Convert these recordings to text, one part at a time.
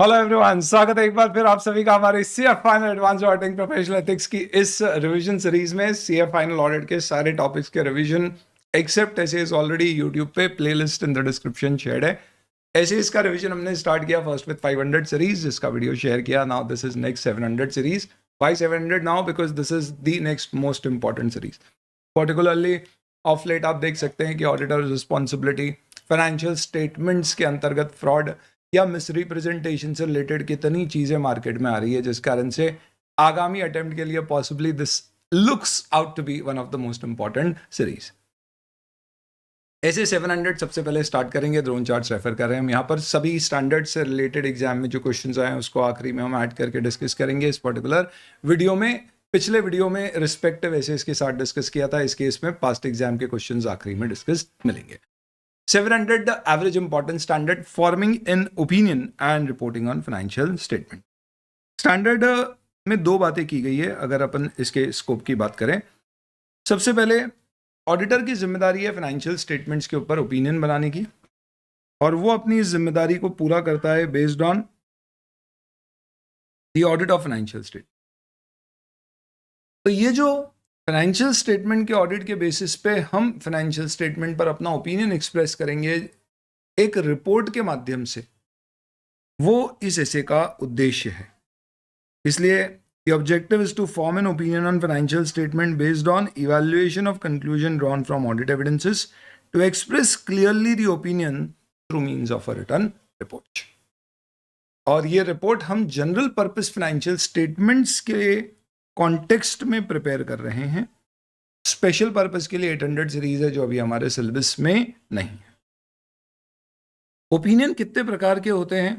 Hello everyone, स्वागत है एक बार फिर आप सभी का हमारे CF final advance auditing professional ethics की इस रिवीजन सीरीज में। सीएफ फाइनल ऑडिट के सारे टॉपिक्स के revision except SAs already YouTube पे playlist in the description shared है। एसेज का रिवीजन हमने स्टार्ट किया फर्स्ट विद 500 सीरीज, जिसका वीडियो शेयर किया। Now this is next 700 series. Why 700 now? Because this is the next most important series. Particularly of late आप देख सकते हैं कि ऑडिटर रिस्पॉन्सिबिलिटी, फाइनेंशियल स्टेटमेंट्स के अंतर्गत फ्रॉड या मिसरिप्रेजेंटेशन से रिलेटेड कितनी चीजें मार्केट में आ रही है, जिस कारण से आगामी अटेम्प्ट के लिए possibly this looks out to be one of the most important series. ऐसे 700 सबसे पहले स्टार्ट करेंगे। ड्रोन चार्ट्स रेफर कर रहे हैं हम यहाँ पर। सभी स्टैंडर्ड से रिलेटेड एग्जाम में जो क्वेश्चंस आए हैं उसको आखिरी में हम ऐड करके डिस्कस करेंगे इस पर्टिकुलर वीडियो में। पिछले वीडियो में रिस्पेक्टिव एसेज के साथ डिस्कस किया था, इस केस में पास्ट एग्जाम के क्वेश्चंस आखिरी में डिस्कस मिलेंगे। 700 the average important standard forming an opinion and reporting on financial statement। Standard में दो बातें की गई है अगर अपन इसके स्कोप की बात करें। सबसे पहले ऑडिटर की जिम्मेदारी है फाइनेंशियल स्टेटमेंट्स के ऊपर ओपिनियन बनाने की, और वो अपनी इस जिम्मेदारी को पूरा करता है based on the audit of financial statement. तो ये जो फाइनेंशियल स्टेटमेंट के ऑडिट के बेसिस पे हम फाइनेंशियल स्टेटमेंट पर अपना ओपिनियन एक्सप्रेस करेंगे एक रिपोर्ट के माध्यम से, वो इस ऐसे का उद्देश्य है। इसलिए the objective is to form an opinion on financial statement based on evaluation of conclusion drawn from audit evidences to express clearly the opinion through means of a written report। और ये रिपोर्ट हम general purpose financial statements के context में prepare कर रहे हैं। Special purpose के लिए 800 सीरीज है जो अभी हमारे सिलेबस में नहीं है। ओपिनियन कितने प्रकार के होते हैं?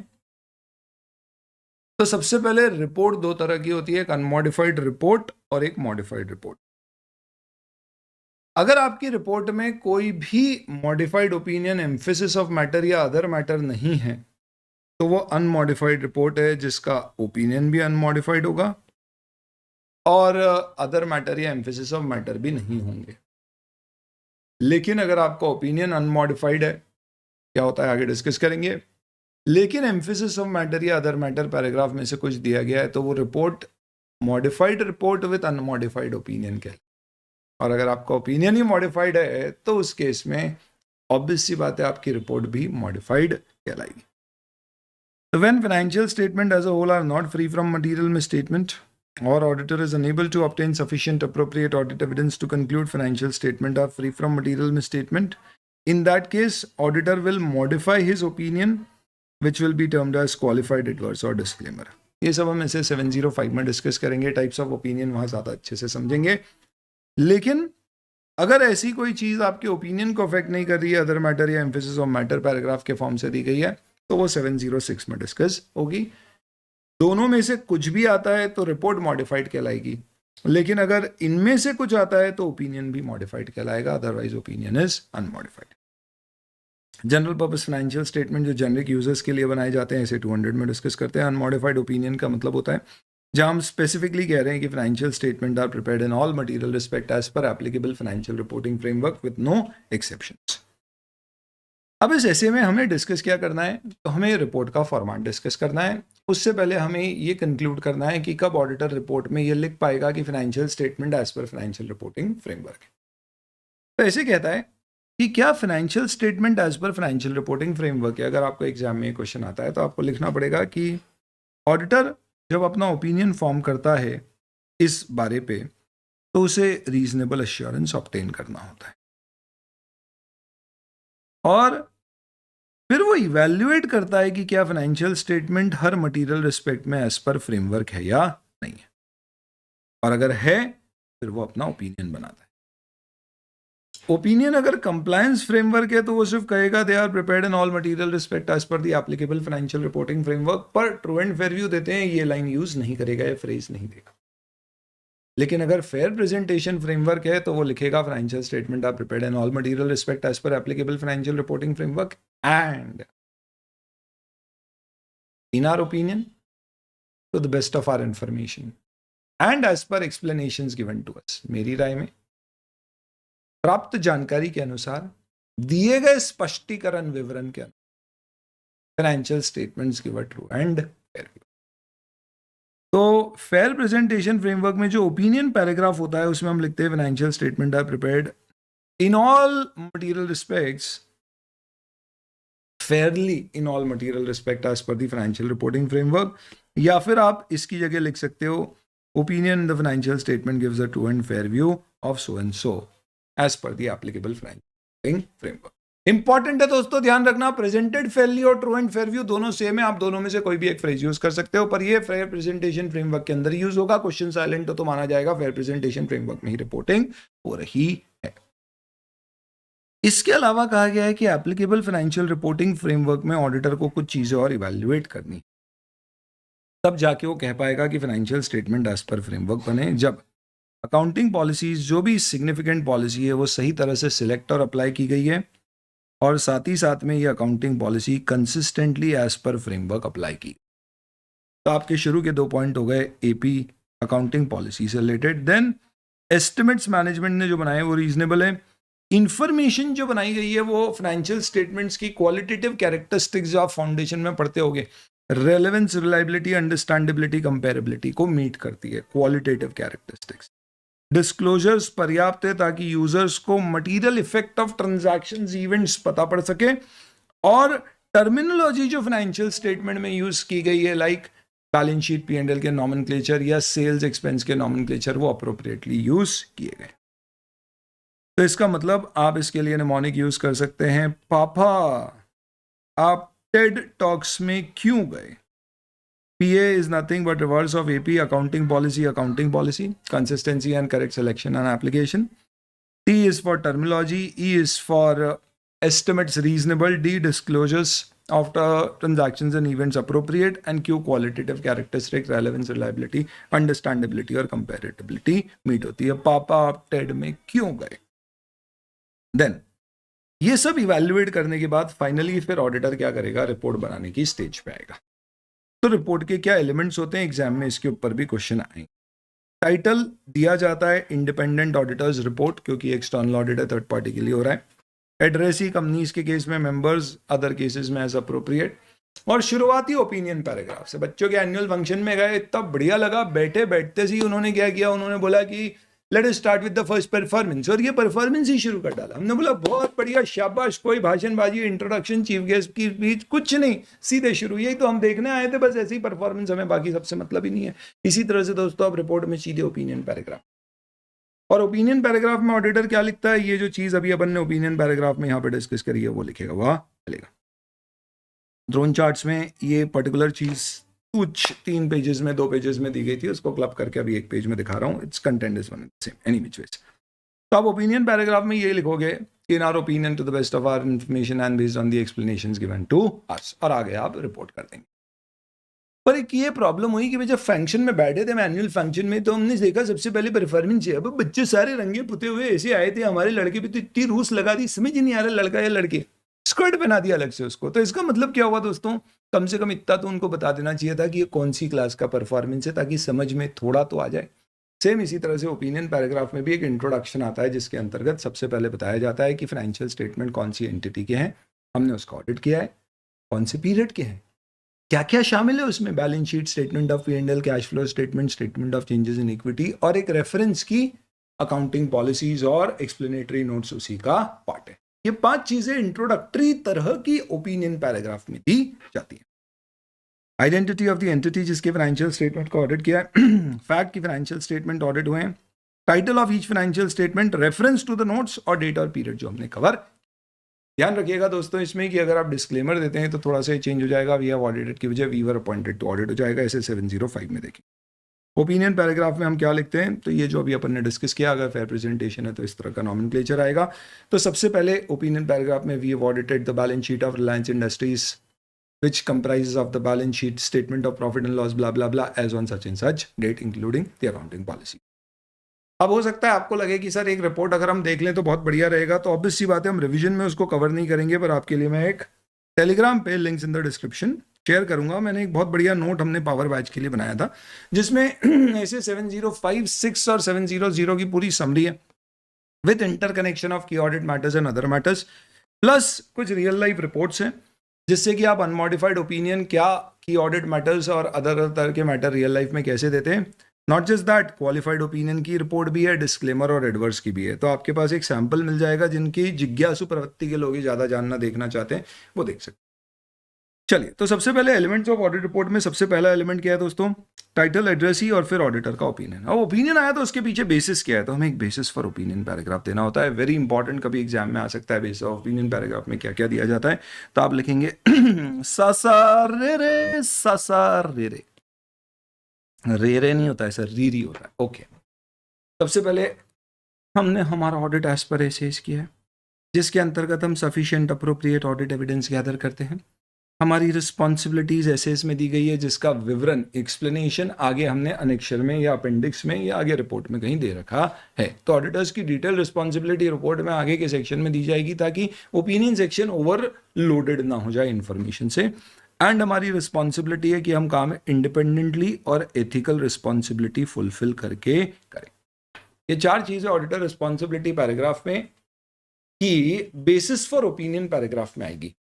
तो सबसे पहले रिपोर्ट दो तरह की होती है, एक अनमॉडिफाइड रिपोर्ट और एक मॉडिफाइड रिपोर्ट। अगर आपकी रिपोर्ट में कोई भी modified opinion, emphasis of matter या अदर मैटर नहीं है तो वो अनमॉडिफाइड रिपोर्ट है, जिसका ओपिनियन भी अनमॉडिफाइड होगा और अदर मैटर या एम्फेसिस ऑफ मैटर भी नहीं होंगे। लेकिन अगर आपका ओपिनियन अनमॉडिफाइड है, क्या होता है आगे डिस्कस करेंगे, लेकिन एम्फेसिस ऑफ मैटर या अदर मैटर पैराग्राफ में से कुछ दिया गया है, तो वो report modified report with unmodified opinion कहलाएगी। और अगर आपका ओपिनियन ही मॉडिफाइड है तो उस केस में ऑब्वियस सी बात है आपकी रिपोर्ट भी मॉडिफाइड कहलाएगी। तो when financial statement as a whole are not free from material misstatement or auditor is unable to obtain sufficient appropriate audit evidence to conclude financial statement are free from material misstatement, in that case auditor will modify his opinion which will be termed as qualified adverse or disclaimer। ये सब हम इसे 705 में discuss करेंगे। Types of opinion वहां ज्यादा अच्छे से समझेंगे। लेकिन अगर ऐसी कोई चीज आपके ओपिनियन को अफेक्ट नहीं कर रही है, अदर मैटर या एम्फेसिस ऑफ मैटर पैराग्राफ के फॉर्म से दी गई है, तो वो 706 में डिस्कस होगी। दोनों में से कुछ भी आता है तो रिपोर्ट मॉडिफाइड कहलाएगी, लेकिन अगर इनमें से कुछ आता है तो ओपिनियन भी मॉडिफाइड कहलाएगा, otherwise opinion is unmodified. General purpose financial statement जो जेनरिक यूजर्स के लिए बनाए जाते हैं, इसे 200 में डिस्कस करते हैं। अनमॉडिफाइड ओपिनियन का मतलब होता है जहां हम स्पेसिफिकली कह रहे हैं कि financial statement are prepared in all material respect as per applicable financial reporting framework with no exceptions. अब इस ऐसे में हमें डिस्कस क्या करना है, तो हमें रिपोर्ट का फॉर्मेट डिस्कस करना है। उससे पहले हमें ये कंक्लूड करना है कि कब ऑडिटर रिपोर्ट में ये लिख पाएगा कि financial statement as per financial reporting framework है। तो ऐसे कहता है कि क्या financial statement as per financial reporting framework है। अगर आपको एग्जाम में क्वेश्चन आता है तो आपको लिखना पड़ेगा कि ऑडिटर जब अपना ओपिनियन फॉर्म करता है इस बारे पे, तो उसे रीजनेबल एश्योरेंस ऑब्टेन करना होता है, और फिर वो इवैल्यूएट करता है कि क्या फाइनेंशियल स्टेटमेंट हर मटेरियल रिस्पेक्ट में एज पर फ्रेमवर्क है या नहीं है, और अगर है फिर वो अपना ओपिनियन बनाता है। ओपिनियन अगर कंप्लायंस फ्रेमवर्क है तो वो सिर्फ कहेगा they are prepared in all material respect as per the applicable financial reporting framework, पर ट्रू एंड फेयर व्यू देते हैं ये लाइन यूज नहीं करेगा, ये फ्रेज नहीं देगा। लेकिन अगर फेयर प्रेजेंटेशन फ्रेमवर्क है तो वो लिखेगा financial statement are prepared in all material respect as per applicable financial reporting framework and in our opinion to the best of our information and as per explanations given to us। मेरी राय में प्राप्त जानकारी के अनुसार दिए गए स्पष्टीकरण विवरण के अनुसार financial statements give a true and fair view. तो फेयर प्रेजेंटेशन फ्रेमवर्क में जो ओपिनियन पैराग्राफ होता है उसमें हम लिखते हैं financial statement are prepared in all material respects fairly in all material respect as per the financial reporting framework, या फिर आप इसकी जगह लिख सकते हो opinion in the financial statement gives a true and fair view of so and so as per the applicable financial framework. Important है दोस्तों, ध्यान रखना प्रेजेंटेड फेयरली और ट्रू एंड फेयर व्यू दोनों सेम है, आप दोनों में से कोई भी एक फ्रेज यूज कर सकते हो, पर ये फेयर प्रेजेंटेशन फ्रेमवर्क के अंदर यूज होगा। क्वेश्चन साइलेंट हो तो माना जाएगा फेयर प्रेजेंटेशन फ्रेमवर्क में ही रिपोर्टिंग हो रही है। इसके अलावा कहा गया है कि एप्लीकेबल फाइनेंशियल रिपोर्टिंग फ्रेमवर्क में ऑडिटर को कुछ चीजें और इवैल्यूएट करनी, तब जाके वो कह पाएगा कि financial statement as per framework बने, जब अकाउंटिंग पॉलिसीज जो भी सिग्निफिकेंट पॉलिसी है वो सही तरह से सिलेक्ट और अप्लाई की गई है, और साथ ही साथ में ये accounting policy consistently as per framework apply की। तो आपके शुरू के 2 पॉइंट हो गए एपी अकाउंटिंग पॉलिसी से रिलेटेड। देन एस्टिमेट्स मैनेजमेंट ने जो बनाए वो रीजनेबल है। इंफॉर्मेशन जो बनाई गई है वो फाइनेंशियल स्टेटमेंट्स की क्वालिटेटिव कैरेक्टरिस्टिक्स जो आप फाउंडेशन में पढ़ते होगे, रेलेवेंस, रिलायबिलिटी, अंडरस्टैंडेबिलिटी, कंपेरेबिलिटी को मीट करती है, क्वालिटेटिव कैरेक्टरिस्टिक्स। डिस्क्लोजर्स पर्याप्त है ताकि यूजर्स को material effect of transactions events पता पड़ सके, और टर्मिनोलॉजी जो फाइनेंशियल स्टेटमेंट में यूज की गई है लाइक बैलेंस शीट, पी&एल के नॉमेनक्लेचर या सेल्स एक्सपेंस के नॉमेनक्लेचर, वो अप्रोप्रिएटली यूज किए गए। तो इसका मतलब आप इसके लिए निमोनिक यूज कर सकते हैं, पापा आप टेड टॉक्स में क्यों गए। PA is nothing but reverse of AP, accounting policy, consistency and correct selection and application. T is for terminology, E is for estimates reasonable, D disclosures of transactions and events appropriate, and Q qualitative characteristic, relevance, reliability, understandability और comparability meet होती है। पापा आप Ted में क्यों गए। Then ये सब इवैल्यूएट करने के बाद फाइनली फिर ऑडिटर क्या करेगा, रिपोर्ट बनाने की स्टेज पे आएगा। तो रिपोर्ट के क्या एलिमेंट्स होते हैं, एग्जाम में इसके ऊपर भी क्वेश्चन आएंगे। टाइटल दिया जाता है इंडिपेंडेंट ऑडिटर्स रिपोर्ट, क्योंकि एक्सटर्नल ऑडिट है, थर्ड पार्टी के लिए हो रहा है। एड्रेसी कंपनीज के केस में मेंबर्स, अदर केसेस में एज अप्रोप्रिएट। और शुरुआती ओपिनियन पैराग्राफ से बच्चों के एनुअल फंक्शन में गए, इतना बढ़िया लगा, बैठते ही उन्होंने क्या किया, उन्होंने बोला कि let us start with the first performance, और ये परफॉर्मेंस ही शुरू कर डाला। हमने बोला बहुत बढ़िया, शाबाश, कोई भाषणबाजी, इंट्रोडक्शन, चीफ गेस्ट की बीच कुछ नहीं, सीधे शुरू। यही तो हम देखने आए थे, बस ऐसी परफॉर्मेंस, हमें बाकी सबसे मतलब ही नहीं है। इसी तरह से दोस्तों आप रिपोर्ट में सीधे ओपिनियन पैराग्राफ, और ओपिनियन पैराग्राफ में ऑडिटर क्या लिखता है, ये जो चीज अभी अपन ने ओपिनियन पैराग्राफ में यहाँ पे डिस्कस करी है वो लिखेगा, वह चलेगा। ड्रोन चार्ट्स में ये पर्टिकुलर चीज कुछ 3 पेजेस में 2 पेजेस में दी गई थी, उसको क्लब करके अभी 1 पेज में दिखा रहा हूँ। It's content is one same any which ways. तो आप ओपिनियन पैराग्राफ में ये लिखोगे कि in our opinion to the best of our information and based on the explanations given to us, और आगे आप रिपोर्ट कर देंगे। पर एक ये प्रॉब्लम हुई कि जब फंक्शन में बैठे थे, एनुअल फंक्शन में, तो हमने देखा सबसे पहले परफॉर्मेंस है। अब बच्चे सारे रंगे पुते हुए ऐसे आए थे, हमारे लड़के भी तो इतनी रूस लगा दी, समझ ही नहीं आ रहा लड़का या लड़के, स्कर्ट पहना दिया अलग से उसको। तो इसका मतलब क्या हुआ दोस्तों, कम से कम इतना तो उनको बता देना चाहिए था कि ये कौन सी क्लास का परफॉर्मेंस है, ताकि समझ में थोड़ा तो आ जाए। सेम इसी तरह से ओपिनियन पैराग्राफ में भी एक इंट्रोडक्शन आता है, जिसके अंतर्गत सबसे पहले बताया जाता है कि फाइनेंशियल स्टेटमेंट कौन सी एंटिटी के हैं, हमने उसका ऑडिट किया है, कौन से पीरियड के हैं, क्या क्या शामिल है उसमें, balance sheet, statement of P&L, cash flow statement, statement of changes in equity, और एक रेफरेंस की अकाउंटिंग पॉलिसीज और एक्सप्लेनेटरी नोट्स उसी का पार्ट है। ये 5 चीजें इंट्रोडक्टरी तरह की ओपिनियन पैराग्राफ में दी जाती है। आइडेंटिटी ऑफ द एंटिटी जिसके फाइनेंशियल स्टेटमेंट को ऑडिट किया है, फैक्ट की फाइनेंशियल स्टेटमेंट ऑडिट हुए हैं, title of each financial statement, reference to the notes, और डेट और पीरियड जो हमने कवर। ध्यान रखिएगा दोस्तों इसमें कि अगर आप डिस्क्लेमर देते हैं तो थोड़ा सा चेंज हो जाएगा, वी हैव ऑडिटेड की वजह we were appointed to audit हो जाएगा, ऐसे 705 में देखिए। ओपिनियन पैराग्राफ में हम क्या लिखते हैं, तो ये जो अभी अपन ने डिस्कस किया, अगर फेयर प्रेजेंटेशन है तो इस तरह का नॉमेनक्लेचर आएगा। तो सबसे पहले ओपिनियन पैराग्राफ में we have audited the balance sheet of Reliance Industries which comprises of the balance sheet, statement of profit and loss, blah blah blah, as on such and such date, including the accounting policy. अब हो सकता है आपको लगे कि sir एक report अगर हम देख लें तो बहुत बढ़िया रहेगा, तो ऑब्वियस सी बात है हम रिवीजन में उसको कवर नहीं करेंगे, पर आपके लिए मैं एक टेलीग्राम पे links in the description share करूंगा। मैंने एक बहुत बढ़िया नोट हमने पावर बैच के लिए बनाया था, जिसमें ऐसे 7056 और 700 की पूरी समरी है with interconnection of key audit matters and other matters, plus कुछ रियल लाइफ रिपोर्ट्स हैं जिससे कि आप अनमॉडिफाइड ओपिनियन क्या की ऑडिट मैटर्स और अदर तरह के मैटर रियल लाइफ में कैसे देते हैं। Not just that, qualified opinion की रिपोर्ट भी है, डिस्क्लेमर और एडवर्स की भी है। तो आपके पास एक सैंपल मिल जाएगा, जिनकी जिज्ञासु प्रवृत्ति के लोग ज़्यादा जानना देखना चाहते हैं वो देख सकते हैं। चलिए, तो सबसे पहले एलिमेंट्स ऑफ ऑडिट रिपोर्ट में सबसे पहला एलिमेंट क्या है दोस्तों? टाइटल, एड्रेस ही और फिर ऑडिटर का ओपिनियन। अब ओपिनियन आया तो उसके पीछे बेसिस क्या है, तो हमें एक बेसिस फॉर ओपिनियन पैराग्राफ देना होता है। वेरी इंपॉर्टेंट, कभी एग्जाम में आ सकता है बेसिस ऑफ ओपिनियन पैराग्राफ में क्या क्या दिया जाता है। तो आप लिखेंगे सासा रे रे, सासा रे रे, रे रे नहीं होता है सर, री री होता है। ओके, सबसे पहले हमने हमारा ऑडिट एज पर एसेस किया है, जिसके अंतर्गत हम sufficient appropriate audit evidence gather करते हैं। हमारी रिस्पॉन्सिबिलिटीज एसेस में दी गई है, जिसका विवरण एक्सप्लेनेशन आगे हमने अनेक्शर में या अपेंडिक्स में या आगे रिपोर्ट में कहीं दे रखा है। तो ऑडिटर्स की डिटेल रिस्पॉन्सिबिलिटी रिपोर्ट में आगे के सेक्शन में दी जाएगी, ताकि ओपिनियन सेक्शन ओवरलोडेड ना हो जाए इन्फॉर्मेशन से। एंड हमारी रिस्पॉन्सिबिलिटी है कि हम काम इंडिपेंडेंटली और एथिकल रिस्पॉन्सिबिलिटी फुलफिल करके करें। ये चार चीजें ऑडिटर रिस्पॉन्सिबिलिटी पैराग्राफ में की बेसिस फॉर ओपिनियन पैराग्राफ में आएगी,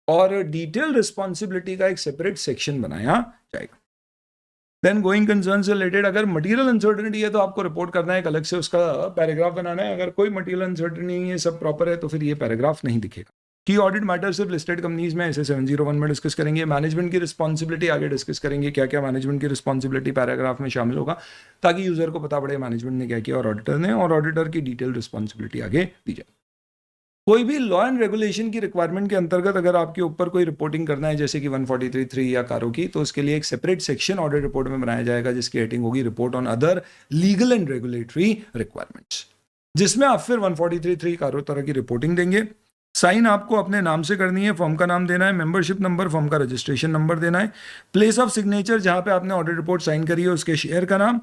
और डिटेल रिस्पॉन्सिबिलिटी का एक सेपरेट सेक्शन बनाया जाएगा। देन गोइंग कंसर्न से रिलेटेड अगर मटेरियल अनसर्टेनिटी है तो आपको रिपोर्ट करना है, एक अलग से उसका पैराग्राफ बनाना है। अगर कोई मटेरियल अनसर्टेनिटी नहीं है, सब प्रॉपर है, तो फिर ये पैराग्राफ नहीं दिखेगा। की ऑडिट मैटर सिर्फ लिस्टेड कंपनीज में ऐसे 701 में डिस्कस करेंगे। मैनेजमेंट की रिस्पॉन्सिबिलिटी आगे डिस्कस करेंगे, क्या क्या मैनेजमेंट की रिस्पॉन्सिबिलिटी पैराग्राफ में शामिल होगा, ताकि यूजर को पता पड़े मैनेजमेंट ने क्या किया और ऑडिटर ने, और ऑडिटर की डिटेल रिस्पॉन्सिबिलिटी आगे दी जाए। कोई भी लॉ एंड रेगुलेशन की रिक्वायरमेंट के अंतर्गत अगर आपके ऊपर कोई रिपोर्टिंग करना है, जैसे कि 143(3) या कारों की, तो उसके लिए एक सेपरेट सेक्शन ऑडिट रिपोर्ट में बनाया जाएगा, जिसकी हेडिंग होगी report on other legal and regulatory requirements, जिसमें आप फिर 143(3) कारों तरह की रिपोर्टिंग देंगे। साइन आपको अपने नाम से करनी है, फॉर्म का नाम देना है, मेंबरशिप नंबर, फॉर्म का रजिस्ट्रेशन नंबर देना है, प्लेस ऑफ सिग्नेचर जहां पे आपने ऑडिट रिपोर्ट साइन करी है उसके शेयर का नाम,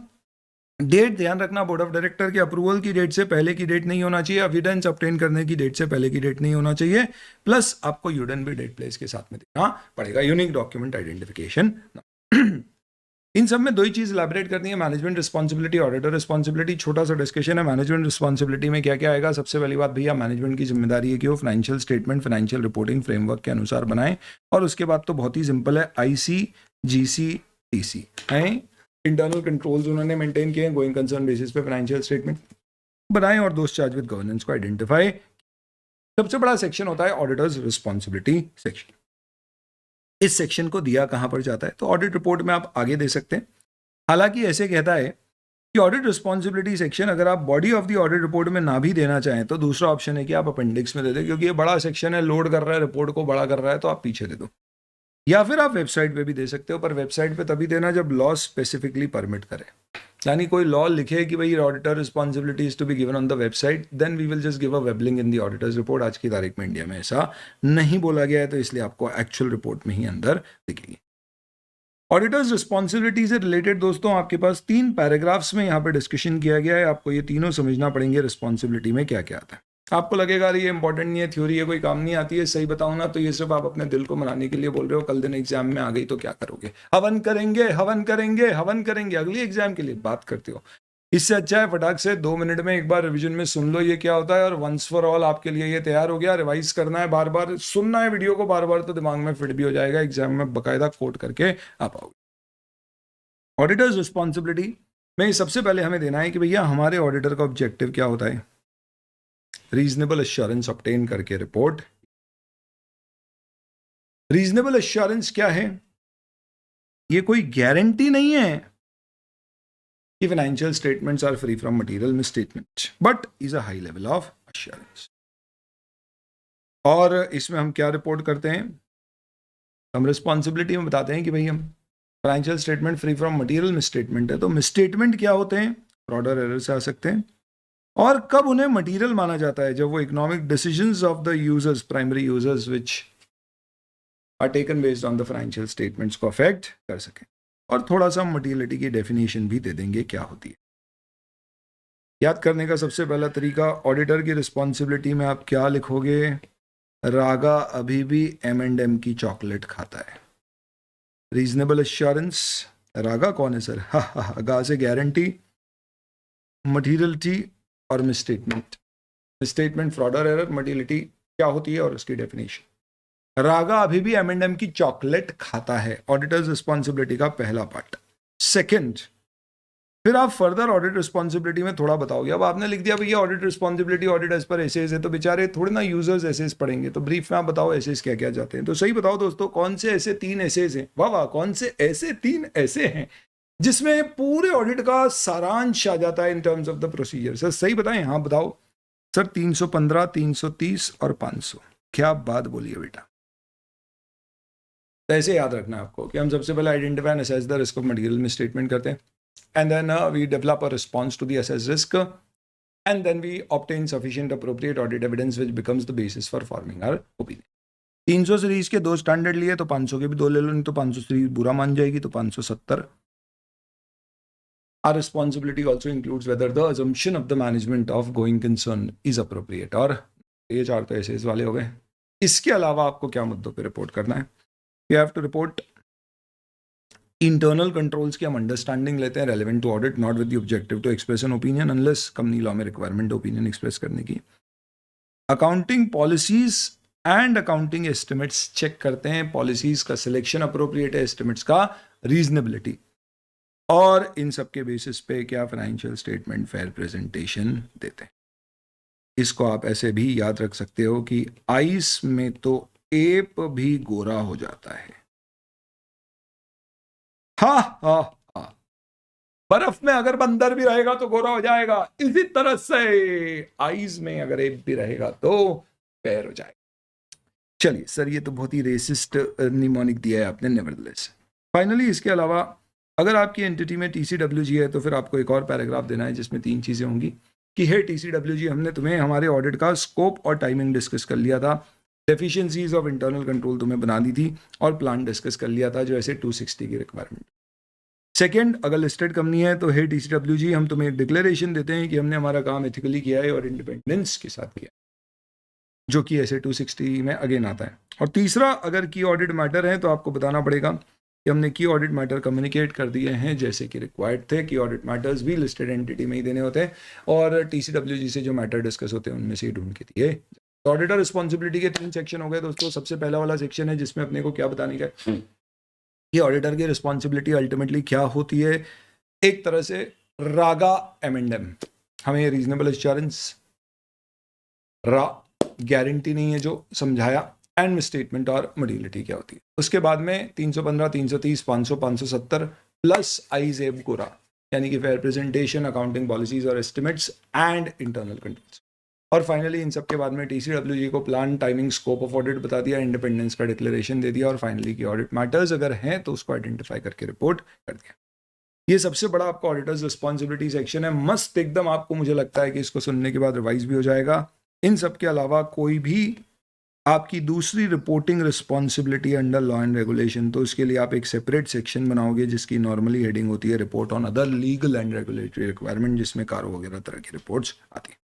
डेट ध्यान रखना बोर्ड ऑफ डायरेक्टर के अप्रूवल की डेट से पहले की डेट नहीं होना चाहिए, एविडेंस ऑब्टेन करने की डेट से पहले की डेट नहीं होना चाहिए, प्लस आपको यूडन भी डेट प्लेस के साथ में देना पड़ेगा, यूनिक डॉक्यूमेंट आइडेंटिफिकेशन। इन सब में दो ही चीज इलैबोरेट करनी है, मैनेजमेंट रिस्पॉन्सिबिलिटी, ऑडिटर रिस्पॉन्सिबिलिटी। छोटा सा डिस्कशन है मैनेजमेंट रिस्पॉन्सिबिलिटी में क्या क्या आएगा। सबसे पहली बात भैया, मैनेजमेंट की जिम्मेदारी है कि वो financial statement, financial reporting framework के अनुसार बनाए, और उसके बाद तो बहुत ही सिंपल है, ICGC है, इंटरनल कंट्रोल्स उन्होंने मेंटेन किए हैं, गोइंग कंसर्न बेसिस पे फाइनेंशियल स्टेटमेंट बनाएं और दोस्त चार्ज विद गवर्नेंस को आइडेंटिफाई। सबसे बड़ा सेक्शन होता है ऑडिटर्स रिस्पॉन्सिबिलिटी सेक्शन। इस सेक्शन को दिया कहां पर जाता है, तो ऑडिट रिपोर्ट में आप आगे दे सकते हैं। हालांकि ऐसे कहता है कि ऑडिट रिस्पॉन्सिबिलिटी सेक्शन अगर आप body of the audit report में ना भी देना चाहें तो दूसरा ऑप्शन है कि आप अपेंडिक्स में दे दें, क्योंकि ये बड़ा सेक्शन है, लोड कर रहा है, रिपोर्ट को बड़ा कर रहा है, तो आप पीछे दे दो, या फिर आप वेबसाइट पे भी दे सकते हो, पर वेबसाइट पे तभी देना जब लॉ स्पेसिफिकली परमिट करे, यानी कोई लॉ लिखे कि भाई auditor responsibility is to be given on the website, then we will just give a web link in the auditors report. आज की तारीख में इंडिया में ऐसा नहीं बोला गया है, तो इसलिए आपको एक्चुअल रिपोर्ट में ही अंदर दिखेगी। ऑडिटर्स रिस्पॉन्सिबिलिटी से रिलेटेड दोस्तों आपके पास 3 पैराग्राफ्स में यहाँ पे डिस्कशन किया गया है, आपको ये तीनों समझना पड़ेंगे रिस्पॉन्सिबिलिटी में क्या क्या आता है। आपको लगेगा ये इंपॉर्टेंट नहीं है, थ्योरी है, कोई काम नहीं आती है, सही बताऊं ना तो ये सिर्फ आप अपने दिल को मनाने के लिए बोल रहे हो, कल दिन एग्जाम में आ गई तो क्या करोगे, हवन करेंगे हवन करेंगे हवन करेंगे, अगली एग्जाम के लिए बात करते हो। इससे अच्छा है फटाक से 2 मिनट में एक बार रिवीजन में सुन लो ये क्या होता है, और वंस फॉर ऑल आपके लिए ये तैयार हो गया। रिवाइज करना है, बार बार सुनना है वीडियो को, बार बार तो दिमाग में फिट भी हो जाएगा, एग्जाम में बाकायदा कोट करके आ पाओगे। ऑडिटर्स रिस्पॉन्सिबिलिटी में सबसे पहले हमें देना है कि भैया हमारे ऑडिटर का ऑब्जेक्टिव क्या होता है, रीजनेबल एश्योरेंस ऑब्टेन करके रिपोर्ट। रीजनेबल एश्योरेंस क्या है, ये कोई गारंटी नहीं है कि financial statements are free from material misstatement, but is a high level of assurance. और इसमें हम क्या रिपोर्ट करते हैं, हम रिस्पॉन्सिबिलिटी में बताते हैं कि भाई हम financial statement free from material misstatement है, तो मिसस्टेटमेंट क्या होते हैं, फ्रॉड और एरर से आ सकते हैं, और कब उन्हें मटेरियल माना जाता है, जब वो economic decisions of the users, primary users which are taken based on the financial statements को अफेक्ट कर सकें। और थोड़ा सा मटेरियलिटी की डेफिनेशन भी दे देंगे क्या होती है। याद करने का सबसे पहला तरीका, ऑडिटर की रिस्पॉन्सिबिलिटी में आप क्या लिखोगे, रागा अभी भी M&M की चॉकलेट खाता है। रीजनेबल एश्योरेंस, रागा कौन है सर, गा से गारंटी, मटेरियलिटी और मिसस्टेटमेंट। मिसस्टेटमेंट, फ्रॉड और एरर, मटेरियलिटी क्या होती है और उसकी डेफिनेशन। रागा अभी भी M&M की चॉकलेट खाता है, ऑडिटर्स रिस्पॉन्सिबिलिटी का पहला पार्ट। सेकंड, फिर आप फर्दर ऑडिट रिस्पॉन्सिबिलिटी में थोड़ा बताओगे। अब आपने लिख दिया भैया audit responsibility audit as per SAs है, तो बेचारे थोड़े ना यूजर्स एसेज पढ़ेंगे, तो ब्रीफ में आप बताओ एसेज क्या क्या जाते हैं। तो सही बताओ दोस्तों, कौन से ऐसे 3 एसेज हैं, वाह वाह, कौन से ऐसे 3 ऐसे हैं जिसमें पूरे ऑडिट का सारांश आ जाता है in terms of the procedure. Sir सही बताएं, हाँ बताओ सर। 315, 330 और 500। क्या बात बोलिए बेटा। तो ऐसे याद रखना है आपको कि हम सबसे पहले identify and assess the risk of material में स्टेटमेंट करते हैं, and then we develop a response to the assessed risk, and then we obtain sufficient appropriate audit evidence which becomes the basis for forming our opinion. 300 series के 2 standard लिए तो 500 के भी 2 ले लो, नहीं तो 500 सीरीज बुरा मान जाएगी, तो 570। Our responsibility also includes whether the assumption of the management of going concern is appropriate। और ये 4 तो ऐसे वाले हो गए। इसके अलावा आपको क्या मुद्दों पे रिपोर्ट करना है? You have to report internal controls की हम अंडरस्टैंडिंग लेते हैं relevant to audit, not with the objective to express an opinion unless company law में रिक्वायरमेंट ओपिनियन एक्सप्रेस करने की। Accounting policies and accounting estimates check करते हैं, पॉलिसीज का सिलेक्शन अप्रोप्रिएट है, एस्टिमेट्स का रीजनेबिलिटी, और इन सब के बेसिस पे क्या फाइनेंशियल स्टेटमेंट फेयर प्रेजेंटेशन देते हैं। इसको आप ऐसे भी याद रख सकते हो कि आइस में तो एप भी गोरा हो जाता है। हाँ हाँ हाँ, बर्फ में अगर बंदर भी रहेगा तो गोरा हो जाएगा, इसी तरह से आइस में अगर एप भी रहेगा तो फेयर हो जाएगा। चलिए सर, ये तो बहुत ही रेसिस्ट निमोनिक दिया है आपने, नेवरदलेस। फाइनली इसके अलावा अगर आपकी एंटिटी में TCWG है तो फिर आपको एक और पैराग्राफ देना है जिसमें 3 चीजें होंगी कि हे TCWG, हमने तुम्हें हमारे ऑडिट का स्कोप और टाइमिंग डिस्कस कर लिया था, डेफिशिएंसीज ऑफ इंटरनल कंट्रोल तुम्हें बना दी थी, और प्लान डिस्कस कर लिया था जो ऐसे 260 की रिक्वायरमेंट। सेकेंड, अगर लिस्टेड कंपनी है तो हे TCWG, हम तुम्हें डिक्लेरेशन देते हैं कि हमने हमारा काम एथिकली किया है और इंडिपेंडेंस के साथ किया, जो कि ऐसे 260 में अगेन आता है। और तीसरा, अगर की ऑडिट मैटर है तो आपको बताना पड़ेगा कि हमने की ऑडिट मैटर कम्युनिकेट कर दिए हैं जैसे कि रिक्वायर्ड थे। की ऑडिट मैटर्स भी लिस्टेड एंटिटी में ही देने होते हैं, और TCWG से जो मैटर डिस्कस होते हैं उनमें से ही ढूंढ के दिए। तो ऑडिटर रिस्पॉन्सिबिलिटी के 3 सेक्शन हो गए दोस्तों। सबसे पहला वाला सेक्शन है जिसमें अपने को क्या बताने का कि ऑडिटर की रिस्पॉन्सिबिलिटी अल्टीमेटली क्या होती है। एक तरह से रागा M&M, हमें रीजनेबल एश्योरेंस, गारंटी नहीं है जो समझाया, एंड मिसस्टेटमेंट और मॉड्यूलिटी क्या होती है। उसके बाद में 315, 330, 500, 570 प्लस आईजेब गोरा, यानी कि फेयर प्रेजेंटेशन, अकाउंटिंग पॉलिसीज और एस्टिमेट्स एंड इंटरनल कंट्रोल्स। और फाइनली इन सब के बाद में TCWG को plan, timing, scope of audit बता दिया, इंडिपेंडेंस का डिक्लेरेशन दे दिया, और फाइनली की ऑडिट मैटर्स अगर हैं तो उसको आइडेंटिफाई करके रिपोर्ट कर दिया। ये सबसे बड़ा आपका ऑडिटर्स रिस्पॉन्सिबिलिटी सेक्शन है। मस्त एकदम, आपको मुझे लगता है कि इसको सुनने के बाद रिवाइज भी हो जाएगा। इन सब के अलावा कोई भी आपकी दूसरी reporting responsibility under law and regulation, तो इसके लिए आप एक सेपरेट सेक्शन बनाओगे जिसकी नॉर्मली हेडिंग होती है report on other legal and regulatory requirement, जिसमें कारो वगैरह तरह की रिपोर्ट्स आती है।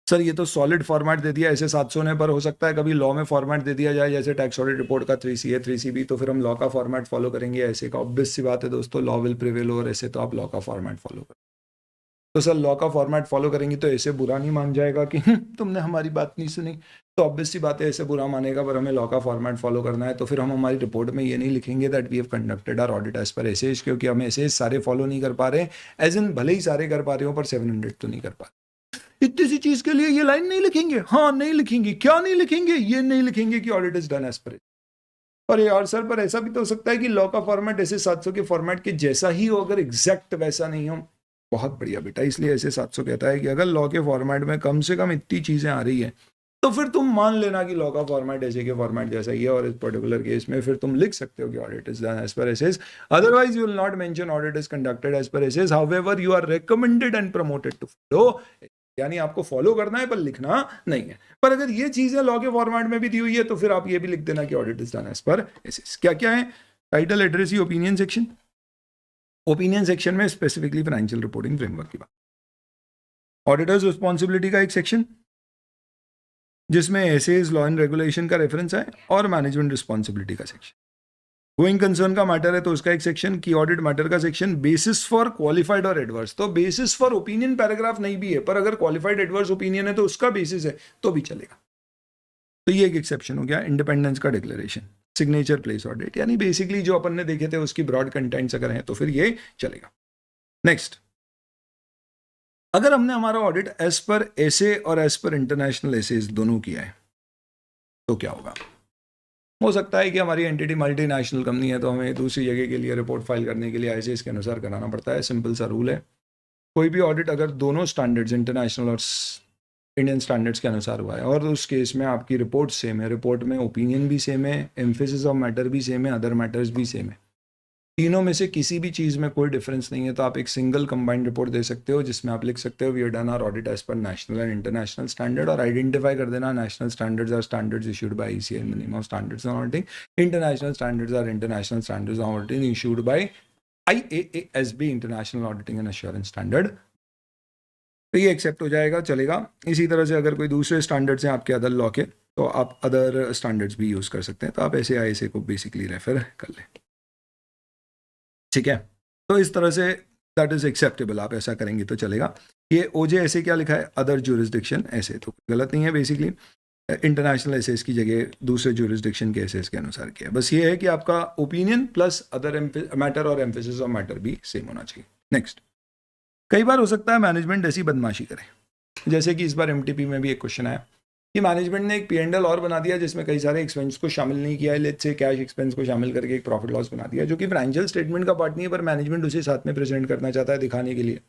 सर ये तो सॉलिड फॉर्मेट दे दिया ऐसे 700 ने, पर हो सकता है कभी लॉ में फॉर्मेट दे दिया जाए जैसे टैक्स ऑडिट रिपोर्ट का 3C है 3CB, तो फिर हम लॉ का फॉर्मेट फॉलो करेंगे ऐसे का। ऑब्वियस सी बात है दोस्तों, लॉ विल प्रिवेल, और ऐसे तो आप लॉ का फॉर्मेट फॉलो करें। तो सर लॉ का फॉर्मेट फॉलो करेंगे तो ऐसे बुरा नहीं मान जाएगा कि तुमने हमारी बात नहीं सुनी, तो ऑब्वियस सी बात है ऐसे बुरा मानेगा, पर हमें लॉ का फॉर्मेट फॉलो करना है। तो फिर हम हमारी रिपोर्ट में ये नहीं लिखेंगे that we have conducted our audit as per SAs, क्योंकि हम एसेज सारे फॉलो नहीं कर पा रहे, एज इन भले ही सारे कर पा रहे हो पर 700 तो नहीं कर पा रहे। इतनी सी चीज के लिए ये लाइन नहीं लिखेंगे? हाँ नहीं लिखेंगे। क्या नहीं लिखेंगे? ये नहीं लिखेंगे कि ऑडिट इज डन एज पर। पर यार सर, पर ऐसा भी तो हो सकता है कि लॉ का फॉर्मेट ऐसे 700 के फॉर्मेट के जैसा ही हो, अगर एग्जैक्ट वैसा नहीं हो। बहुत बढ़िया बेटा, इसलिए ऐसे 700 कहता है कि अगर लॉ के फॉर्मेट में कम से कम इतनी चीजें आ रही है तो फिर तुम मान लेना कि लॉ का फॉर्मेट ऐसे के फॉर्मेट जैसा ही है, और इस पर्टिकुलर केस में फिर तुम लिख सकते हो कि audit is done as per SAs. Otherwise you will not mention audit is conducted as per SAs, however you are recommended and promoted to follow, यानी आपको फॉलो करना है पर लिखना नहीं है। पर अगर ये चीजें लॉ के फॉर्मेट में भी दी हुई है तो फिर आप ये भी लिख देना कि audit is done as per SAs. क्या क्या है? Title, address, opinion section. Opinion section में स्पेसिफिकली फाइनेंशियल रिपोर्टिंग फ्रेमवर्क की बात, ऑडिटर्स रिस्पॉन्सिबिलिटी का एक सेक्शन जिसमें एसेज, लॉ एंड रेगुलेशन का रेफरेंस है, और मैनेजमेंट रिस्पॉन्सिबिलिटी का सेक्शन। गोइंग कंसर्न का मैटर है तो उसका एक सेक्शन, की ऑडिट मैटर का सेक्शन, बेसिस फॉर क्वालिफाइड और एडवर्स। तो बेसिस फॉर ओपिनियन पैराग्राफ नहीं भी है, पर अगर क्वालिफाइड एडवर्स ओपिनियन है तो उसका बेसिस है तो भी चलेगा। तो ये एक एक्सेप्शन हो गया इंडिपेंडेंस का डिक्लेरेशन, सिग्नेचर प्लेस ऑडिट, यानी बेसिकली जो अपन ने देखे थे उसकी ब्रॉड कंटेंट्स अगर हैं तो फिर ये चलेगा। नेक्स्ट, अगर हमने हमारा ऑडिट एज पर एसे और एज पर इंटरनेशनल एसेज दोनों किया है तो क्या होगा? हो सकता है कि हमारी एंटिटी मल्टीनेशनल कंपनी है तो हमें दूसरी जगह के लिए रिपोर्ट फाइल करने के लिए एसेज के अनुसार कराना पड़ता है। सिंपल सा रूल है, कोई भी ऑडिट अगर दोनों स्टैंडर्ड्स इंटरनेशनल और इंडियन स्टैंडर्ड्स के अनुसार हुआ है और उस केस में आपकी रिपोर्ट सेम है, रिपोर्ट में ओपिनियन भी सेम है, एम्फेसिस ऑफ मैटर भी सेम है, अदर मैटर्स भी सेम है, तीनों में से किसी भी चीज़ में कोई डिफरेंस नहीं है, तो आप एक सिंगल कंबाइंड रिपोर्ट दे सकते हो जिसमें आप लिख सकते हो we have done our audit as per national and international standard, और आइडेंटिफाई कर देना national standards are standards issued by ECI in the name of standards on auditing, international standards are international standards on auditing issued by IAASB international auditing and assurance standard. तो ये accept हो जाएगा, चलेगा। इसी तरह से अगर कोई दूसरे स्टैंडर्ड्स हैं आपके अदर लॉ के तो आप अदर स्टैंडर्ड्स भी यूज़ कर सकते हैं, तो आप ऐसे ISA को बेसिकली रेफर कर लें, ठीक है। तो इस तरह से दैट इज एक्सेप्टेबल, आप ऐसा करेंगे तो चलेगा। ये OJ ऐसे क्या लिखा है, अदर ज्यूरिसडिक्शन ऐसे, तो गलत नहीं है, बेसिकली इंटरनेशनल एसेस की जगह दूसरे ज्यूरिसडिक्शन के एसेस के अनुसार किया। बस ये है कि आपका ओपिनियन प्लस अदर मैटर और एम्फेसिस ऑफ मैटर भी सेम होना चाहिए। नेक्स्ट, कई बार हो सकता है मैनेजमेंट ऐसी बदमाशी करे, जैसे कि इस बार MTP में भी एक क्वेश्चन आया कि मैनेजमेंट ने एक P&L और बना दिया जिसमें कई सारे एक्सपेंस को शामिल नहीं किया है, लेट्स से कैश एक्सपेंस को शामिल करके एक प्रॉफिट लॉस बना दिया जो कि फाइनेंशियल स्टेटमेंट का पार्ट नहीं है, पर मैनेजमेंट उसे साथ में प्रेजेंट करना चाहता है दिखाने के लिए।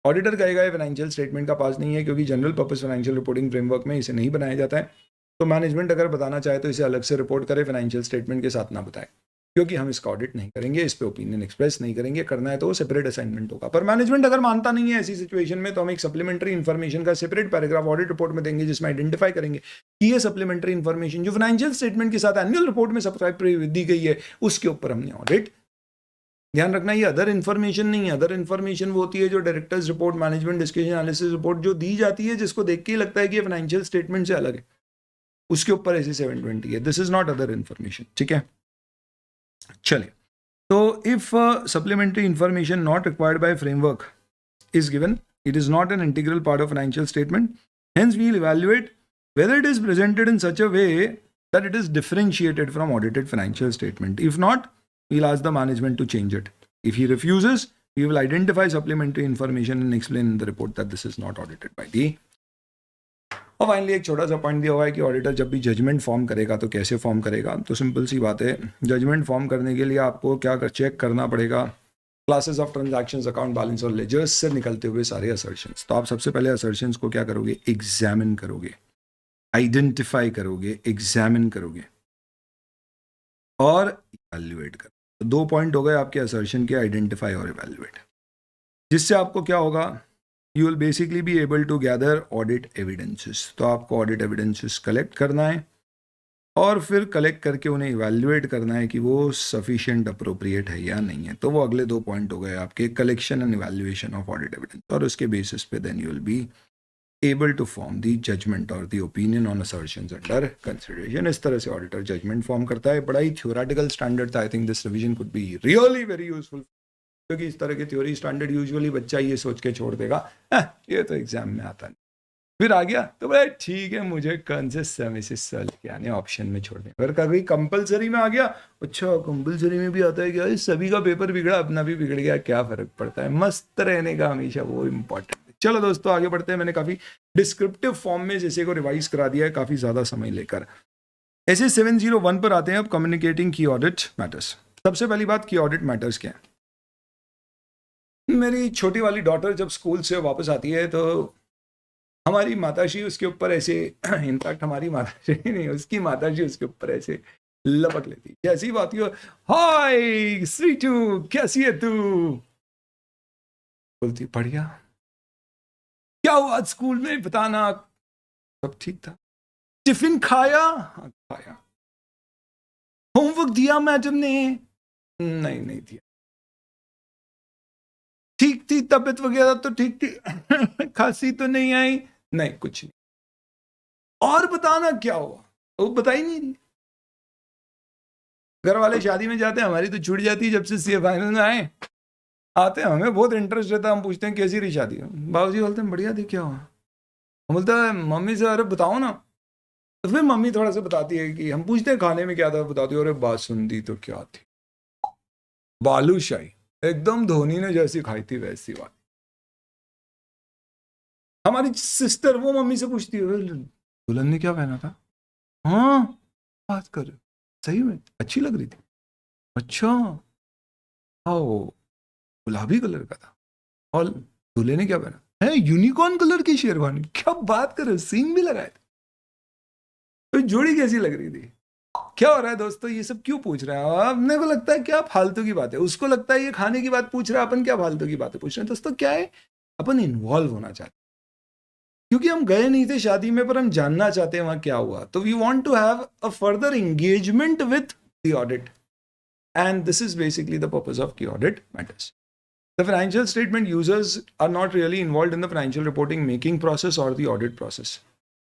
ऑडिटर कहेगा ये फाइनेंशियल स्टेटमेंट का पास नहीं है क्योंकि general purpose financial reporting framework में इसे नहीं बनाया जाता है, तो मैनेजमेंट अगर बताना चाहे तो इसे अलग से रिपोर्ट करे, फाइनेंशियल स्टेटमेंट के साथ ना बताए, क्योंकि हम इसका ऑडिट नहीं करेंगे, इस पे ओपिनियन एक्सप्रेस नहीं करेंगे, करना है तो सेपरेट असाइनमेंट होगा। पर मैनेजमेंट अगर मानता नहीं है ऐसी सिचुएशन में तो हम एक सप्लीमेंट्री इन्फॉर्मेशन का सेपरेट पैराग्राफ ऑडिट रिपोर्ट में देंगे जिसमें आइडेंटिफाई करेंगे कि ये सप्लीमेंट्री इन्फॉर्मेशन जो फाइनेंशियल स्टेटमेंट के साथ एनुअल रिपोर्ट में सब्सक्राइब दी गई है उसके ऊपर हमने ऑडिट। ध्यान रखना ये अदर इन्फॉर्मेशन नहीं है, अदर इन्फॉर्मेशन वो होती है जो directors report, management discussion analysis report जो दी जाती है जिसको देख के ही लगता है कि ये फाइनेंशियल स्टेटमेंट से अलग है, उसके ऊपर ऐसे 720 है, this is not other information, ठीक है। चलिए, तो if supplementary information not required by framework is given, it is not an integral part of financial statement. Hence, we will evaluate whether it is presented in such a way that it is differentiated from audited financial statement. If not, we will ask the management to change it. If he refuses, we will identify supplementary information and explain in the report that this is not audited by the. और finally एक छोटा सा point दिया हुआ है कि auditor जब भी जजमेंट फॉर्म करेगा तो कैसे फॉर्म करेगा। तो सिंपल सी बात है, जजमेंट फॉर्म करने के लिए आपको क्या चेक करना पड़ेगा, classes of transactions, account balance और लेजर्स से निकलते हुए सारे असर्शंस। तो आप सबसे पहले असर्शंस को क्या करोगे, एग्जामिन करोगे, आइडेंटिफाई करोगे, एग्जामिन करोगे और इवैल्यूएट करोगे। तो 2 पॉइंट हो गए आपके असर्शन के, आइडेंटिफाई और इवैल्यूएट, जिससे आपको क्या होगा, you will basically be able to gather audit evidences। तो आपको audit evidences कलेक्ट करना है और फिर कलेक्ट करके उन्हें इवैल्यूएट करना है कि वो सफिशिएंट अप्रोप्रिएट है या नहीं है। तो वो अगले 2 पॉइंट हो गए आपके, collection and evaluation of audit evidence, और उसके बेसिस पे then you will be able to form the judgment और the opinion on assertions under consideration. इस तरह से ऑडिटर जजमेंट फॉर्म करता है। बड़ा ही थ्योरेटिकल स्टैंडर्ड था, I think this revision could be really very useful, क्योंकि इस तरह के थ्योरी स्टैंडर्ड यूजुअली बच्चा ये सोच के छोड़ देगा ये तो एग्जाम में आता नहीं, फिर आ गया तो भाई ठीक है मुझे कौन से सेमिसिस लेके आने, ऑप्शन में छोड़ दें। अगर कभी कंपलसरी में आ गया, अच्छा कंपलसरी में भी आता है क्या, सभी का पेपर बिगड़ा अपना भी बिगड़ गया, क्या फर्क पड़ता है, मस्त रहने का हमेशा वो इंपॉर्टेंट है। चलो दोस्तों आगे बढ़ते हैं। मैंने काफी डिस्क्रिप्टिव फॉर्म में जैसे को रिवाइज करा दिया है काफी ज्यादा समय लेकर। ऐसे 701 पर आते हैं अब, कम्युनिकेटिंग की ऑडिट मैटर्स। सबसे पहली बात, की ऑडिट मैटर्स क्या है। मेरी छोटी वाली डॉटर जब स्कूल से वापस आती है तो हमारी माताजी उसके ऊपर ऐसे, इनफैक्ट हमारी माताजी नहीं, उसकी माताजी उसके ऊपर ऐसे लपक लेती, कैसी बात हो, हाय श्रीटू कैसी है तू, बोलती बढ़िया, क्या हुआ स्कूल में बताना, सब ठीक था, टिफिन खाया, हाँ खाया, होमवर्क दिया मैडम ने, नहीं दिया, ठीक थी तबीयत वगैरह तो ठीक थी, खांसी तो नहीं आई, नहीं कुछ नहीं, और बताना क्या हुआ, वो बता ही नहीं रही। घर वाले शादी में जाते हैं, हमारी तो छूट जाती है जब से सीए फाइनल में आए, आते हैं हमें बहुत इंटरेस्ट रहता है, हम पूछते हैं कैसी रही शादी, बाबूजी बोलते हैं बढ़िया थी, क्या हुआ, हम बोलते हैं मम्मी से अरे बताओ ना, तो फिर मम्मी थोड़ा सा बताती है कि हम पूछते हैं खाने में क्या था, बताती है अरे बासुंदी तो क्या थी, बालूशाही, एकदम धोनी ने जैसी खाई थी वैसी बात। हमारी सिस्टर वो मम्मी से पूछती है दुल्हन ने क्या पहना था, हाँ बात कर, सही में अच्छी लग रही थी, अच्छा हाँ वो गुलाबी कलर का था, और दूल्हे ने क्या पहना है, यूनिकॉर्न कलर की शेरवानी, क्या बात कर रहे, सींग भी लगाए थे, तो जोड़ी कैसी लग रही थी। क्या हो रहा है दोस्तों, ये सब क्यों पूछ रहे हैं, अपने को लगता है क्या फालतू की बात है, उसको लगता है ये खाने की बात पूछ रहा है, अपन क्या फालतू की बातें पूछ रहे हैं। दोस्तों क्या है, अपन इन्वॉल्व होना चाहते हैं, क्योंकि हम गए नहीं थे शादी में पर हम जानना चाहते हैं वहां क्या हुआ, तो we want to have a further engagement with the audit, and this is basically the purpose of key audit matters. The financial statement users are not really involved in the financial reporting making process or the audit process.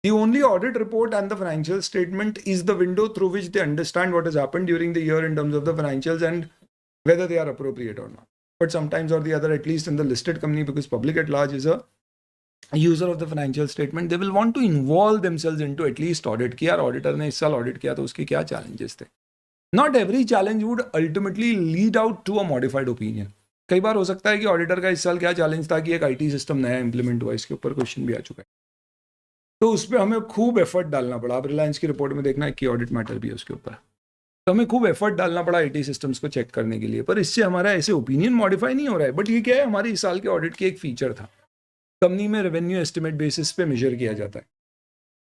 The only audit report and the financial statement is the window through which they understand what has happened during the year in terms of the financials and whether they are appropriate or not. But sometimes or the other, at least in the listed company, because public at large is a user of the financial statement, they will want to involve themselves into at least audit. कि यार auditor ने इस साल audit किया तो उसके क्या challenges थे. Not every challenge would ultimately lead out to a modified opinion. कई बार हो सकता है कि ऑडिटर का इस साल क्या चैलेंज था कि एक आईटी सिस्टम नया इंप्लीमेंट हुआ, इसके ऊपर क्वेश्चन भी आ चुका है, तो उस पर हमें खूब एफर्ट डालना पड़ा. आप रिलायंस की रिपोर्ट में देखना है कि ऑडिट मैटर भी है उसके ऊपर, तो हमें खूब एफर्ट डालना पड़ा आईटी सिस्टम्स को चेक करने के लिए, पर इससे हमारा ऐसे ओपिनियन मॉडिफाई नहीं हो रहा है. बट ये क्या है, हमारे इस साल के ऑडिट की एक फीचर था, कंपनी में रेवेन्यू एस्टिमेट बेसिस पे मेजर किया जाता है,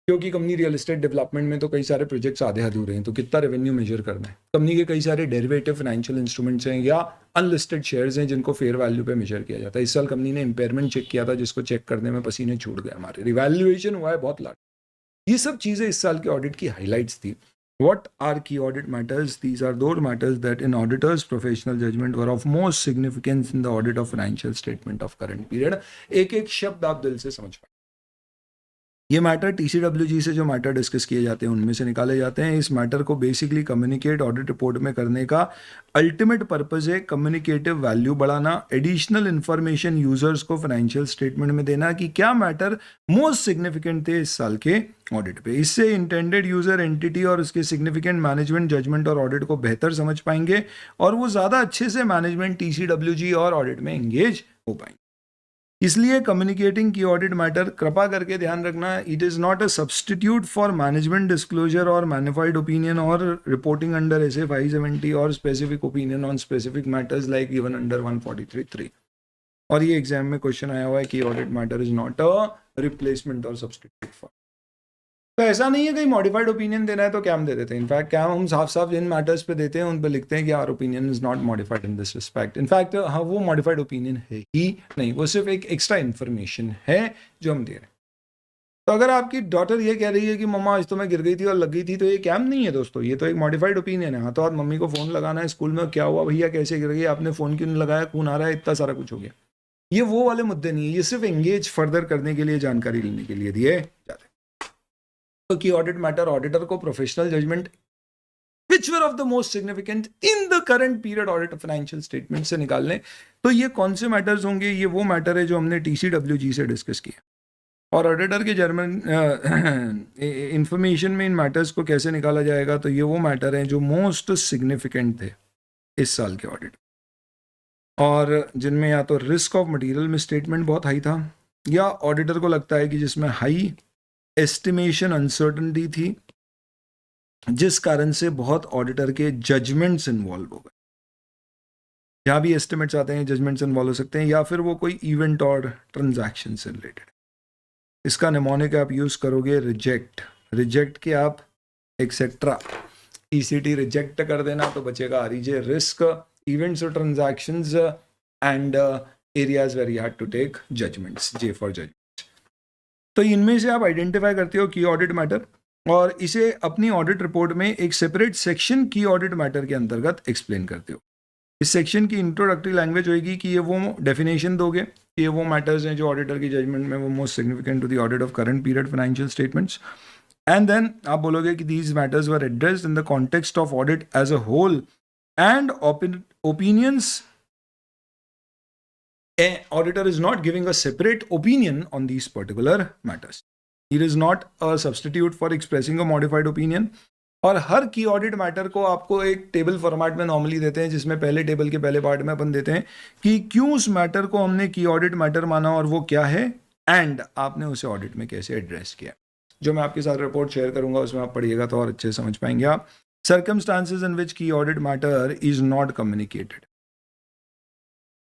क्योंकि कंपनी रियल एस्टेट डेवलपमेंट में तो कई सारे प्रोजेक्ट्स आधे अधूरे हैं, तो कितना रेवेन्यू मेजर करना है. कंपनी के कई सारे डेरिवेटिव फाइनेंशियल इंस्ट्रूमेंट्स हैं या अनलिस्टेड शेयर्स हैं जिनको फेयर वैल्यू पे मेजर किया जाता है. इस साल कंपनी ने इंपेयरमेंट चेक किया था, जिसको चेक करने में पसीने छूट गए हमारे, रिवैल्यूएशन हुआ है बहुत लार्ज. ये सब चीज़ें इस साल के ऑडिट की हाईलाइट्स थी. What are key audit matters? These are those matters that in auditors' professional judgment were of most significance in the audit of financial statement of current period. एक एक शब्द आप दिल से समझ पाए. ये मैटर TCWG से जो मैटर डिस्कस किए जाते हैं उनमें से निकाले जाते हैं. इस मैटर को बेसिकली कम्युनिकेट ऑडिट रिपोर्ट में करने का अल्टीमेट पर्पज है कम्युनिकेटिव वैल्यू बढ़ाना, एडिशनल इंफॉर्मेशन यूजर्स को फाइनेंशियल स्टेटमेंट में देना कि क्या मैटर मोस्ट सिग्निफिकेंट थे इस साल के ऑडिट पे. इससे इंटेंडेड यूजर एंटिटी और उसके सिग्निफिकेंट मैनेजमेंट जजमेंट और ऑडिट को बेहतर समझ पाएंगे और वो ज़्यादा अच्छे से मैनेजमेंट TCWG और ऑडिट में एंगेज हो पाएंगे. इसलिए कम्युनिकेटिंग की ऑडिट मैटर, कृपा करके ध्यान रखना, it is not a substitute for management disclosure और मैनिफाइड ओपिनियन और रिपोर्टिंग अंडर SF 570 और specific opinion on specific matters like given under 143.3. और ये एग्जाम में क्वेश्चन आया हुआ है कि audit matter is not a replacement और सब्सटीट्यूट फॉर. तो ऐसा नहीं है कहीं मॉडिफाइड ओपिनियन देना है तो कैम दे देते हैं. इनफैक्ट कैम हम साफ साफ जिन मैटर्स पे देते हैं उन पे लिखते हैं कि our opinion is not modified in this respect. In fact हाँ वो मॉडिफाइड ओपिनियन है ही नहीं, वो सिर्फ एक एक्स्ट्रा इन्फॉर्मेशन है जो हम दे रहे हैं. तो अगर आपकी डॉटर ये कह रही है कि मम्मा आज तो मैं गिर गई थी और लग गई थी, तो ये कैम नहीं है दोस्तों, ये तो एक मॉडिफाइड ओपिनियन है. हाँ तो आप मम्मी को फ़ोन लगाना है, स्कूल में क्या हुआ भैया, कैसे गिर गई, आपने फ़ोन क्यों नहीं लगाया, खून आ रहा है, इतना सारा कुछ हो गया. ये वो वाले मुद्दे नहीं है, ये सिर्फ एंगेज फर्दर करने के लिए, जानकारी लेने के लिए दिए जाते हैं. की ऑडिट मैटर ऑडिटर को professional judgement which were of the most significant in the current period audit of financial statement से निकालने. तो ये कौन से मैटर्स होंगे, ये वो मैटर है जो हमने TCWG से डिस्कस किया. और ऑडिटर के जर्मन इंफॉर्मेशन में इन मैटर्स को कैसे निकाला जाएगा, तो ये वो मैटर हैं जो मोस्ट सिग्निफिकेंट थे इस साल के ऑडिट, और जिनमें या तो रिस्क ऑफ मटेरियल में स्टेटमेंट बहुत हाई था, या ऑडिटर को लगता है कि जिसमें हाई एस्टिमेशन अनसर्टनिटी थी, जिस कारण से बहुत ऑडिटर के जजमेंट्स इन्वॉल्व हो गए. यहाँ भी एस्टिमेट्स आते हैं, जजमेंट्स इन्वॉल्व हो सकते हैं, या फिर वो कोई इवेंट और ट्रांजैक्शन से रिलेटेड. इसका निमोनिक आप यूज करोगे रिजेक्ट. रिजेक्ट के आप एक्सेट्रा ECT रिजेक्ट कर देना तो बचेगा REJ रिस्क, इवेंट्स और transactions and areas where you had to take judgements, J for judgements. तो इनमें से आप आइडेंटिफाई करते हो की ऑडिट मैटर और इसे अपनी ऑडिट रिपोर्ट में एक separate section key audit matter के अंतर्गत एक्सप्लेन करते हो. इस सेक्शन की इंट्रोडक्टरी लैंग्वेज होगी कि ये वो डेफिनेशन दोगे कि ये वो मैटर्स हैं जो ऑडिटर की जजमेंट में वो most significant to the audit of current period financial statements. And then आप बोलोगे कि these matters were addressed in the context of audit as a whole and opinions. Auditor is not giving a separate opinion on these particular matters. It is not a substitute for expressing a modified opinion. और हर की audit matter को आपको एक table format में normally देते हैं, जिसमें पहले टेबल के पहले पार्ट में अपन देते हैं कि क्यों उस मैटर को हमने की ऑडिट मैटर माना और वो क्या है, एंड आपने उसे ऑडिट में कैसे एड्रेस किया। जो मैं आपके साथ रिपोर्ट शेयर करूंगा उसमें आप पढ़िएगा तो और अच्छे समझ पाएंगे आप। Circumstances in which key audit matter is not communicated.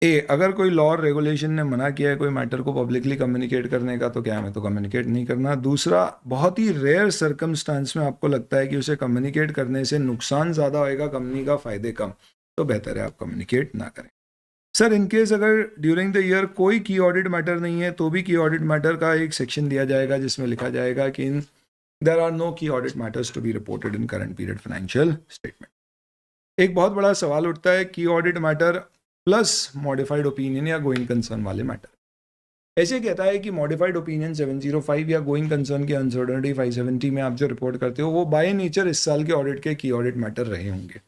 A, अगर कोई लॉ और रेगुलेशन ने मना किया है कोई मैटर को पब्लिकली कम्युनिकेट करने का, तो क्या हमें तो कम्युनिकेट नहीं करना। दूसरा, बहुत ही रेयर सर्कमस्टांस में आपको लगता है कि उसे कम्युनिकेट करने से नुकसान ज़्यादा होएगा, कंपनी का फ़ायदे कम, तो बेहतर है आप कम्युनिकेट ना करें। सर, इनकेस अगर ड्यूरिंग द ईयर कोई की ऑडिट मैटर नहीं है तो भी की ऑडिट मैटर का एक सेक्शन दिया जाएगा जिसमें लिखा जाएगा कि there are no key audit matters to be reported in current period financial statement. एक बहुत बड़ा सवाल उठता है key audit matter plus modified opinion या गोइंग कंसर्न वाले मैटर। ऐसे कहता है कि मॉडिफाइड ओपिनियन 705 या गोइंग कंसर्न की अनसर्टेनिटी 570 में आप जो रिपोर्ट करते हो वो बाय नेचर इस साल के ऑडिट के की ऑडिट मैटर रहे होंगे,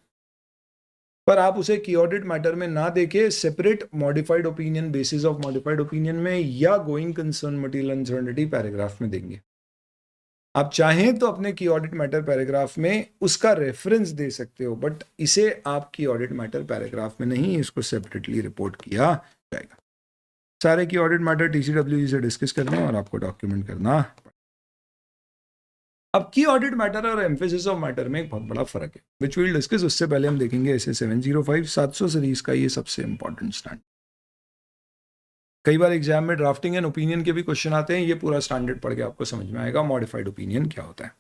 पर आप उसे की ऑडिट मैटर में ना देके separate modified opinion, basis of modified opinion में या going concern material uncertainty paragraph में देंगे। आप चाहें तो अपने की ऑडिट मैटर पैराग्राफ में उसका रेफरेंस दे सकते हो, बट इसे आप की ऑडिट मैटर पैराग्राफ में नहीं, इसको सेपरेटली रिपोर्ट किया जाएगा। सारे की ऑडिट मैटर टीसीडब्ल्यूजी से डिस्कस करना है और आपको डॉक्यूमेंट करना। अब की ऑडिट मैटर और एम्फेसिस ऑफ मैटर में एक बहुत बड़ा फर्क है, विच विल डिस्कस। उससे पहले हम देखेंगे ऐसे 705 700 सीरीज का ये सबसे इंपॉर्टेंट स्टैंडर्ड। कई बार एग्जाम में ड्राफ्टिंग एंड ओपिनियन के भी क्वेश्चन आते हैं, ये पूरा स्टैंडर्ड पढ़ के आपको समझ में आएगा मॉडिफाइड ओपिनियन क्या होता है।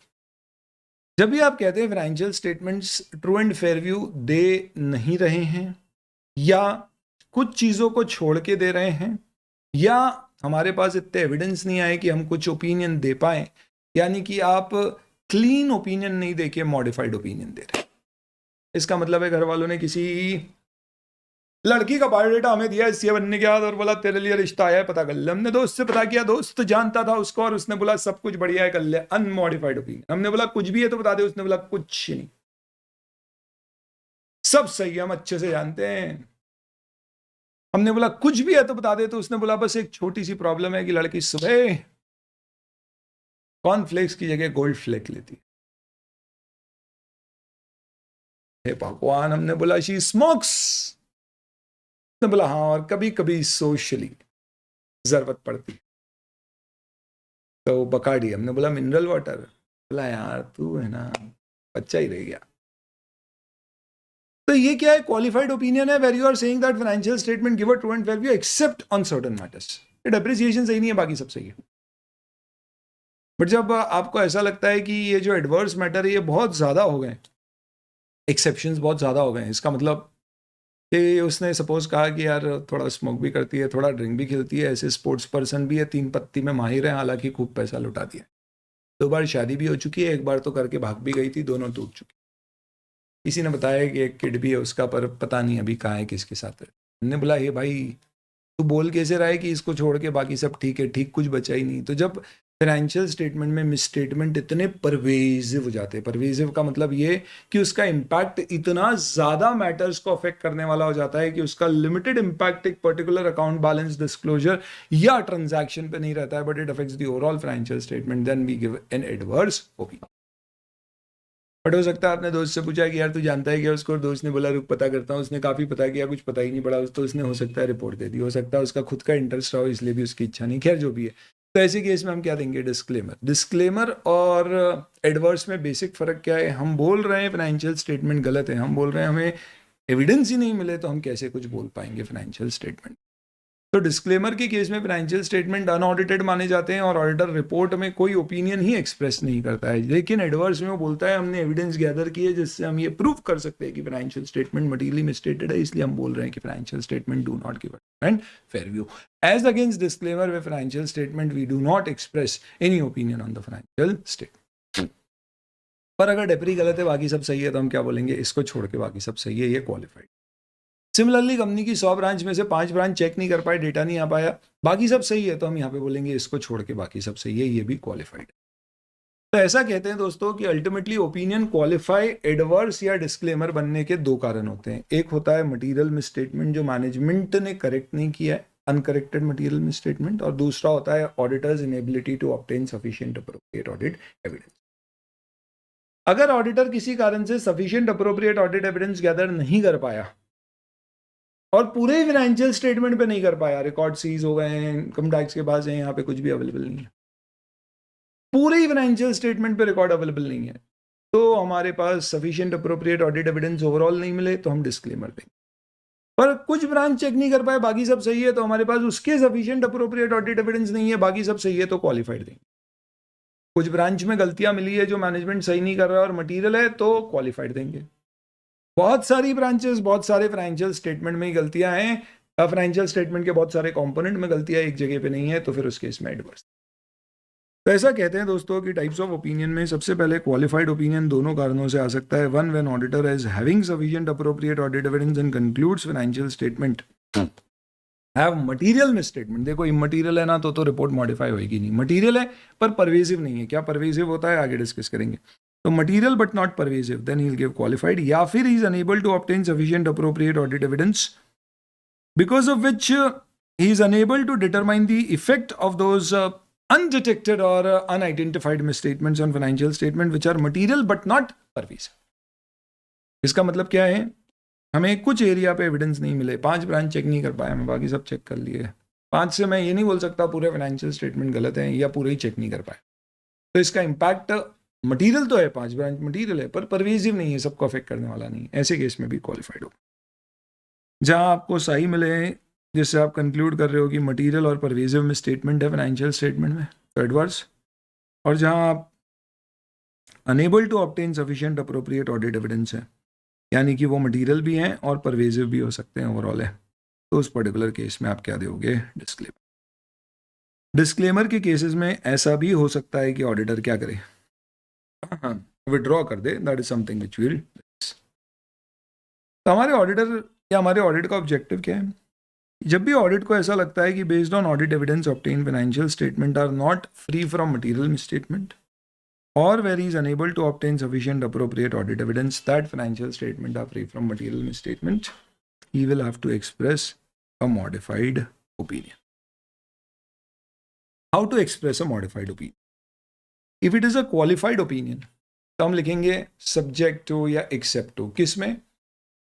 जब भी आप कहते हैं financial statements true and fair view दे नहीं रहे हैं, या कुछ चीज़ों को छोड़ के दे रहे हैं, या हमारे पास इतने एविडेंस नहीं आए कि हम कुछ ओपिनियन दे पाए, यानी कि आप क्लीन ओपिनियन नहीं देके मॉडिफाइड ओपिनियन दे रहे हैं। इसका मतलब है घर वालों ने किसी लड़की का बायोडेटा हमें दिया सीए बनने के बाद और बोला तेरे लिए रिश्ता आया है, पता कर ले। हमने दोस्त से पता किया, दोस्त जानता था उसको और उसने बोला सब कुछ बढ़िया है, कर ले। Unmodified opinion. हमने बोला कुछ भी है तो बता दे, उसने बोला कुछ नहीं, सब सही है, हम अच्छे से जानते हैं। हमने बोला कुछ भी है तो बता दे, तो उसने बोला बस एक छोटी सी प्रॉब्लम है कि लड़की सुबह कॉर्नफ्लेक्स की जगह गोल्ड फ्लेक लेती है। हे भगवान, हमने बोला शी स्मोक्स, उसने बोला हाँ, और कभी कभी सोशली जरूरत पड़ती। तो बकाडी। हमने बोला मिनरल वाटर, बोला यार तू है ना बच्चा ही रह गया। तो ये क्या है? क्वालिफाइड ओपिनियन है where you are saying that financial statement give a true and fair view except on certain matters. ये डेप्रिसिएशन सही नहीं है, बाकी सब सही है। बट जब आपको ऐसा लगता है कि ये जो एडवर्स मैटर है ये बहुत ज़्यादा हो गए, एक्सेप्शंस बहुत ज़्यादा हो गए, इसका मतलब कि उसने सपोज कहा कि यार थोड़ा स्मोक भी करती है, थोड़ा ड्रिंक भी खेलती है, ऐसे स्पोर्ट्स पर्सन भी है, 3 पत्ती में माहिर है, हालांकि खूब पैसा लुटा दिया, 2 बार शादी भी हो चुकी है, 1 बार तो करके भाग भी गई थी, दोनों टूट चुकी। किसी ने बताया कि एक किड भी है उसका, पर पता नहीं अभी कहाँ है, किसके साथ है। हमने बोला हे भाई तू बोल कैसे रहा है कि इसको छोड़ के बाकी सब ठीक है? ठीक कुछ बचा ही नहीं। तो जब फाइनेंशियल स्टेटमेंट में मिसस्टेटमेंट इतने परवेजिव हो जाते हैं, परवेजिव का मतलब ये कि उसका इम्पैक्ट इतना ज़्यादा मैटर्स को अफेक्ट करने वाला हो जाता है कि उसका लिमिटेड इम्पैक्ट एक पर्टिकुलर अकाउंट बैलेंस डिस्क्लोजर या ट्रांजैक्शन पे नहीं रहता है, but it affects the overall financial statement, then we give an adverse opinion. But हो सकता है आपने दोस्त से पूछा कि यार तू जानता है क्या उसको, दोस्त ने बोला रुक पता करता हूँ, उसने काफ़ी पता किया, कुछ पता ही नहीं पड़ा, तो उसने हो सकता है रिपोर्ट दे दी, हो सकता है उसका खुद का इंटरेस्ट रहा हो इसलिए भी उसकी इच्छा नहीं, खैर जो भी है। तो ऐसे केस में हम क्या देंगे? डिस्क्लेमर। डिस्क्लेमर और एडवर्स में बेसिक फ़र्क क्या है? हम बोल रहे हैं फाइनेंशियल स्टेटमेंट गलत है, हम बोल रहे हैं हमें एविडेंस ही नहीं मिले तो हम कैसे कुछ बोल पाएंगे फाइनेंशियल स्टेटमेंट। तो डिस्क्लेमर के केस में फाइनेंशियल स्टेटमेंट अनऑडिटेड माने जाते हैं और ऑडिटर रिपोर्ट में कोई ओपिनियन ही एक्सप्रेस नहीं करता है, लेकिन एडवर्स में वो बोलता है हमने एविडेंस गैदर की है जिससे हम ये प्रूव कर सकते हैं कि फाइनेंशियल स्टेटमेंट मटीरियली मिसस्टेटेड है, इसलिए हम बोल रहे हैं कि financial statement do not give and fair view. As against disclaimer we financial statement we do not express any opinion on the financial statement. पर अगर डेप्री गलत है बाकी सब सही है तो हम क्या बोलेंगे? इसको छोड़ के बाकी सब सही है, ये क्वालिफाइड। सिमिलरली कंपनी की 100 ब्रांच में से 5 ब्रांच चेक नहीं कर पाए, डेटा नहीं आ पाया, बाकी सब सही है, तो हम यहाँ पे बोलेंगे इसको छोड़ के बाकी सब सही है, ये भी क्वालिफाइड। तो ऐसा कहते हैं दोस्तों कि अल्टीमेटली ओपिनियन क्वालिफाई, एडवर्स या डिस्क्लेमर बनने के 2 कारण होते हैं। एक होता है मटेरियल मिसस्टेटमेंट जो मैनेजमेंट ने करेक्ट नहीं किया है, अनकरेक्टेड मटेरियल मिसस्टेटमेंट, और दूसरा होता है auditors inability to obtain sufficient appropriate audit evidence. अगर ऑडिटर किसी कारण से sufficient appropriate audit evidence gather नहीं कर पाया और पूरे फाइनेंशियल स्टेटमेंट पे नहीं कर पाया, रिकॉर्ड सीज हो गए हैं, इनकम टैक्स के पास है, यहाँ पे कुछ भी अवेलेबल नहीं है, पूरे फाइनेंशियल स्टेटमेंट पे रिकॉर्ड अवेलेबल नहीं है, तो हमारे पास sufficient appropriate audit evidence overall नहीं मिले तो हम डिस्क्लेमर देंगे। पर कुछ ब्रांच चेक नहीं कर पाए, बाकी सब सही है, तो हमारे पास उसके सफिशिएंट अप्रोप्रिएट ऑडिट एविडेंस नहीं है, बाकी सब सही है, तो क्वालिफाइड देंगे। कुछ ब्रांच में गलतियां मिली है जो मैनेजमेंट सही नहीं कर रहा है और मटेरियल है, तो क्वालिफाइड देंगे। बहुत सारी ब्रांचेस, बहुत सारे फाइनेंशियल स्टेटमेंट में ही गलतियां हैं, फाइनेंशियल स्टेटमेंट के बहुत सारे कंपोनेंट में गलतियां एक जगह पे नहीं है, तो फिर उस केस में एडवर्स। तो ऐसा कहते हैं दोस्तों कि टाइप्स ऑफ ओपिनियन में सबसे पहले क्वालिफाइड ओपिनियन दोनों कारणों से आ सकता है। One, when auditor is having sufficient appropriate audit evidence and concludes financial statement have material misstatement. देखो इमटेरियल है ना, तो रिपोर्ट मॉडिफाई होगी नहीं, मटेरियल है पर परवेसिव नहीं है। क्या परवेसिव होता है आगे डिस्कस करेंगे। तो material but not pervasive, then he will give qualified. या फिर he is unable to obtain sufficient appropriate audit evidence because of which he is unable to determine the effect of those undetected or unidentified misstatements on financial statement which are material but not pervasive। इसका मतलब क्या है, हमें कुछ area पे evidence नहीं मिले, 5 branch check नहीं कर पाया, मैं बाकी सब चेक कर लिए, 5 से मैं ये नहीं बोल सकता पूरे फाइनेंशियल स्टेटमेंट गलत है या पूरे ही चेक नहीं कर पाए, तो इसका इम्पैक्ट मटीरियल तो है, 5 ब्रांच मटीरियल है पर परवेसिव नहीं है, सबको अफेक्ट करने वाला नहीं, ऐसे केस में भी क्वालिफाइड हो। जहां आपको सही मिले, जिससे आप कंक्लूड कर रहे हो कि मटेरियल और परवेसिव में स्टेटमेंट है फाइनेंशियल स्टेटमेंट में, तो एडवर्स। और जहां आप unable to obtain sufficient appropriate audit evidence है, यानी कि वो मटेरियल भी हैं और परवेसिव भी हो सकते हैं, ओवरऑल है, तो उस पर्टिकुलर केस में आप क्या दोगे, डिस्क्लेमर। डिस्क्लेमर के केसेस में ऐसा भी हो सकता है कि ऑडिटर क्या करे, विड्रॉ कर दे, that is something which will. तो हमारे ऑडिटर या हमारे ऑडिट का ऑब्जेक्टिव क्या है, जब भी ऑडिट को ऐसा लगता है कि based on audit evidence obtain financial statement are not free from material misstatement और where is unable to obtain sufficient appropriate audit evidence that financial statement are free from material misstatement, he will have to express a modified opinion. How to express a modified opinion, if it is a qualified opinion तो हम लिखेंगे subject to या except to. किस में,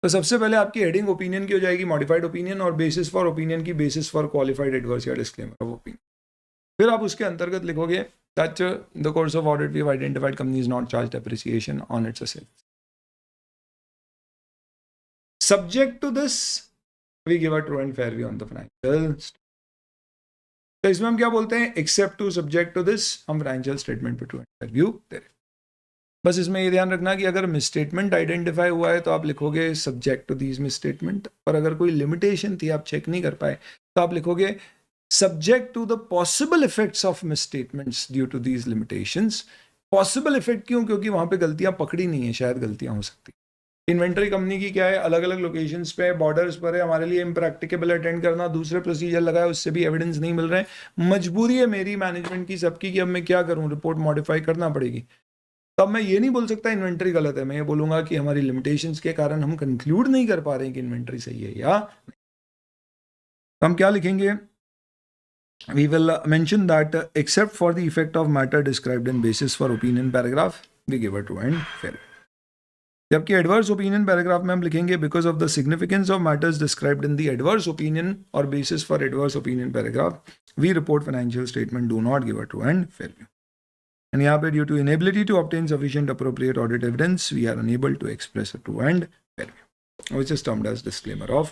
तो सबसे पहले आपकी हेडिंग ओपिनियन की हो जाएगी मॉडिफाइड ओपिनियन, और बेसिस फॉर ओपिनियन की बेसिस फॉर क्वालिफाइड एडवर्स या डिस्क्लेमर ऑफ ओपिनियन। फिर आप उसके अंतर्गत लिखोगे that in the course of audit we have identified company is not charged appreciation on its assets. Subject to this we give a true and fair view on the financial. तो इसमें हम क्या बोलते हैं, except to subject to this, हम financial statement पे true and fair view दे रहे। बस इसमें ये ध्यान रखना कि अगर मिसस्टेटमेंट आइडेंटिफाई हुआ है तो आप लिखोगे सब्जेक्ट टू दीज मिसस्टेटमेंट, और अगर कोई लिमिटेशन थी आप चेक नहीं कर पाए तो आप लिखोगे subject to the possible effects of misstatements due to these limitations. Possible effect क्यों, क्योंकि वहां पे गलतियां पकड़ी नहीं है, शायद गलतियां हो सकती। इन्वेंटरी कंपनी की क्या है, अलग अलग लोकेशंस पे, बॉर्डर्स पर है, हमारे लिए इम्प्रैक्टिकेबल अटेंड करना, दूसरे प्रोसीजर लगाए, उससे भी एविडेंस नहीं मिल रहे हैं, मजबूरी है मेरी मैनेजमेंट की सबकी कि अब मैं क्या करूं, रिपोर्ट मॉडिफाई करना पड़ेगी। तब मैं ये नहीं बोल सकता इन्वेंटरी गलत है, मैं ये बोलूंगा कि हमारी लिमिटेशंस के कारण हम कंक्लूड नहीं कर पा रहे हैं कि इन्वेंटरी सही है या नहीं। तो हम क्या लिखेंगे, we will mention that except for the effect of matter described in basis for opinion paragraph we give a true and fair. जबकि एडवर्स ओपिनियन पैराग्राफ में हम लिखेंगे because of the significance of matters described in the adverse opinion और basis for adverse opinion paragraph we report financial statement do not give a true and fair view. And यहाँ पे due to inability to obtain sufficient appropriate audit evidence, we are unable to express a true and fair view, which is termed as disclaimer of।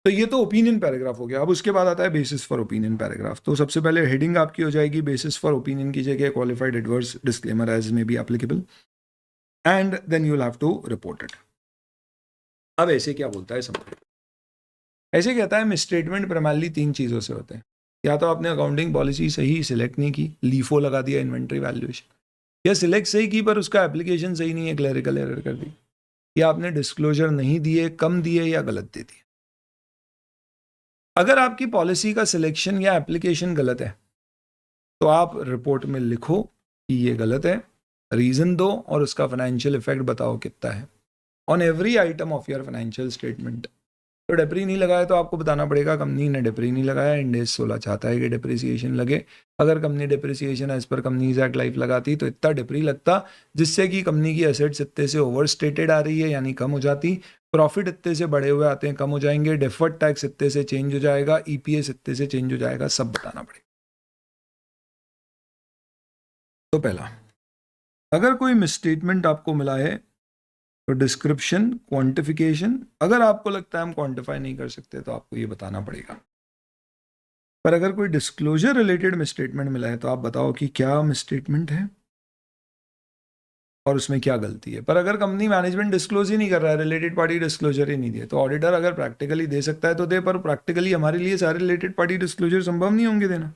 तो ये तो opinion paragraph हो गया। अब उसके बाद आता है बेसिस फॉर ओपिनियन पैराग्राफ। तो सबसे पहले हेडिंग आपकी हो जाएगी बेसिस फॉर ओपिनियन की जगह qualified adverse disclaimer as may be applicable, and then you will have to report it. अब ऐसे क्या बोलता है समझ, ऐसे कहता है मिसस्टेटमेंट प्राइमरली 3 चीजों से होते हैं, या तो आपने अकाउंटिंग पॉलिसी सही सिलेक्ट नहीं की, लीफो लगा दिया इन्वेंटरी वैल्यूएशन, या सिलेक्ट सही की पर उसका एप्लीकेशन सही नहीं है, क्लरिकल एरर कर दी, या आपने डिस्क्लोजर नहीं दिए, कम दिए या गलत दे दिए। अगर आपकी पॉलिसी का सिलेक्शन या एप्लीकेशन गलत है तो आप रिपोर्ट में लिखो कि ये गलत है, रीजन दो और उसका फाइनेंशियल इफेक्ट बताओ कितना है on every item of your financial statement. तो डेप्री नहीं लगाया तो आपको बताना पड़ेगा कंपनी ने डेप्री नहीं लगाया, इंड AS 16 चाहता है कि डेप्रिसिएशन लगे। अगर company depreciation as per companies act life लगाती तो इतना डेप्री लगता जिससे कि कंपनी की एसेट्स इतने से ओवर स्टेटेड आ रही है यानी कम हो जाती, प्रॉफिट इतने से बढ़े हुए आते हैं कम हो जाएंगे, डेफर्ड टैक्स इतने से चेंज हो जाएगा, EPS इतने से चेंज हो जाएगा, सब बताना पड़ेगा। तो पहला, अगर कोई मिसस्टेटमेंट आपको मिला है तो डिस्क्रिप्शन, क्वांटिफिकेशन, अगर आपको लगता है हम क्वांटिफाई नहीं कर सकते तो आपको ये बताना पड़ेगा। पर अगर कोई डिस्क्लोजर रिलेटेड मिसस्टेटमेंट मिला है तो आप बताओ कि क्या मिसस्टेटमेंट है और उसमें क्या गलती है। पर अगर कंपनी मैनेजमेंट डिस्क्लोज ही नहीं कर रहा है, रिलेटेड पार्टी डिस्क्लोजर ही नहीं दिया, तो ऑडिटर अगर प्रैक्टिकली दे सकता है तो दे, पर प्रैक्टिकली हमारे लिए सारे रिलेटेड पार्टी डिस्क्लोजर संभव नहीं होंगे देना।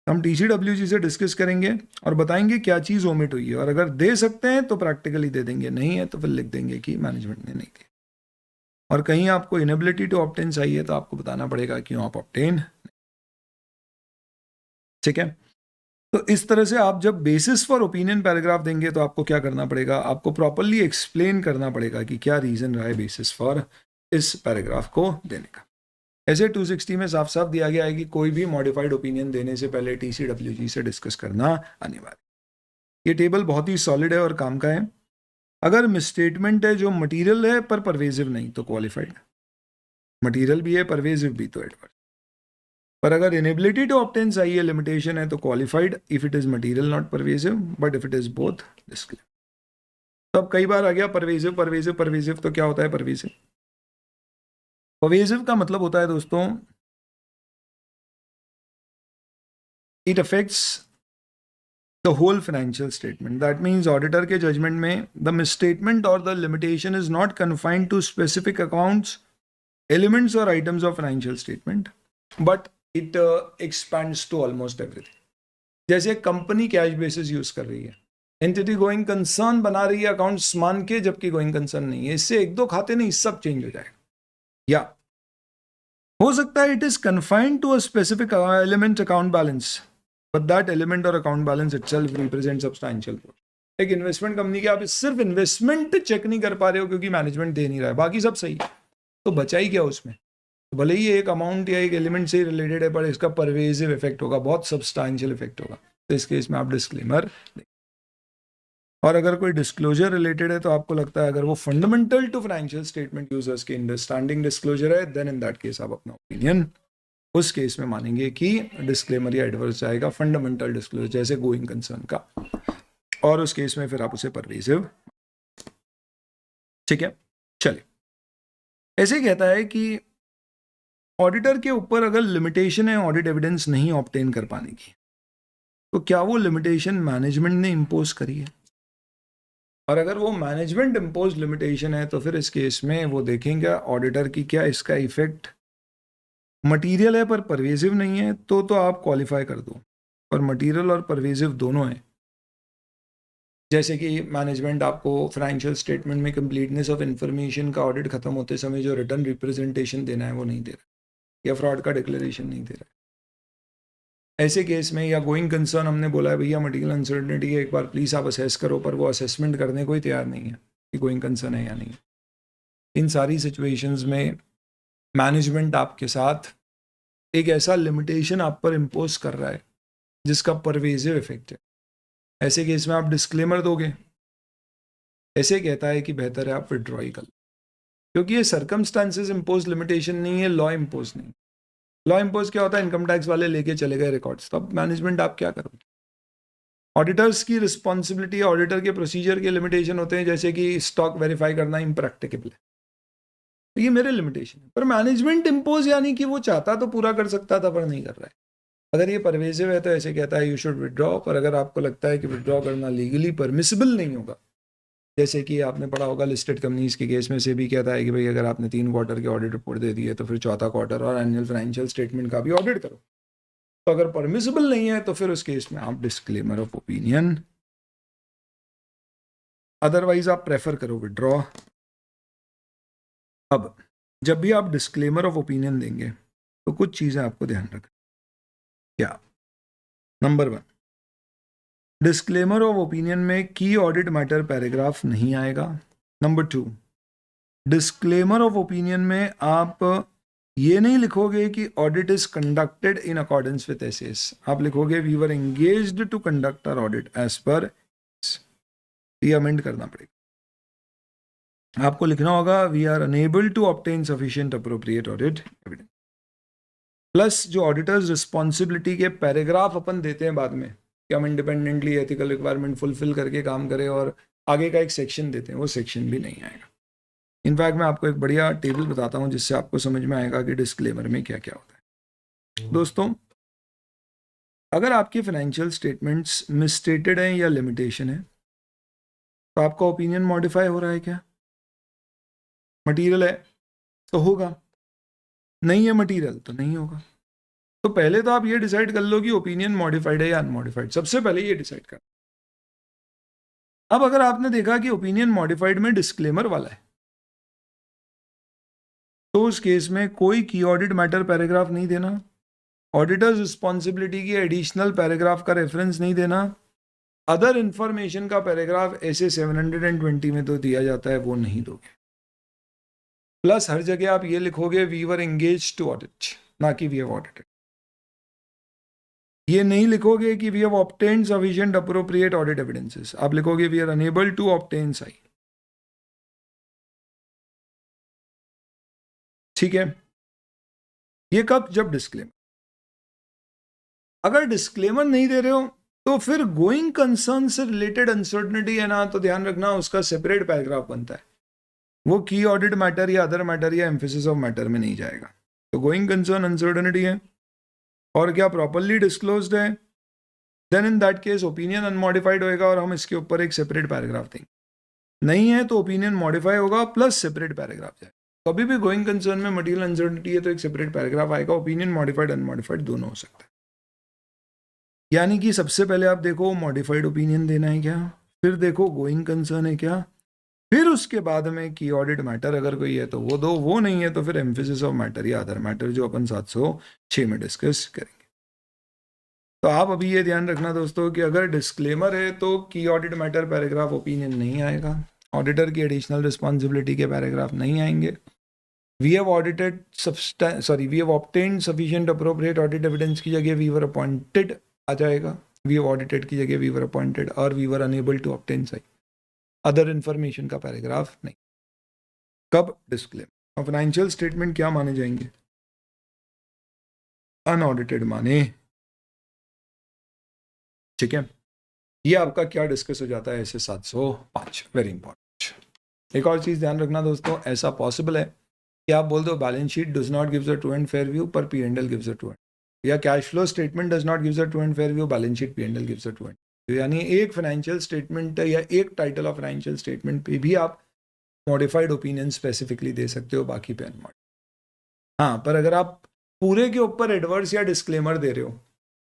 हम TCWG से डिस्कस करेंगे और बताएंगे क्या चीज़ ओमिट हुई है, और अगर दे सकते हैं तो प्रैक्टिकली दे देंगे, नहीं है तो फिर लिख देंगे कि मैनेजमेंट ने नहीं दिया। और कहीं आपको इनेबिलिटी टू ऑब्टेन चाहिए तो आपको बताना पड़ेगा क्यों आप ऑब्टेन, ठीक है। तो इस तरह से आप जब बेसिस फॉर ओपिनियन पैराग्राफ देंगे तो आपको क्या करना पड़ेगा, आपको प्रॉपरली एक्सप्लेन करना पड़ेगा कि क्या रीजन रहा है बेसिस फॉर इस पैराग्राफ को देने का। ऐसे 260 में साफ साफ दिया गया है कि कोई भी मॉडिफाइड ओपिनियन देने से पहले TCWG से डिस्कस करना अनिवार्य। ये टेबल बहुत ही सॉलिड है और काम का है। अगर मिसस्टेटमेंट है जो मटीरियल है पर परवेजिव नहीं तो क्वालिफाइड, मटीरियल भी है परवेजिव भी तो एडवर्स। पर अगर इनेबिलिटी टू ऑब्टेन चाहिए, लिमिटेशन है तो qualified if it is material not pervasive, but if it is both disclaim. तो अब कई बार आ गया परवेजिव परवेजिव परवेजिव, तो क्या होता है परवेजिव? परवेजिव का मतलब होता है दोस्तों, it affects the whole financial statement. That means auditor के जजमेंट में द मिसस्टेटमेंट और the limitation is not confined to specific accounts, elements और items of financial statement, but it expands to almost everything. जैसे company cash basis use कर रही है, entity going concern बना रही है अकाउंट्स मान के, जबकि गोइंग कंसर्न नहीं है, इससे एक दो खाते नहीं सब चेंज हो जाएगा। या हो सकता है it is confined to a specific element account balance, but that element और account balance itself represent substantial. एक इन्वेस्टमेंट कंपनी के आप सिर्फ इन्वेस्टमेंट चेक नहीं कर पा रहे हो क्योंकि मैनेजमेंट दे नहीं रहा है, बाकी सब सही है, तो बचा ही क्या उसमें? तो भले ही एक अमाउंट या एक एलिमेंट से रिलेटेड है पर इसका परवेजिव इफेक्ट होगा, बहुत सब्सटैंशियल इफेक्ट होगा, तो इस केस में आप डिस्क्लेमर। और अगर कोई डिस्क्लोजर रिलेटेड है तो आपको लगता है अगर वो fundamental to financial statement users के अंडरस्टैंडिंग डिस्क्लोजर है, देन इन दैट केस आप अपना ओपिनियन उस केस में मानेंगे कि डिस्क्लेमर या एडवर्स जाएगा फंडामेंटल डिस्क्लोजर जैसे गोइंग कंसर्न का, और उस केस में फिर आप उसे परवेजिव, ठीक है। चलिए, ऐसे कहता है कि ऑडिटर के ऊपर अगर लिमिटेशन है ऑडिट एविडेंस नहीं ऑब्टेन कर पाने की, तो क्या वो लिमिटेशन मैनेजमेंट ने इंपोज करी है? और अगर वो मैनेजमेंट इंपोज लिमिटेशन है तो फिर इस केस में वो देखेंगे ऑडिटर की क्या इसका इफेक्ट मटीरियल है पर परवेजिव नहीं है, तो आप क्वालिफाई कर दो। और मटीरियल और परवेजिव दोनों है, जैसे कि मैनेजमेंट आपको फाइनेंशियल स्टेटमेंट में कंप्लीटनेस ऑफ इंफॉर्मेशन का ऑडिट खत्म होते समय जो रिटर्न रिप्रेजेंटेशन देना है वो नहीं दे रहा, या फ्रॉड का डिक्लेरेशन नहीं दे रहा। ऐसे केस में, या गोइंग कंसर्न हमने बोला है भैया मटीरियल अनसर्टेनिटी है, एक बार प्लीज़ आप असेस करो, पर वो असेसमेंट करने को ही तैयार नहीं है कि गोइंग कंसर्न है या नहीं। इन सारी सिचुएशंस में मैनेजमेंट आपके साथ एक ऐसा लिमिटेशन आप पर इम्पोज कर रहा है जिसका परवेजिव इफेक्ट है। ऐसे केस में आप डिस्क्लेमर दोगे, ऐसे कहता है कि बेहतर है आप विड्रॉ ही कर, क्योंकि ये सर्कमस्टांसेस इम्पोज लिमिटेशन नहीं है, लॉ इम्पोज नहीं। लॉ इम्पोज क्या होता है, इनकम टैक्स वाले लेके चले गए रिकॉर्ड्स, तो अब मैनेजमेंट आप क्या करोगे? ऑडिटर्स की रिस्पॉन्सिबिलिटी, ऑडिटर के प्रोसीजर के लिमिटेशन होते हैं, जैसे कि स्टॉक वेरीफाई करना इम्प्रैक्टिकेबल है, तो ये मेरे लिमिटेशन है। पर मैनेजमेंट इम्पोज यानी कि वो चाहता तो पूरा कर सकता था पर नहीं कर रहा है। अगर ये परवेजिव है तो ऐसे कहता है यू शुड विड्रॉ, पर अगर आपको लगता है कि विड्रॉ करना लीगली परमिसिबल नहीं होगा, जैसे कि आपने पढ़ा होगा लिस्टेड कंपनीज के केस में से भी कहता है कि भाई अगर आपने 3 क्वार्टर की ऑडिट रिपोर्ट दे दी है तो फिर चौथा क्वार्टर और एनुअल फाइनेंशियल स्टेटमेंट का भी ऑडिट करो। तो अगर परमिसिबल नहीं है तो फिर उस केस में आप डिस्क्लेमर ऑफ ओपिनियन, अदरवाइज आप प्रेफर करो विड्रॉ। अब जब भी आप डिस्क्लेमर ऑफ ओपिनियन देंगे तो कुछ चीजें आपको ध्यान रखना। क्या? नंबर 1, डिस्क्लेमर ऑफ ओपिनियन में की ऑडिट मैटर पैराग्राफ नहीं आएगा। नंबर 2, डिस्क्लेमर ऑफ ओपिनियन में आप ये नहीं लिखोगे कि audit is conducted in accordance with SS, आप लिखोगे we were engaged to conduct our audit as per, ये अमेंड करना पड़ेगा। आपको लिखना होगा we are unable to obtain sufficient appropriate audit evidence. Plus जो ऑडिटर्स रिस्पॉन्सिबिलिटी के पैराग्राफ अपन देते हैं बाद में कि हम इंडिपेंडेंटली एथिकल रिक्वायरमेंट फुलफिल करके काम करें, और आगे का एक सेक्शन देते हैं, वो सेक्शन भी नहीं आएगा। इनफैक्ट मैं आपको एक बढ़िया टेबल बताता हूँ जिससे आपको समझ में आएगा कि डिस्क्लेमर में क्या क्या होता है। दोस्तों, अगर आपके फाइनेंशियल स्टेटमेंट्स मिसस्टेटेड हैं या लिमिटेशन है तो आपका ओपिनियन मॉडिफाई हो रहा है क्या? मटीरियल है तो होगा, नहीं है मटीरियल तो नहीं होगा। तो पहले तो आप ये डिसाइड कर लो कि ओपिनियन मॉडिफाइड है या अनमॉडिफाइड, सबसे पहले ये डिसाइड कर। अब अगर आपने देखा कि ओपिनियन मॉडिफाइड में डिस्क्लेमर वाला है तो उस केस में कोई की ऑडिट मैटर पैराग्राफ नहीं देना, ऑडिटर्स रिस्पॉन्सिबिलिटी की एडिशनल पैराग्राफ का रेफरेंस नहीं देना, अदर इंफॉर्मेशन का पैराग्राफ ऐसे 720 में तो दिया जाता है वो नहीं दोगे। प्लस हर जगह आप ये लिखोगे we were engage to audit, ना कि वी हैव ऑडिटेड। ये नहीं लिखोगे कि we have obtained sufficient appropriate audit evidences, आप लिखोगे we are unable to obtain साई। ठीक है, ये कब? जब डिस्क्लेमर। अगर डिस्क्लेमर नहीं दे रहे हो तो फिर गोइंग कंसर्न से रिलेटेड अनसर्टनिटी है ना, तो ध्यान रखना उसका सेपरेट पैराग्राफ बनता है, वो की ऑडिट मैटर या अदर मैटर या एम्फेसिस ऑफ मैटर में नहीं जाएगा। तो गोइंग कंसर्न अनसर्टनिटी है और क्या प्रॉपरली डिस्क्लोज्ड है, then in that case opinion unmodified होएगा और हम इसके ऊपर एक सेपरेट पैराग्राफ देंगे। नहीं है तो ओपिनियन मॉडिफाई होगा प्लस सेपरेट पैराग्राफ जाएगा। कभी भी गोइंग कंसर्न में मटीरियल अनसर्टनिटी है तो एक सेपरेट पैराग्राफ आएगा, ओपिनियन मॉडिफाइड अनमॉडिफाइड दोनों हो सकता है। यानी कि सबसे पहले आप देखो मॉडिफाइड ओपिनियन देना है क्या, फिर देखो गोइंग कंसर्न है क्या, फिर उसके बाद में की ऑडिट मैटर अगर कोई है तो वो दो, वो नहीं है तो फिर एम्फेसिस ऑफ मैटर या अदर मैटर जो अपन 706 में डिस्कस करेंगे। तो आप अभी ये ध्यान रखना दोस्तों कि अगर डिस्क्लेमर है तो की ऑडिट मैटर पैराग्राफ ओपिनियन नहीं आएगा, ऑडिटर की एडिशनल रिस्पॉन्सिबिलिटी के पैराग्राफ नहीं आएंगे, we have obtained sufficient appropriate audit evidence की जगह वी वर अपॉइंटेड आ जाएगा, वी हैव ऑडिटेड की जगह वी वर अपॉइंटेड और we were unable to obtain साई, अदर इंफॉर्मेशन का पैराग्राफ नहीं। कब? डिस्क्लेमर। और फाइनेंशियल स्टेटमेंट क्या माने जाएंगे? अनऑडिटेड माने। ठीक है, ये आपका क्या डिस्कस हो जाता है ऐसे 705, वेरी इंपॉर्टेंट। एक और चीज ध्यान रखना दोस्तों, ऐसा पॉसिबल है कि आप बोल दो balance sheet does not gives a true and fair view पर P&L gives a true and, या cash flow statement does not gives a true and fair view, balance sheet P&L gives a true and. यानी एक financial statement या एक title of financial statement पे भी आप modified opinion specifically दे सकते हो, बाकी पे अनमॉडिफाइड। हाँ, पर अगर आप पूरे के ऊपर एडवर्स या डिस्क्लेमर दे रहे हो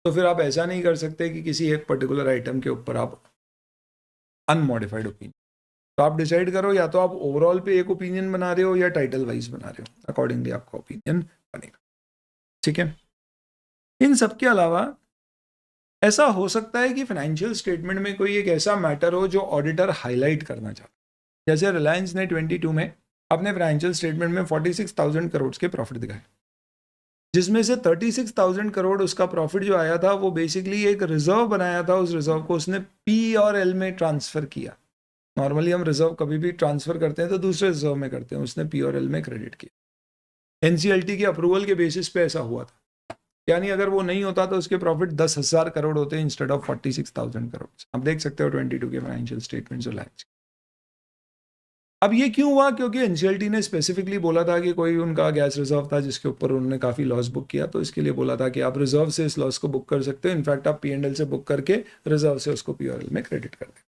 तो फिर आप ऐसा नहीं कर सकते कि किसी एक पर्टिकुलर आइटम के ऊपर आप अनमॉडिफाइड ओपिनियन। तो आप डिसाइड करो, या तो आप ओवरऑल पे एक ओपिनियन बना रहे हो या टाइटल वाइज बना रहे हो, अकॉर्डिंगली आपका ओपिनियन बनेगा। ठीक है, इन सब के अलावा ऐसा हो सकता है कि फाइनेंशियल स्टेटमेंट में कोई एक ऐसा मैटर हो जो ऑडिटर हाईलाइट करना चाहता है। जैसे रिलायंस ने 22 में अपने फाइनेंशियल स्टेटमेंट में 46,000 करोड़ के प्रॉफिट दिखाए, जिसमें से 36,000 करोड़ उसका प्रॉफिट जो आया था वो बेसिकली एक रिजर्व बनाया था, उस रिजर्व को उसने पी और एल में ट्रांसफर किया। नॉर्मली हम रिजर्व कभी भी ट्रांसफर करते हैं तो दूसरे रिजर्व में करते हैं, उसने पी और एल में क्रेडिट किया। एनसीएलटी के अप्रूवल के बेसिस पे ऐसा हुआ था, यानी अगर वो नहीं होता तो उसके प्रॉफिट 10,000 करोड़ होते हैं इंस्टेड ऑफ 46,000 करोड़। आप देख सकते हो 22 के फाइनेंशियल स्टेटमेंट रिलायंस। अब ये क्यों हुआ? क्योंकि एनसीएलटी ने स्पेसिफिकली बोला था कि कोई उनका गैस रिजर्व था जिसके ऊपर उन्होंने काफी लॉस बुक किया, तो इसके लिए बोला था कि आप रिजर्व से इस लॉस को बुक कर सकते हो, इनफैक्ट आप P&L से बुक करके रिजर्व से उसको P&L में क्रेडिट कर दें।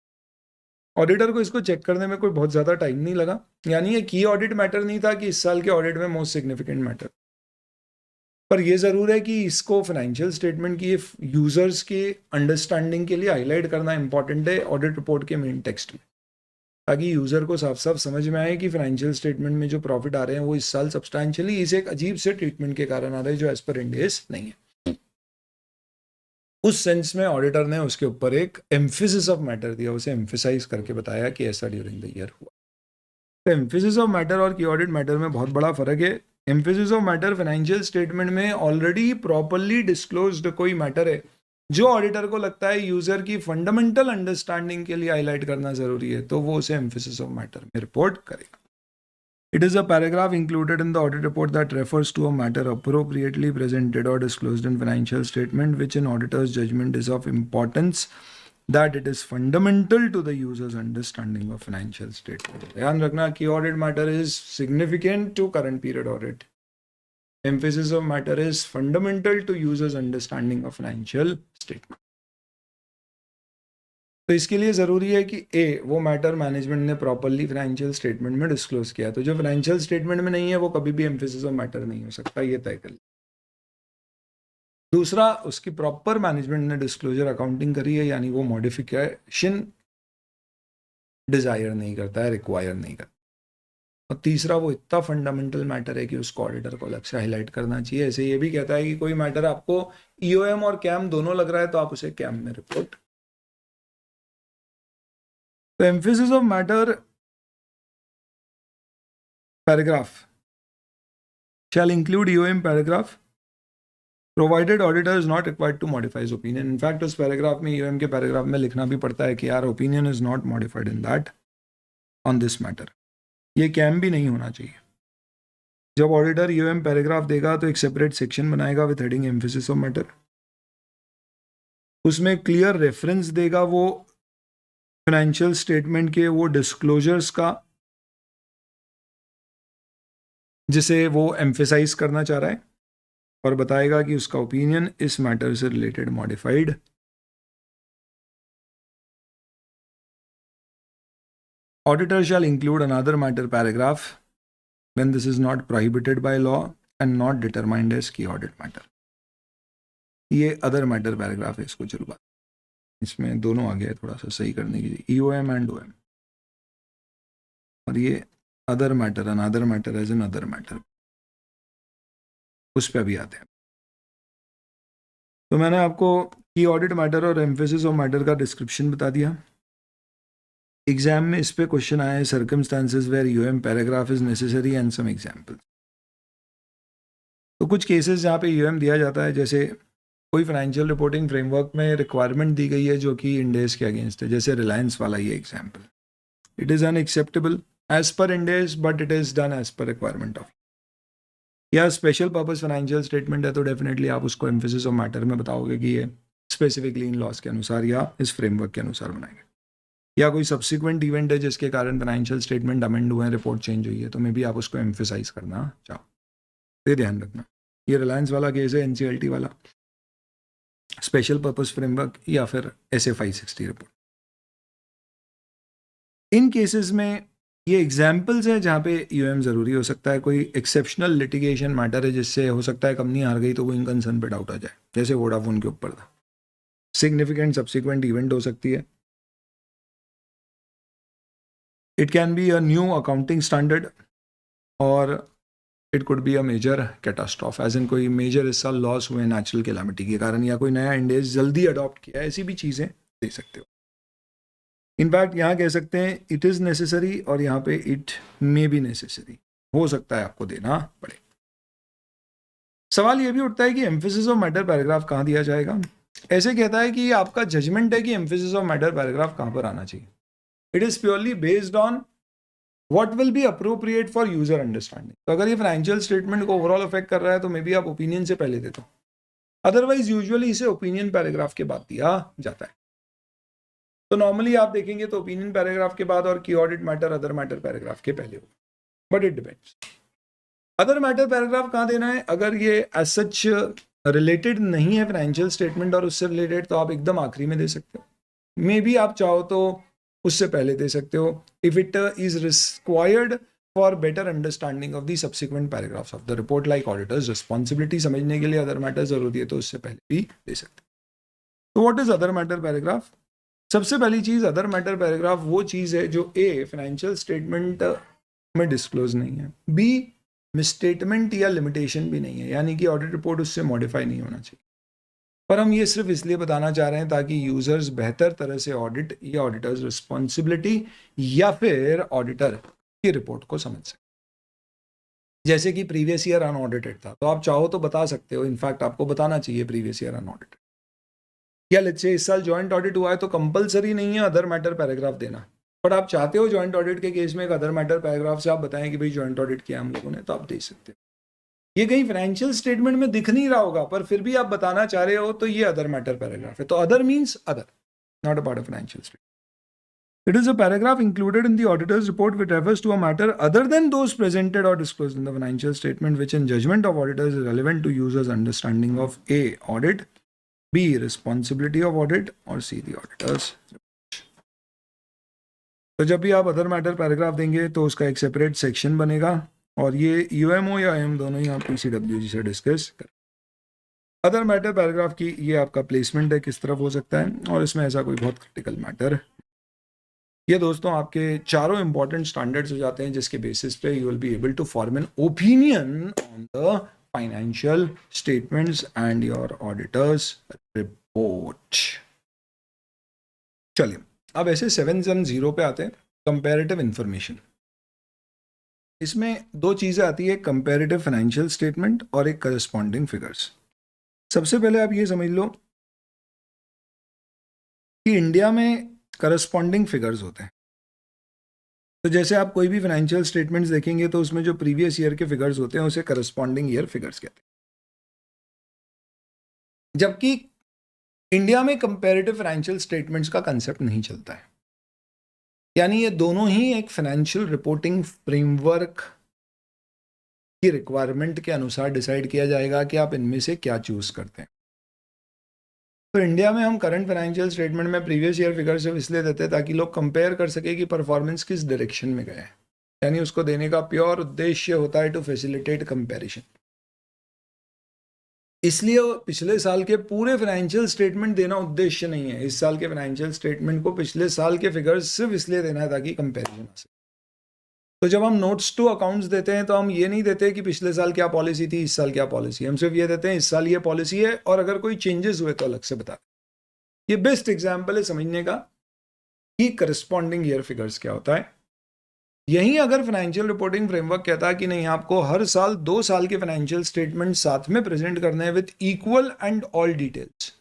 ऑडिटर को इसको चेक करने में कोई बहुत ज्यादा टाइम नहीं लगा, यानी ये की ऑडिट मैटर नहीं था कि इस साल के ऑडिट में मोस्ट सिग्निफिकेंट मैटर, पर यह जरूर है कि इसको फाइनेंशियल स्टेटमेंट की यूजर्स के अंडरस्टैंडिंग के लिए हाईलाइट करना इंपॉर्टेंट है ऑडिट रिपोर्ट के मेन टेक्स्ट में, ताकि यूजर को साफ साफ समझ में आए कि फाइनेंशियल स्टेटमेंट में जो प्रॉफिट आ रहे हैं वो इस साल सब्सटैंशियली इस एक अजीब से ट्रीटमेंट के कारण आ रहे हैं जो एज पर इंड एस नहीं है। उस सेंस में ऑडिटर ने उसके ऊपर एक एम्फेसिस ऑफ मैटर दिया, उसे एम्फेसाइज करके बताया कि ऐसा ड्यूरिंग द ईयर हुआ। तो एम्फेसिस ऑफ मैटर और की ऑडिट मैटर में बहुत बड़ा फर्क है। Emphasis of matter financial statement में ऑलरेडी प्रॉपरली डिस्क्लोज्ड कोई मैटर है जो ऑडिटर को लगता है यूजर की फंडामेंटल अंडरस्टैंडिंग के लिए हाईलाइट करना जरूरी है, तो वो उसे एम्फेसिस ऑफ मैटर में रिपोर्ट करेगा। It is a paragraph included in the audit report that refers to a matter appropriately presented or disclosed in financial statement, which in auditor's judgment is of importance that it is fundamental to the user's understanding of financial statement. ध्यान रखना कि audit matter is significant to current period audit. Emphasis of matter is fundamental to user's understanding of financial statement. तो इसके लिए ज़रूरी है कि वो मैटर मैनेजमेंट ने प्रॉपरली फाइनेंशियल स्टेटमेंट में डिस्क्लोज किया, तो जो फाइनेंशियल स्टेटमेंट में नहीं है वो कभी भी एम्फेसिस ऑफ मैटर नहीं हो सकता, ये तय कर। दूसरा, उसकी प्रॉपर मैनेजमेंट ने डिस्क्लोजर अकाउंटिंग करी है, यानी वो मॉडिफिकेशन डिजायर नहीं करता है, रिक्वायर नहीं करता। और तीसरा, वो इतना फंडामेंटल मैटर है कि उसको ऑडिटर को अलग से हाईलाइट करना चाहिए। ऐसे ये भी कहता है कि कोई मैटर आपको ईओएम और कैम दोनों लग रहा है तो आप उसे कैम में report. The emphasis of matter paragraph shall include EOM paragraph provided auditor is not required to modify his opinion. In fact, उस paragraph में EOM के paragraph में लिखना भी पड़ता है कि यार opinion is not modified in that on this matter. ये कैम भी नहीं होना चाहिए। जब ऑडिटर EOM पैराग्राफ देगा तो एक सेपरेट सेक्शन बनाएगा with heading emphasis of matter, उसमें क्लियर रेफरेंस देगा वो फाइनेंशियल स्टेटमेंट के वो डिस्क्लोजर्स का जिसे वो एम्फेसाइज करना चाह रहा है, और बताएगा कि उसका ओपिनियन इस मैटर से related modified. Auditor shall include another matter paragraph when this is not prohibited by law and not determined as key audit matter. ये अदर मैटर पैराग्राफ है, इसको चलवा, इसमें दोनों आ गया थोड़ा सा सही करने के लिए, ईओएम एंड ओएम, और ये other matter, another matter as an other matter, उस पर भी आते हैं। तो मैंने आपको की ऑडिट मैटर और एम्फेसिस ऑफ मैटर का डिस्क्रिप्शन बता दिया। एग्जाम में इस पे क्वेश्चन आया है, circumstances where UM paragraph is necessary and some example. तो कुछ केसेस जहाँ पे यूएम दिया जाता है, जैसे कोई फाइनेंशियल रिपोर्टिंग फ्रेमवर्क में रिक्वायरमेंट दी गई है जो कि इंडेस के अगेंस्ट है, जैसे रिलायंस वाला ये example, it is unacceptable as per Ind AS but it is done as per requirement of. या स्पेशल पर्पस फाइनेंशियल स्टेटमेंट है तो डेफिनेटली आप उसको एम्फेसिस ऑफ मैटर में बताओगे कि ये स्पेसिफिकली इन लॉस के अनुसार या इस फ्रेमवर्क के अनुसार बनाएंगे। या कोई सब्सिक्वेंट इवेंट है जिसके कारण फाइनेंशियल स्टेटमेंट अमेंड हुए हैं, रिपोर्ट चेंज हुई है, तो मे भी आप उसको एम्फेसाइज करना चाहो, ये ध्यान रखना। ये रिलायंस वाला केस है, एनसीएलटी वाला, स्पेशल पर्पस फ्रेमवर्क या फिर SA 560 रिपोर्ट। इन केसेस में ये एग्जाम्पल्स हैं जहाँ पे यूएम ज़रूरी हो सकता है। कोई एक्सेप्शनल लिटिगेशन मैटर है जिससे हो सकता है कंपनी हार गई तो वो इन कंसर्न पे डाउट आ जाए, जैसे वोडाफोन के ऊपर था। सिग्निफिकेंट सब्सिक्वेंट इवेंट हो सकती है। It can be a new accounting standard और it could be a major catastrophe, as in कोई मेजर हिस्सा लॉस हुए नेचुरल कैलामिटी के कारण, या कोई नया इंडेस जल्दी अडॉप्ट किया, ऐसी भी चीज़ें दे सकते हो। इनफैक्ट यहाँ कह सकते हैं इट इज़ नेसेसरी और यहाँ पे इट मे बी नेसेसरी, हो सकता है आपको देना पड़े। सवाल ये भी उठता है कि एम्फेसिस ऑफ मैटर पैराग्राफ कहाँ दिया जाएगा। ऐसे कहता है कि आपका जजमेंट है कि एम्फेसिस ऑफ मैटर पैराग्राफ कहाँ पर आना चाहिए। It is purely based on what will be appropriate for user understanding. तो अगर ये फाइनेंशियल स्टेटमेंट को ओवरऑल अफेक्ट कर रहा है तो मे बी आप ओपिनियन से पहले दे दो, अदरवाइज यूजुअली इसे ओपिनियन पैराग्राफ के बाद दिया जाता है। तो नॉर्मली आप देखेंगे तो ओपिनियन पैराग्राफ के बाद और की audit matter other matter paragraph के पहले होगा, but it depends. Other matter paragraph कहाँ देना है, अगर ये एज सच रिलेटेड नहीं है फाइनेंशियल स्टेटमेंट और उससे रिलेटेड, तो आप एकदम आखिरी में दे सकते हो। मे बी आप चाहो तो उससे पहले दे सकते हो, if it is required for better understanding of the subsequent paragraphs of the report, like auditors responsibility समझने के लिए अदर मैटर जरूरी है तो उससे पहले भी दे सकते हो। तो what is other matter paragraph? सबसे पहली चीज, अदर मैटर पैराग्राफ वो चीज है जो ए फाइनेंशियल स्टेटमेंट में डिस्क्लोज नहीं है, बी मिसस्टेटमेंट या लिमिटेशन भी नहीं है, यानी कि ऑडिट रिपोर्ट उससे मॉडिफाई नहीं होना चाहिए। पर हम ये सिर्फ इसलिए बताना चाह रहे हैं ताकि यूजर्स बेहतर तरह से ऑडिट या ऑडिटर्स रिस्पॉन्सिबिलिटी या फिर ऑडिटर की रिपोर्ट को समझ सके। जैसे कि प्रीवियस ईयर अनऑडिटेड था, तो आप चाहो तो बता सकते हो, इनफैक्ट आपको बताना चाहिए प्रीवियस ईयर अनऑडिटेड। या लेट्स से इस साल जॉइंट ऑडिट हुआ है तो कंपलसरी नहीं है अदर मैटर पैराग्राफ देना, बट आप चाहते हो जॉइंट ऑडिट के केस में एक अदर मैटर पैराग्राफ से आप बताएं कि भाई जॉइंट ऑडिट किया हम लोगों ने, तो आप दे सकते हो। ये कहीं फाइनेंशियल स्टेटमेंट में दिख नहीं रहा होगा, पर फिर भी आप बताना चाह रहे हो तो ये अदर मैटर पैराग्राफ है। तो other means other, not a part of financial statement. It is a paragraph included in the auditor's report which refers to a matter other than those presented or disclosed in the financial statement, which in judgment of auditors is relevant to users' understanding of A. audit, B. responsibility of audit, or C. the auditor's report. तो जब भी आप other matter paragraph देंगे तो उसका एक separate section बनेगा और ये यूएमओ या एम दोनों ही आप पीसीडब्ल्यूजी से डिस्कस करें। अदर मैटर पैराग्राफ की ये आपका प्लेसमेंट है किस तरफ हो सकता है, और इसमें ऐसा कोई बहुत क्रिटिकल मैटर। ये दोस्तों आपके चारों इंपॉर्टेंट स्टैंडर्ड्स हो जाते हैं जिसके बेसिस पे you will be able to form an opinion on the financial statements and your auditors report. चलिए अब ऐसे 770 पे आते हैं, कंपैरेटिव इंफॉर्मेशन। इसमें दो चीजें आती है, कंपैरेटिव फाइनेंशियल स्टेटमेंट और एक करस्पॉन्डिंग फिगर्स। सबसे पहले आप ये समझ लो कि इंडिया में करस्पॉन्डिंग फिगर्स होते हैं। तो जैसे आप कोई भी फाइनेंशियल स्टेटमेंट्स देखेंगे तो उसमें जो प्रीवियस ईयर के फिगर्स होते हैं उसे करस्पॉन्डिंग ईयर फिगर्स कहते हैं। जबकि इंडिया में कंपैरेटिव फाइनेंशियल स्टेटमेंट्स का कंसेप्ट नहीं चलता है, यानी ये दोनों ही एक फाइनेंशियल रिपोर्टिंग फ्रेमवर्क की रिक्वायरमेंट के अनुसार डिसाइड किया जाएगा कि आप इनमें से क्या चूज करते हैं। तो इंडिया में हम करंट फाइनेंशियल स्टेटमेंट में प्रीवियस ईयर फिगर सिर्फ इसलिए देते हैं ताकि लोग कंपेयर कर सके कि परफॉर्मेंस किस डायरेक्शन में गए हैं, यानी उसको देने का प्योर उद्देश्य होता है टू फैसिलिटेट कंपैरिजन। इसलिए पिछले साल के पूरे फाइनेंशियल स्टेटमेंट देना उद्देश्य नहीं है, इस साल के फाइनेंशियल स्टेटमेंट को पिछले साल के फिगर्स सिर्फ इसलिए देना है ताकि कंपैरिजन आ सके। तो जब हम नोट्स टू अकाउंट्स देते हैं तो हम ये नहीं देते कि पिछले साल क्या पॉलिसी थी, इस साल क्या पॉलिसी, हम सिर्फ ये देते हैं इस साल ये पॉलिसी है और अगर कोई चेंजेस हुए तो अलग से बता। ये बेस्ट एग्जाम्पल है समझने का कि करस्पॉन्डिंग ईयर फिगर्स क्या होता है। यही अगर फाइनेंशियल रिपोर्टिंग फ्रेमवर्क कहता है कि नहीं आपको हर साल 2 साल के फाइनेंशियल स्टेटमेंट साथ में प्रेजेंट करने हैं with equal and all details,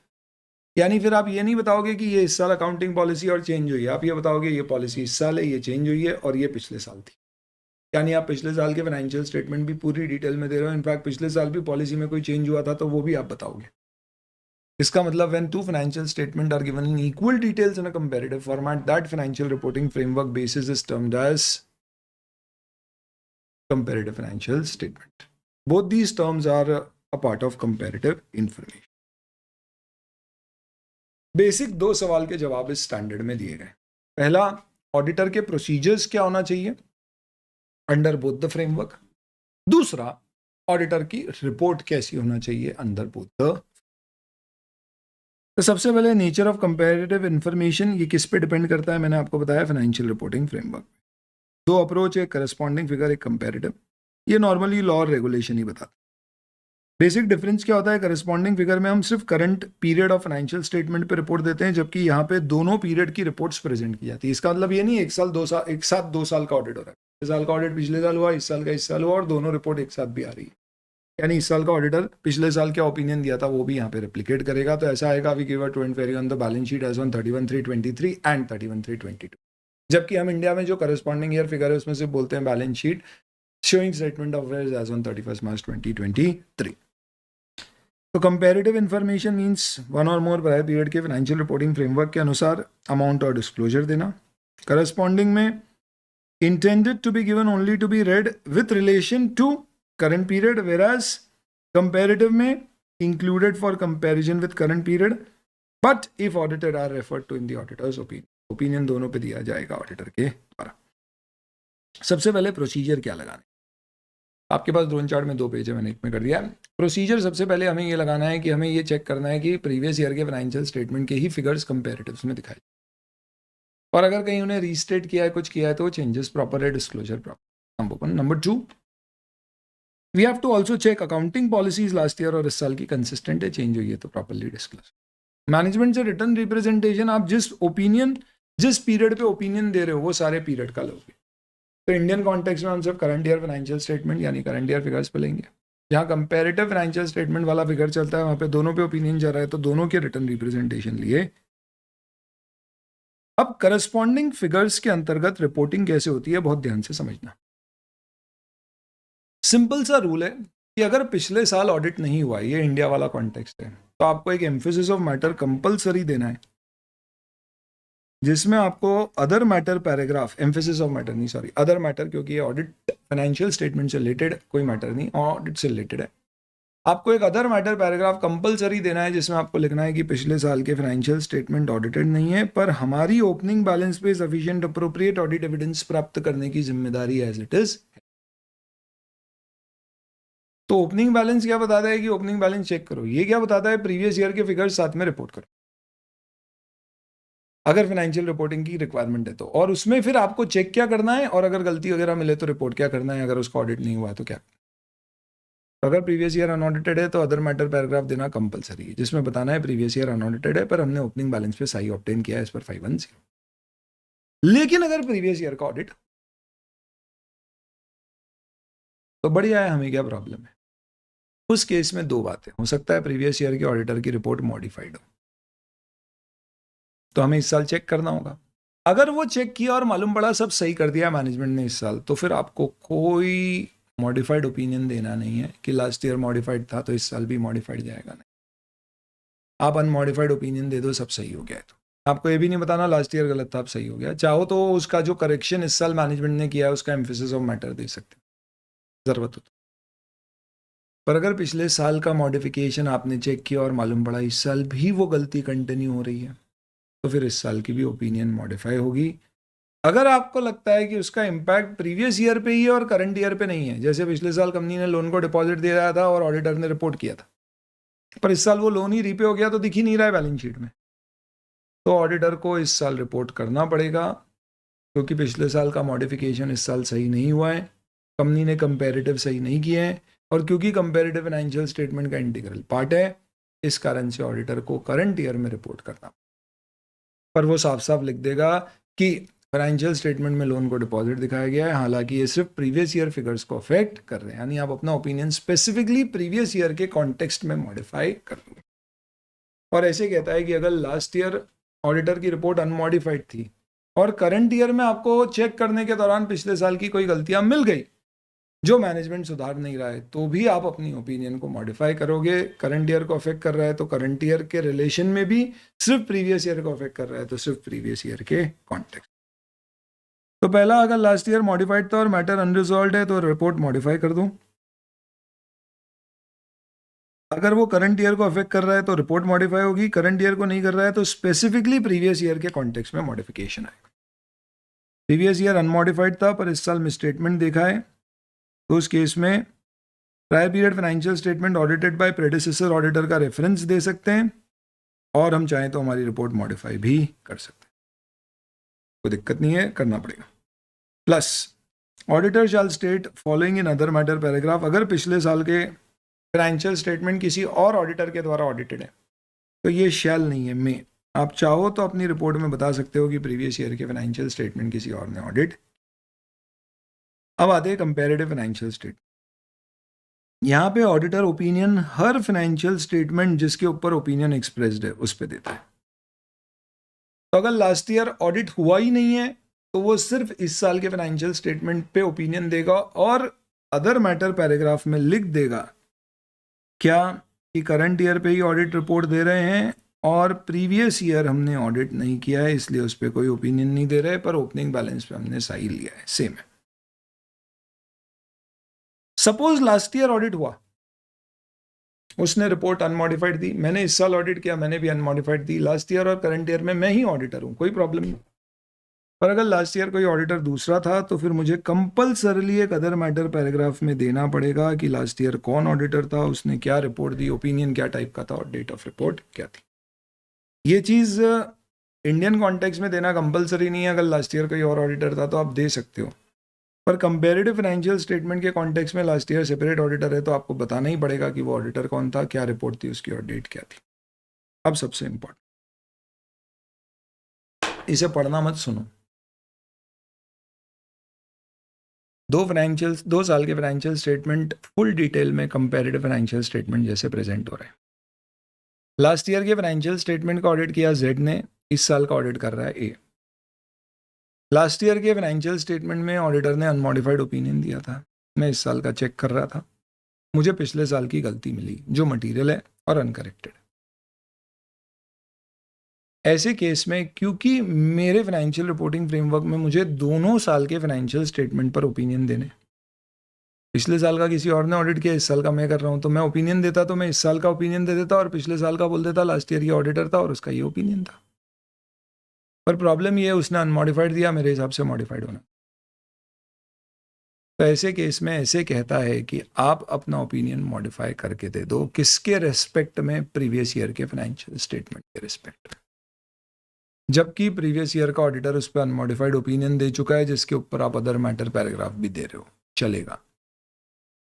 यानी फिर आप ये नहीं बताओगे कि ये इस साल अकाउंटिंग पॉलिसी और चेंज हुई है, आप ये बताओगे ये पॉलिसी इस साल है, ये चेंज हुई है और ये पिछले साल थी। यानी आप पिछले साल के फाइनेंशियल स्टेटमेंट भी पूरी डिटेल में दे रहे हो, इनफैक्ट पिछले साल भी पॉलिसी में कोई चेंज हुआ था तो वो भी आप बताओगे। इसका मतलब when two financial statement are given in equal details in a comparative format, that financial reporting framework basis is termed as comparative financial statement. Both these terms are a part of comparative information. Basic 2 सवाल के जवाब इस standard में दिए गए। पहला, auditor के procedures क्या होना चाहिए अंडर बोथ द फ्रेमवर्क। दूसरा, ऑडिटर की रिपोर्ट कैसी होना चाहिए अंडर बोथ द। तो सबसे पहले नेचर ऑफ कंपैरेटिव इंफॉर्मेशन, ये किस पे डिपेंड करता है, मैंने आपको बताया फाइनेंशियल रिपोर्टिंग फ्रेमवर्क। 2 अप्रोच, एक करस्पॉन्डिंग फिगर, एक कंपैरेटिव। ये नॉर्मली लॉ और रेगुलेशन ही बताता है। बेसिक डिफरेंस क्या होता है, करस्पॉन्डिंग फिगर में हम सिर्फ current period of financial statement पे रिपोर्ट देते हैं, जबकि यहाँ पे दोनों पीरियड की रिपोर्ट्स प्रेजेंट की जाती है। इसका मतलब ये नहीं एक साथ 2 साल का ऑडिट हो रहा है, पिछले साल का ऑडिट पिछले साल हुआ, इस साल का इस साल हुआ और दोनों रिपोर्ट एक साथ भी आ रही है। यानी इस साल का ऑडिटर पिछले साल क्या ओपिनियन दिया था वो भी यहाँ पे रिप्लिकेट करेगा। तो ऐसा आएगा we give a to and very on the balance sheet as on 31/3/23 and 31/3/22। जबकि हम इंडिया में जो करस्पॉन्डिंग ईयर फिगर है उसमें से बोलते हैं balance sheet showing statement of affairs as on 31 March 2023। तो कंपैरेटिव इंफॉर्मेशन मींस 1 और मोर प्रायर पीरियड के फाइनेंशियल रिपोर्टिंग फ्रेमवर्क के अनुसार अमाउंट और डिस्क्लोजर देना। करस्पॉन्डिंग में intended to be given only to be read with relation to current period, whereas comparative में included for comparison with current period but if audited are referred to in the auditor's opinion दोनों पे दिया जाएगा auditor के द्वारा। सबसे पहले procedure क्या लगाना है, आपके पास ड्रोन चार्ट में 2 पेज है, मैंने एक में कर दिया। प्रोसीजर सबसे पहले हमें ये लगाना है कि हमें ये चेक करना है कि प्रीवियस ईयर के फाइनेंशियल स्टेटमेंट के ही फिगर्स कंपैरेटिव्स में दिखाए, और अगर कहीं उन्हें रीस्टेट किया है, कुछ किया है, तो चेंजेस प्रॉपर है, disclosure proper. Number 2, we have to also check accounting policies last year और इस साल की कंसिस्टेंट है, चेंज हुई है तो प्रॉपरली डिस्क्लोज। मैनेजमेंट से रिटर्न रिप्रेजेंटेशन, आप जिस पीरियड पे ओपिनियन दे रहे हो वो सारे पीरियड का लोगे। तो इंडियन कॉन्टेक्स्ट में हम सिर्फ करंट ईयर फाइनेंशियल स्टेटमेंट यानी करंट ईयर फिगर्स पे लेंगे। जहाँ कंपेरेटिव फाइनेंशियल स्टेटमेंट वाला फिगर चलता है वहाँ पे दोनों पे ओपिनियन जा रहा है, तो दोनों के रिटर्न रिप्रेजेंटेशन लिए। अब करस्पॉन्डिंग फिगर्स के अंतर्गत रिपोर्टिंग कैसे होती है बहुत ध्यान से समझना। सिंपल सा रूल है कि अगर पिछले साल ऑडिट नहीं हुआ, ये इंडिया वाला कॉन्टेक्स्ट है, तो आपको एक एम्फेसिस ऑफ मैटर कंपलसरी देना है, जिसमें आपको other matter paragraph, emphasis of matter नहीं सॉरी अदर मैटर, क्योंकि ये ऑडिट फाइनेंशियल स्टेटमेंट से रिलेटेड कोई मैटर नहीं, ऑडिट से रिलेटेड है। आपको एक अदर मैटर पैराग्राफ कंपलसरी देना है जिसमें आपको लिखना है कि पिछले साल के फाइनेंशियल स्टेटमेंट ऑडिटेड नहीं है, पर हमारी ओपनिंग बैलेंस पे सफिशिएंट अप्रोप्रिएट ऑडिट एविडेंस प्राप्त करने की जिम्मेदारी एज इट इज। तो ओपनिंग बैलेंस क्या बताता है कि ओपनिंग बैलेंस चेक करो, ये क्या बताता है प्रीवियस ईयर के फिगर्स साथ में रिपोर्ट करो अगर फाइनेंशियल रिपोर्टिंग की रिक्वायरमेंट है तो, और उसमें फिर आपको चेक क्या करना है और अगर गलती वगैरह मिले तो रिपोर्ट क्या करना है, अगर उसका ऑडिट नहीं हुआ तो क्या। अगर प्रीवियस ईयर अनऑडिटेड है तो अदर मैटर पैराग्राफ देना कंपलसरी है, जिसमें बताना है प्रीवियस ईयर अनऑडिटेड है पर हमने ओपनिंग बैलेंस पे सही ऑब्टेन किया है इस पर 510। लेकिन अगर प्रीवियस ईयर का ऑडिट, तो बढ़िया है, हमें क्या प्रॉब्लम है। उस केस में दो बातें हो सकता है, प्रीवियस ईयर के ऑडिटर की रिपोर्ट मॉडिफाइड हो, तो हमें इस साल चेक करना होगा। अगर वो चेक किया और मालूम पड़ा सब सही कर दिया मैनेजमेंट ने इस साल, तो फिर आपको कोई मॉडिफाइड ओपिनियन देना नहीं है कि लास्ट ईयर मॉडिफाइड था तो इस साल भी मॉडिफाइड जाएगा, नहीं। आप अनमॉडिफाइड ओपिनियन दे दो सब सही हो गया है, तो आपको ये भी नहीं बताना लास्ट ईयर गलत था अब सही हो गया। चाहो तो उसका जो करेक्शन इस साल मैनेजमेंट ने किया है उसका एम्फेसिस ऑफ मैटर दे सकते हैं जरूरत हो तो। पर अगर पिछले साल का मॉडिफिकेशन आपने चेक किया और मालूम पड़ा इस साल भी वो गलती कंटिन्यू हो रही है, तो फिर इस साल की भी ओपिनियन मॉडिफाई होगी। अगर आपको लगता है कि उसका इम्पैक्ट प्रीवियस ईयर पे ही है और करंट ईयर पे नहीं है, जैसे पिछले साल कंपनी ने लोन को डिपॉजिट दिया था और ऑडिटर ने रिपोर्ट किया था, पर इस साल वो लोन ही रीपे हो गया तो दिख ही नहीं रहा है बैलेंस शीट में, तो ऑडिटर को इस साल रिपोर्ट करना पड़ेगा, क्योंकि पिछले साल का मॉडिफिकेशन इस साल सही नहीं हुआ है, कंपनी ने कंपेरेटिव सही नहीं किए हैं, और क्योंकि कंपेरेटिव फाइनेंशियल स्टेटमेंट का इंटीग्रल पार्ट है, इस कारण से ऑडिटर को करंट ईयर में रिपोर्ट करना। पर वो साफ साफ लिख देगा कि फाइनेंशियल स्टेटमेंट में लोन को डिपॉजिट दिखाया गया है, हालांकि ये सिर्फ प्रीवियस ईयर फिगर्स को अफेक्ट कर रहे हैं, यानी आप अपना ओपिनियन स्पेसिफिकली प्रीवियस ईयर के कॉन्टेक्स्ट में मॉडिफाई कर दोगे। और ऐसे कहता है कि अगर लास्ट ईयर ऑडिटर की रिपोर्ट अनमॉडिफाइड थी और करंट ईयर में आपको चेक करने के दौरान पिछले साल की कोई गलतियां मिल गई जो मैनेजमेंट सुधार नहीं रहा है, तो भी आप अपनी ओपिनियन को मॉडिफाई करोगे। करंट ईयर को अफेक्ट कर रहा है तो करंट ईयर के रिलेशन में भी, सिर्फ प्रीवियस ईयर को अफेक्ट कर रहा है तो सिर्फ प्रीवियस ईयर के कॉन्टेक्स्ट। तो पहला, अगर लास्ट ईयर मॉडिफाइड था और मैटर अनरिजॉल्व है तो रिपोर्ट मॉडिफाई कर दूं। अगर वो करंट ईयर को अफेक्ट कर रहा है तो रिपोर्ट मॉडिफाई होगी, करंट ईयर को नहीं कर रहा है तो स्पेसिफिकली प्रीवियस ईयर के कॉन्टेक्स्ट में मॉडिफिकेशन आएगा। प्रीवियस ईयर अनमॉडिफाइड था पर इस साल मिसस्टेटमेंट देखा है, तो उस केस में prior period financial statement audited bye predecessor auditor का रेफरेंस दे सकते हैं, और हम चाहें तो हमारी रिपोर्ट मॉडिफाई भी कर सकते हैं, कोई दिक्कत नहीं है, करना पड़ेगा। Plus auditor shall state following in other matter paragraph, अगर पिछले साल के फाइनेंशियल स्टेटमेंट किसी और ऑडिटर के द्वारा ऑडिटेड है तो ये शैल नहीं है, में आप चाहो तो अपनी रिपोर्ट में बता सकते हो कि प्रीवियस ईयर के फाइनेंशियल स्टेटमेंट किसी और ने ऑडिट। अब आते हैं कंपेरेटिव फाइनेंशियल स्टेटमेंट। यहाँ पे ऑडिटर ओपिनियन हर फाइनेंशियल स्टेटमेंट जिसके ऊपर ओपिनियन एक्सप्रेस्ड है उस पर देता है। तो अगर लास्ट ईयर ऑडिट हुआ ही नहीं है तो वो सिर्फ इस साल के फाइनेंशियल स्टेटमेंट पे ओपिनियन देगा और अदर मैटर पैराग्राफ में लिख देगा क्या कि करंट ईयर पे ही ऑडिट रिपोर्ट दे रहे हैं और प्रीवियस ईयर हमने ऑडिट नहीं किया है इसलिए उस पर कोई ओपिनियन नहीं दे रहे, पर ओपनिंग बैलेंस पे हमने सही लिया है, सेम है। सपोज लास्ट ईयर ऑडिट हुआ, उसने रिपोर्ट अनमॉडिफाइड दी, मैंने इस साल ऑडिट किया, मैंने भी अनमॉडिफाइड दी, लास्ट ईयर और करंट ईयर में मैं ही ऑडिटर हूं, कोई प्रॉब्लम नहीं। पर अगर लास्ट ईयर कोई ऑडिटर दूसरा था तो फिर मुझे कंपलसरली एक अदर मैटर पैराग्राफ में देना पड़ेगा कि लास्ट ईयर कौन ऑडिटर था, उसने क्या रिपोर्ट दी, ओपिनियन क्या टाइप का था और डेट ऑफ रिपोर्ट क्या थी। ये चीज़ इंडियन कॉन्टेक्स्ट में देना कंपलसरी नहीं है, अगर लास्ट ईयर कोई और ऑडिटर था तो आप दे सकते हो, पर कंपेरेटिव फाइनेंशियल स्टेटमेंट के कॉन्टेक्स्ट में लास्ट ईयर सेपरेट ऑडिटर है तो आपको बताना ही पड़ेगा कि वो ऑडिटर कौन था, क्या रिपोर्ट थी उसकी और डेट क्या थी। अब सबसे इंपॉर्टेंट, इसे पढ़ना मत सुनो, दो साल के फाइनेंशियल स्टेटमेंट फुल डिटेल में कंपैरेटिव फाइनेंशियल स्टेटमेंट जैसे प्रेजेंट हो रहे हैं। लास्ट ईयर के फाइनेंशियल स्टेटमेंट का ऑडिट किया जेड ने, इस साल का ऑडिट कर रहा है ए। लास्ट ईयर के फाइनेंशियल स्टेटमेंट में ऑडिटर ने अनमॉडिफाइड ओपिनियन दिया था, मैं इस साल का चेक कर रहा था, मुझे पिछले साल की गलती मिली जो मटीरियल है और अनकरेक्टेड। ऐसे केस में क्योंकि मेरे फाइनेंशियल रिपोर्टिंग फ्रेमवर्क में मुझे दोनों साल के फाइनेंशियल स्टेटमेंट पर ओपिनियन देने, पिछले साल का किसी और ने ऑडिट किया, इस साल का मैं कर रहा हूं, तो मैं ओपिनियन देता तो मैं इस साल का ओपिनियन दे देता और पिछले साल का बोल देता लास्ट ईयर की ऑडिटर था और उसका ये ओपिनियन था। पर प्रॉब्लम ये है उसने अनमॉडिफाइड दिया, मेरे हिसाब से मॉडिफाइड होना। तो ऐसे केस में ऐसे कहता है कि आप अपना ओपिनियन मॉडिफाई करके दे दो, किसके रेस्पेक्ट में? प्रीवियस ईयर के फाइनेंशियल स्टेटमेंट के रेस्पेक्ट में, जबकि प्रीवियस ईयर का ऑडिटर उस पर अनमॉडिफाइड ओपिनियन दे चुका है जिसके ऊपर आप अदर मैटर पैराग्राफ भी दे रहे हो, चलेगा।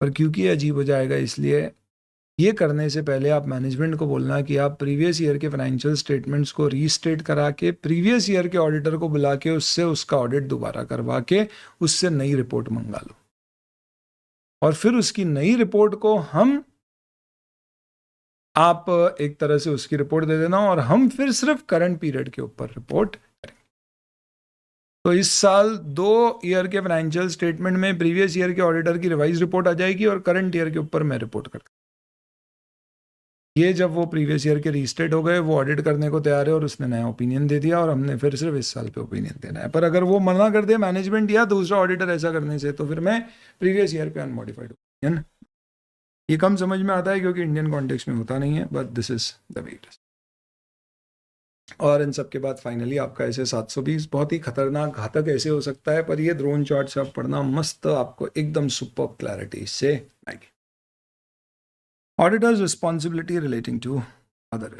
पर क्योंकि ये अजीब हो जाएगा, इसलिए ये करने से पहले आप मैनेजमेंट को बोलना कि आप प्रीवियस ईयर के फाइनेंशियल स्टेटमेंट्स को रीस्टेट करा के प्रीवियस ईयर के ऑडिटर को बुला के उससे उसका ऑडिट दोबारा करवा के उससे नई रिपोर्ट मंगा लो और फिर उसकी नई रिपोर्ट को आप एक तरह से उसकी रिपोर्ट दे देना और हम फिर सिर्फ करंट पीरियड के ऊपर रिपोर्ट करेंगे। तो इस साल 2 ईयर के फाइनेंशियल स्टेटमेंट में प्रीवियस ईयर के ऑडिटर की रिवाइज रिपोर्ट आ जाएगी और करंट ईयर के ऊपर मैं रिपोर्ट करूंगा। ये जब वो प्रीवियस ईयर के रीस्टेट हो गए, वो ऑडिट करने को तैयार है और उसने नया ओपिनियन दे दिया और हमने फिर सिर्फ इस साल पे ओपिनियन देना है। पर अगर वो मना कर दे मैनेजमेंट या दूसरा ऑडिटर ऐसा करने से, तो फिर मैं प्रीवियस ईयर पे अनमॉडिफाइड ओपिनियन। ये कम समझ में आता है क्योंकि इंडियन कॉन्टेक्स्ट में होता नहीं है, but this is the way it is. और इन सब के बाद फाइनली आपका ऐसे 720 बहुत ही खतरनाक घातक ऐसे हो सकता है, पर ये ड्रोन चार्ट से आप पढ़ना मस्त, आपको एकदम सुपर क्लैरिटी इससे आएगी। Auditors responsibility relating to other.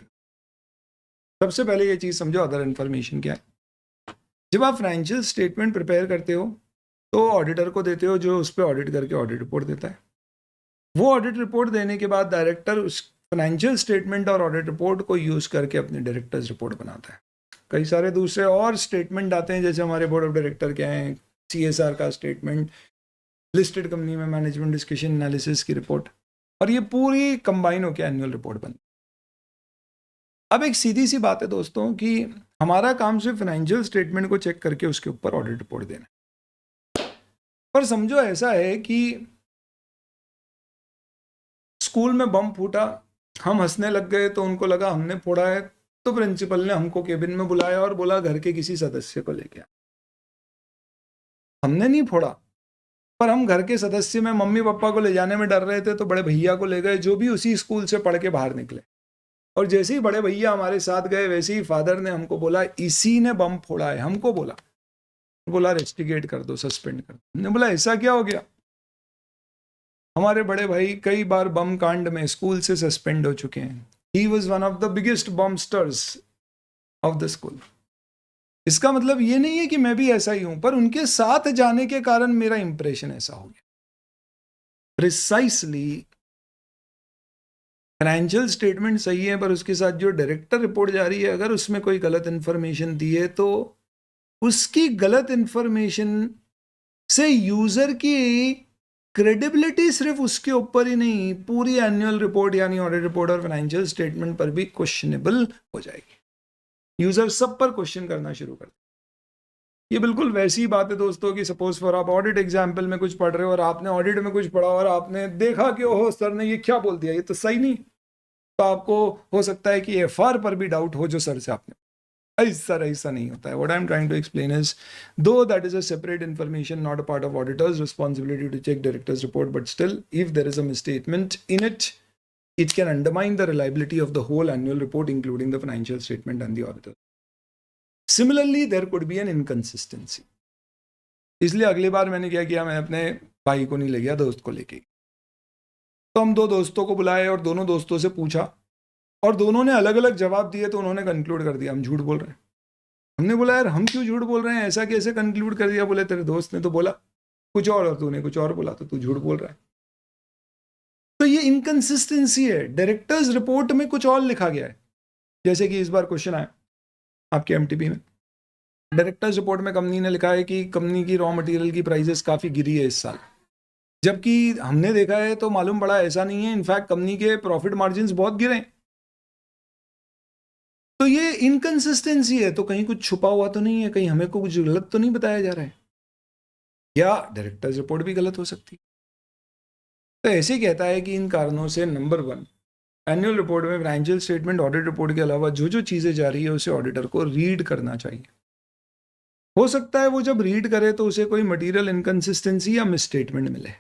सबसे पहले ये चीज समझो, अदर इन्फॉर्मेशन क्या है। जब आप फाइनेंशियल स्टेटमेंट प्रिपेयर करते हो तो ऑडिटर को देते हो, जो उस पर ऑडिट करके ऑडिट रिपोर्ट देता है। वो ऑडिट रिपोर्ट देने के बाद डायरेक्टर उस फाइनेंशियल स्टेटमेंट और ऑडिट रिपोर्ट को यूज करके अपनी डायरेक्टर्स रिपोर्ट बनाता है। कई सारे दूसरे और स्टेटमेंट आते हैं, जैसे हमारे बोर्ड ऑफ डायरेक्टर क्या है, CSR का स्टेटमेंट, लिस्टेड कंपनी में मैनेजमेंट डिस्कशन एनालिसिस की रिपोर्ट, और ये पूरी कंबाइन होकर एनुअल रिपोर्ट बनती है। अब एक सीधी सी बात है दोस्तों कि हमारा काम सिर्फ फाइनेंशियल स्टेटमेंट को चेक करके उसके ऊपर ऑडिट रिपोर्ट देना। पर समझो ऐसा है कि स्कूल में बम फूटा, हम हंसने लग गए तो उनको लगा हमने फोड़ा है, तो प्रिंसिपल ने हमको केबिन में बुलाया और बोला घर के किसी सदस्य को लेके आ। हमने नहीं फोड़ा, पर हम घर के सदस्य में मम्मी पापा को ले जाने में डर रहे थे, तो बड़े भैया को ले गए जो भी उसी स्कूल से पढ़ के बाहर निकले। और जैसे ही बड़े भैया हमारे साथ गए, वैसे ही फादर ने हमको बोला इसी ने बम फोड़ा है। हमको बोला रेस्टिगेट कर दो, सस्पेंड कर दो। हमने बोला ऐसा क्या हो गया? हमारे बड़े भाई कई बार बम कांड में स्कूल से सस्पेंड हो चुके हैं। He was one of the biggest bombsters of the school. इसका मतलब ये नहीं है कि मैं भी ऐसा ही हूं, पर उनके साथ जाने के कारण मेरा इंप्रेशन ऐसा हो गया। प्रिसाइसली फाइनेंशियल स्टेटमेंट सही है, पर उसके साथ जो डायरेक्टर रिपोर्ट जा रही है, अगर उसमें कोई गलत इंफॉर्मेशन दी है तो उसकी गलत इंफॉर्मेशन से यूजर की क्रेडिबिलिटी सिर्फ उसके ऊपर ही नहीं, पूरी एनुअल रिपोर्ट यानी ऑडिट रिपोर्ट और फाइनेंशियल स्टेटमेंट पर भी क्वेश्चनेबल हो जाएगी। यूजर सब पर क्वेश्चन करना शुरू कर दें। ये बिल्कुल वैसी ही बात है दोस्तों कि सपोज फॉर आप ऑडिट एग्जाम्पल में कुछ पढ़ रहे हो और आपने ऑडिट में कुछ पढ़ा और आपने देखा कि ओहो सर ने ये क्या बोल दिया, ये तो सही नहीं। तो आपको हो सकता है कि FR पर भी डाउट हो जो सर से आपने। ऐसा नहीं होता है। What I'm trying to explain is, though that is a separate information, not a part of auditor's responsibility to check director's report, but still, if there is a misstatement in it, it can undermine the reliability of the whole annual report, including the financial statement and the auditor. Similarly, there could be an inconsistency. इसलिए अगली बार मैंने क्या किया, मैं अपने भाई को नहीं ले गया, दोस्त को लेके। तो हम 2 दोस्तों को बुलाए और दोनों दोस्तों से पूछा और दोनों ने अलग अलग जवाब दिए, तो उन्होंने कंक्लूड कर दिया हम झूठ बोल रहे हैं। हमने बोला यार हम क्यों झूठ बोल रहे हैं, ऐसा कैसे कंक्लूड कर दिया? बोले तेरे दोस्त ने तो बोला कुछ और तूने कुछ और बोला, तो तू झूठ बोल रहा है। तो ये इनकंसिस्टेंसी है। डायरेक्टर्स रिपोर्ट में कुछ और लिखा गया है, जैसे कि इस बार क्वेश्चन आया आपके MTP में डायरेक्टर्स रिपोर्ट में कंपनी ने लिखा है कि कंपनी की रॉ मटेरियल की प्राइसेस काफ़ी गिरी है इस साल, जबकि हमने देखा है तो मालूम पड़ा ऐसा नहीं है, इनफैक्ट कंपनी के प्रॉफिट मार्जिन्स बहुत गिरे। तो ये इनकंसिस्टेंसी है, तो कहीं कुछ छुपा हुआ तो नहीं है, कहीं हमें को कुछ गलत तो नहीं बताया जा रहा है, या डायरेक्टर्स रिपोर्ट भी गलत हो सकती है। तो ऐसे कहता है कि इन कारणों से नंबर 1, एनुअल रिपोर्ट में फाइनेंशियल स्टेटमेंट ऑडिट रिपोर्ट के अलावा जो जो चीज़ें जा रही है उसे ऑडिटर को रीड करना चाहिए। हो सकता है वो जब रीड करे तो उसे कोई मटेरियल इनकंसिस्टेंसी या मिसस्टेटमेंट मिले।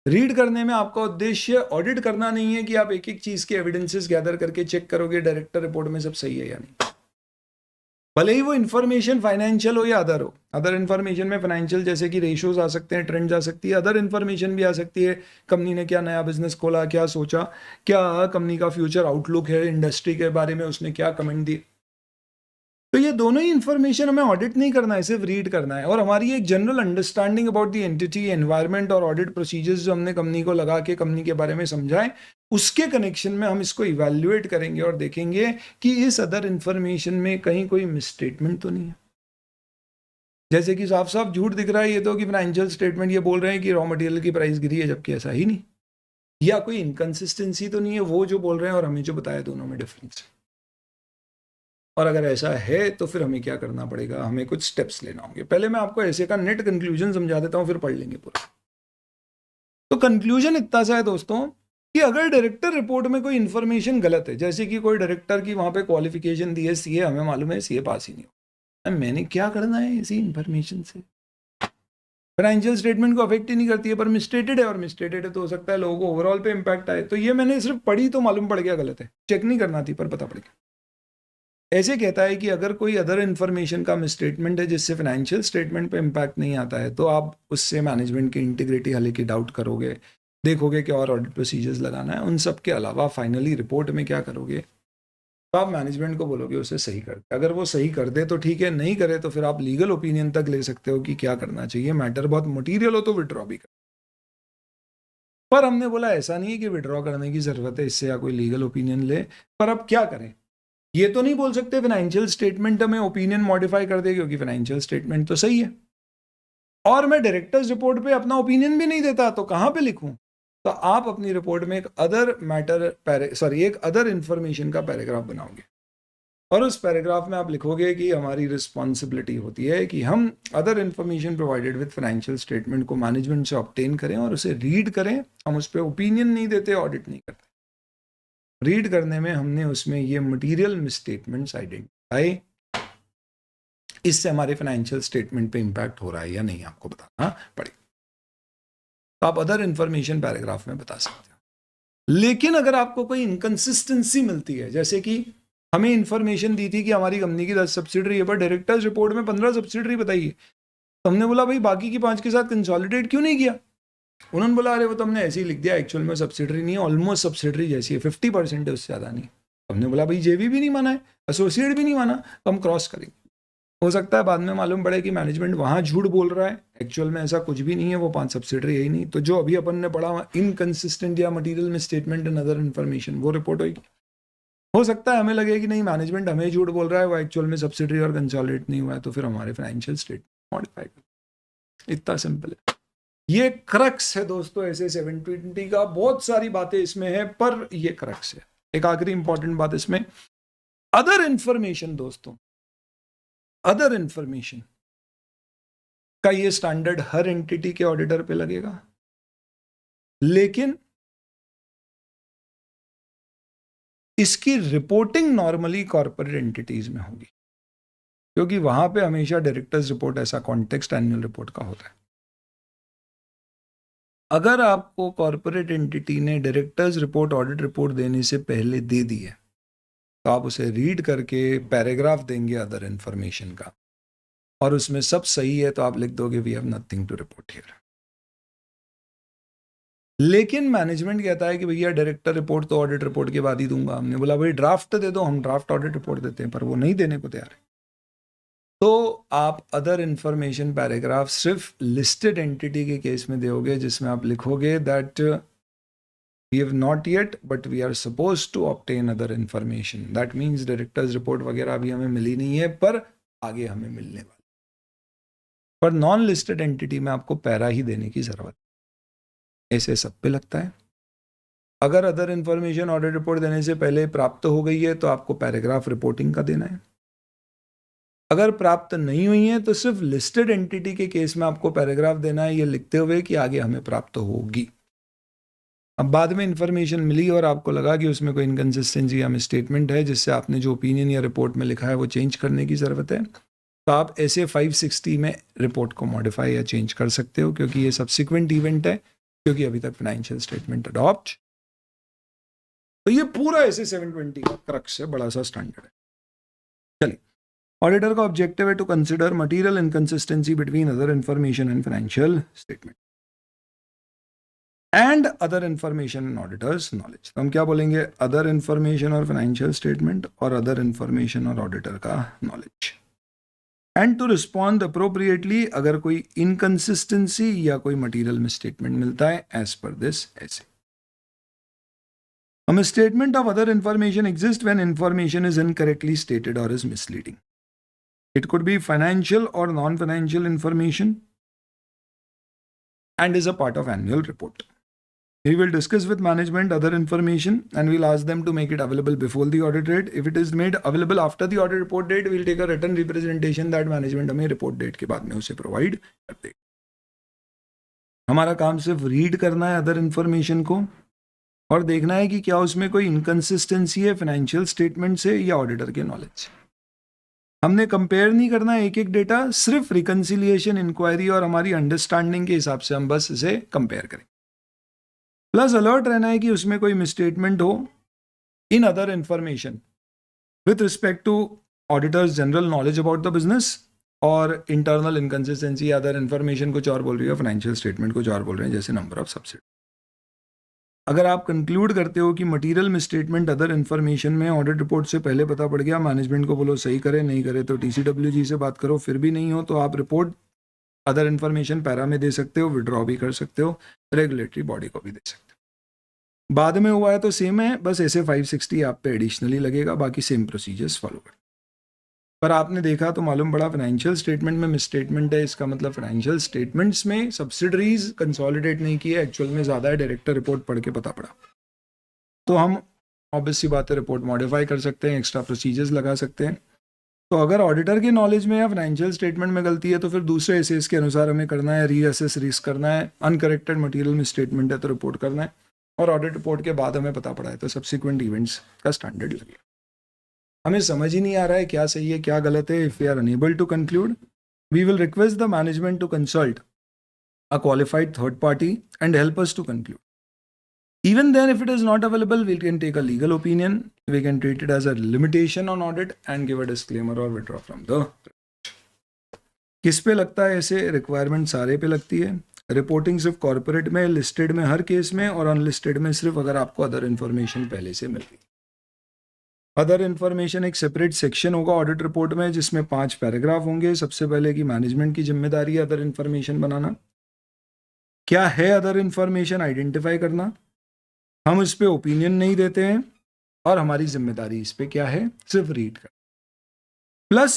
रीड करने में आपका उद्देश्य ऑडिट करना नहीं है कि आप एक एक चीज़ के एविडेंसेस गैदर करके चेक करोगे डायरेक्टर रिपोर्ट में सब सही है या नहीं, भले ही वो इन्फॉर्मेशन फाइनेंशियल हो या अदर हो। अदर इन्फॉर्मेशन में फाइनेंशियल जैसे कि रेशियोज आ सकते हैं, ट्रेंड्स आ सकती है, अदर इन्फॉर्मेशन भी आ सकती है, कंपनी ने क्या नया बिजनेस खोला, क्या सोचा, क्या कंपनी का फ्यूचर आउटलुक है, इंडस्ट्री के बारे में उसने क्या कमेंट दी। तो ये दोनों ही इन्फॉर्मेशन हमें ऑडिट नहीं करना है, सिर्फ रीड करना है। और हमारी एक general understanding about the entity, environment और ऑडिट प्रोसीजर्स जो हमने कंपनी को लगा के कंपनी के बारे में समझाएं, उसके कनेक्शन में हम इसको इवैल्यूएट करेंगे और देखेंगे कि इस अदर इन्फॉर्मेशन में कहीं कोई मिसस्टेटमेंट तो नहीं है। जैसे कि साफ साफ झूठ दिख रहा है ये तो कि फाइनेंशियल स्टेटमेंट ये बोल रहे हैं कि रॉ मटेरियल की प्राइस गिरी है, जबकि ऐसा ही नहीं, या कोई इनकंसिस्टेंसी तो नहीं है, वो जो बोल रहे हैं और हमें जो बताया दोनों में डिफरेंस है। और अगर ऐसा है तो फिर हमें क्या करना पड़ेगा, हमें कुछ स्टेप्स लेना होंगे। पहले मैं आपको ऐसे का नेट कंक्लूजन समझा देता हूं, फिर पढ़ लेंगे पूरा। तो कंक्लूजन इतना सा है दोस्तों कि अगर डायरेक्टर रिपोर्ट में कोई इन्फॉर्मेशन गलत है, जैसे कि कोई डायरेक्टर की वहां पे क्वालिफिकेशन दी है सीए, हमें मालूम है सीए पास ही नहीं हो, मैंने क्या करना है इसी इन्फॉर्मेशन से, फाइनेंशियल स्टेटमेंट को अफेक्ट ही नहीं करती है, पर मिसस्टेटेड है, और मिसस्टेटेड है तो हो सकता है लोगों को ओवरऑल पे इंपैक्ट आए। तो ये मैंने सिर्फ पढ़ी तो मालूम पड़ गया गलत है, चेक नहीं करना थी पर पता पड़ गया। ऐसे कहता है कि अगर कोई अदर इन्फॉर्मेशन का मिसस्टेटमेंट है जिससे फाइनेंशियल स्टेटमेंट पे इम्पैक्ट नहीं आता है, तो आप उससे मैनेजमेंट की इंटीग्रिटी हालांकि डाउट करोगे, देखोगे कि और ऑडिट प्रोसीजर्स लगाना है। उन सब के अलावा फाइनली रिपोर्ट में क्या करोगे, तो आप मैनेजमेंट को बोलोगे उसे सही कर दे। अगर वो सही कर दे तो ठीक है, नहीं करे तो फिर आप लीगल ओपिनियन तक ले सकते हो कि क्या करना चाहिए। मैटर बहुत मटीरियल हो तो विड्रॉ भी कर, पर हमने बोला ऐसा नहीं है कि विड्रॉ करने की जरूरत है इससे या कोई लीगल ओपिनियन ले। पर अब क्या करें, ये तो नहीं बोल सकते फाइनेंशियल स्टेटमेंट में ओपिनियन मॉडिफाई कर दे, क्योंकि फाइनेंशियल स्टेटमेंट तो सही है और मैं डायरेक्टर्स रिपोर्ट पे अपना ओपिनियन भी नहीं देता, तो कहां पे लिखूं। तो आप अपनी रिपोर्ट में एक अदर इंफॉर्मेशन का पैराग्राफ बनाओगे और उस पैराग्राफ में आप लिखोगे कि हमारी रिस्पॉन्सिबिलिटी होती है कि हम other information provided with financial statement को मैनेजमेंट से ऑब्टेन करें और उसे रीड करें। हम उस पर ओपिनियन नहीं देते, ऑडिट नहीं करते। रीड करने में हमने उसमें ये मटेरियल मिसस्टेटमेंट्स आइडेंटिफाई, इससे हमारे फाइनेंशियल स्टेटमेंट पे इंपैक्ट हो रहा है या नहीं आपको बताना पड़ेगा। तो आप अदर इंफॉर्मेशन पैराग्राफ में बता सकते हो। लेकिन अगर आपको कोई इनकंसिस्टेंसी मिलती है, जैसे कि हमें इंफॉर्मेशन दी थी कि हमारी कंपनी की 10 सब्सिडरी है, पर डायरेक्टर्स रिपोर्ट में 15 सब्सिडरी बताई है, तो हमने बोला भाई बाकी की 5 के साथ कंसोलिडेट क्यों नहीं किया। उन्होंने बोला अरे वो तो हमने ऐसे ही लिख दिया, एक्चुअल में सब्सिडरी नहीं है, ऑलमोस्ट सब्सिडरी जैसी है, 50% है, उससे ज़्यादा नहीं। हमने बोला भाई जेवी भी नहीं माना है, एसोसिएट भी नहीं माना, तो हम क्रॉस करेंगे। हो सकता है बाद में मालूम पड़े कि मैनेजमेंट वहाँ झूठ बोल रहा है, एक्चुअल में ऐसा कुछ भी नहीं है, वो 5 सब्सिडरी है ही नहीं। तो जो अभी अपन ने पढ़ा इनकंसिस्टेंट या मटीरियल में स्टेटमेंट एंड अदर इन्फॉर्मेशन, वो रिपोर्ट होगी। हो सकता है हमें लगे कि नहीं मैनेजमेंट हमें झूठ बोल रहा है, वो एक्चुअल में सब्सिडरी और कंसोलिडेट नहीं हुआ है, तो फिर हमारे फाइनेंशियल स्टेटमेंट मॉडिफाई कर। इतना सिंपल है। ये क्रक्स है दोस्तों ऐसे 720 का, बहुत सारी बातें इसमें है पर ये क्रक्स है। एक आखिरी इंपॉर्टेंट बात इसमें, अदर इंफॉर्मेशन दोस्तों, अदर इंफॉर्मेशन का ये स्टैंडर्ड हर एंटिटी के ऑडिटर पे लगेगा, लेकिन इसकी रिपोर्टिंग नॉर्मली कॉर्पोरेट एंटिटीज में होगी, क्योंकि वहां पे हमेशा डायरेक्टर्स रिपोर्ट ऐसा कॉन्टेक्स्ट एनुअल रिपोर्ट का होता है। अगर आपको कॉर्पोरेट एंटिटी ने डायरेक्टर्स रिपोर्ट ऑडिट रिपोर्ट देने से पहले दे दी है, तो आप उसे रीड करके पैराग्राफ देंगे अदर इंफॉर्मेशन का, और उसमें सब सही है तो आप लिख दोगे we have nothing to report here. लेकिन मैनेजमेंट कहता है कि भैया डायरेक्टर रिपोर्ट तो ऑडिट रिपोर्ट के बाद ही दूंगा। हमने बोला भाई ड्राफ्ट दे दो, हम ड्राफ्ट ऑडिट रिपोर्ट देते हैं, पर वो नहीं देने को तैयार है। तो आप अदर इंफॉर्मेशन पैराग्राफ सिर्फ लिस्टेड एंटिटी के केस में दोगे, जिसमें आप लिखोगे that we have not yet but we are suppose to obtain other information. That means directors report वगैरह अभी हमें मिली नहीं है, पर आगे हमें मिलने वाला। पर नॉन लिस्टेड एंटिटी में आपको पैरा ही देने की जरूरत है, ऐसे सब पे लगता है। अगर अदर इंफॉर्मेशन ऑडिट रिपोर्ट देने से पहले प्राप्त हो गई है तो आपको पैराग्राफ रिपोर्टिंग का देना है। अगर प्राप्त नहीं हुई है तो सिर्फ लिस्टेड एंटिटी के केस में आपको पैराग्राफ देना है, ये लिखते हुए कि आगे हमें प्राप्त होगी। अब बाद में इंफॉर्मेशन मिली और आपको लगा कि उसमें कोई इनकंसिस्टेंसी या मिसस्टेटमेंट है जिससे आपने जो ओपिनियन या रिपोर्ट में लिखा है वो चेंज करने की ज़रूरत है, तो आप ऐसे 560 में रिपोर्ट को मॉडिफाई या चेंज कर सकते हो, क्योंकि ये सब्सिक्वेंट इवेंट है, क्योंकि अभी तक फाइनेंशियल स्टेटमेंट अडॉप्ट। तो ये पूरा ऐसे 720 का क्रक्स है, बड़ा सा स्टैंडर्ड है। चलिए, ऑडिटर का ऑब्जेक्टिव है to consider material inconsistency between other information and financial statement and other information in auditors knowledge. तो हम क्या बोलेंगे, अदर इंफॉर्मेशन और फाइनेंशियल स्टेटमेंट और अदर इंफॉर्मेशन और ऑडिटर का knowledge, and to respond appropriately अगर कोई इनकंसिस्टेंसी या कोई मटेरियल मिसस्टेटमेंट मिलता है एज पर दिस ऐसे। A misstatement of other information exists when information is incorrectly stated or is misleading. It could be financial or non-financial information and is a part of annual report. We will discuss with management other information and we'll ask them to make it available before the audit date. If it is made available after the audit report date, we'll take a written representation that management हमें report date के बाद में उसे provide कर देगा। हमारा काम सिर्फ रीड करना है अदर इंफॉर्मेशन को और देखना है कि क्या उसमें कोई इनकंसिस्टेंसी है फाइनेंशियल स्टेटमेंट से या ऑडिटर के नॉलेज से। हमने कंपेयर नहीं करना है एक एक डेटा, सिर्फ रिकंसिलिएशन, इंक्वायरी और हमारी अंडरस्टैंडिंग के हिसाब से हम बस इसे कंपेयर करें। प्लस अलर्ट रहना है कि उसमें कोई मिसस्टेटमेंट हो in other information with respect to auditors general knowledge about the business और इंटरनल इनकंसिस्टेंसी अदर इंफॉर्मेशन कुछ और बोल रही है, फाइनेंशियल स्टेटमेंट कुछ और बोल रहे हैं, जैसे नंबर ऑफ सब्सिडी। अगर आप कंक्लूड करते हो कि मटेरियल मिसस्टेटमेंट अदर इन्फॉर्मेशन में ऑडिट रिपोर्ट से पहले पता पड़ गया, मैनेजमेंट को बोलो सही करे, नहीं करे तो TCWG से बात करो, फिर भी नहीं हो तो आप रिपोर्ट अदर इन्फॉर्मेशन पैरा में दे सकते हो, विड्रॉ भी कर सकते हो, रेगुलेटरी बॉडी को भी दे सकते हो। बाद में हुआ है तो सेम है, बस ऐसे 560 आप पे एडिशनली लगेगा, बाकी सेम प्रोसीजर्स फॉलो कर। पर आपने देखा तो मालूम पड़ा फाइनेंशियल स्टेटमेंट में मिसस्टेटमेंट है, इसका मतलब फाइनेंशियल स्टेटमेंट्स में सब्सिडरीज कंसोलिडेट नहीं किए, एक्चुअल में ज़्यादा है, डायरेक्टर रिपोर्ट पढ़ के पता पड़ा। तो हम ऑब्वियस सी बात है रिपोर्ट मॉडिफाई कर सकते हैं, एक्स्ट्रा प्रोसीजर्स लगा सकते हैं। तो अगर ऑडिटर के नॉलेज में या फाइनेंशियल स्टेटमेंट में गलती है तो फिर दूसरे एसेस के अनुसार हमें करना है, रीअसेस रिस्क करना है। अनकरेक्टेड मटेरियल मिसस्टेटमेंट है तो रिपोर्ट करना है, और ऑडिट रिपोर्ट के बाद हमें पता पड़ा है तो सब्सिक्वेंट इवेंट्स का स्टैंडर्ड लगेगा। हमें समझ ही नहीं आ रहा है क्या सही है क्या गलत है। If we are unable to conclude, we will request the management to consult a qualified third party and help us to conclude. Even then, if it is not available, we can take a legal opinion. We can treat it as a limitation on audit and give a disclaimer or withdraw from the. किस पे लगता है ऐसे requirement? सारे पे लगती है। Reporting सिर्फ कॉर्पोरेट में, लिस्टेड में हर केस में, और अनलिस्टेड में सिर्फ अगर आपको अदर इन्फॉर्मेशन पहले से मिल गई। अदर इन्फॉर्मेशन एक सेपरेट सेक्शन होगा ऑडिट रिपोर्ट में जिसमें 5 पैराग्राफ होंगे। सबसे पहले कि मैनेजमेंट की जिम्मेदारी है अदर इन्फॉर्मेशन बनाना, क्या है अदर इन्फॉर्मेशन आइडेंटिफाई करना, हम इस पे ओपिनियन नहीं देते हैं, और हमारी जिम्मेदारी इस पे क्या है, सिर्फ रीड कर। प्लस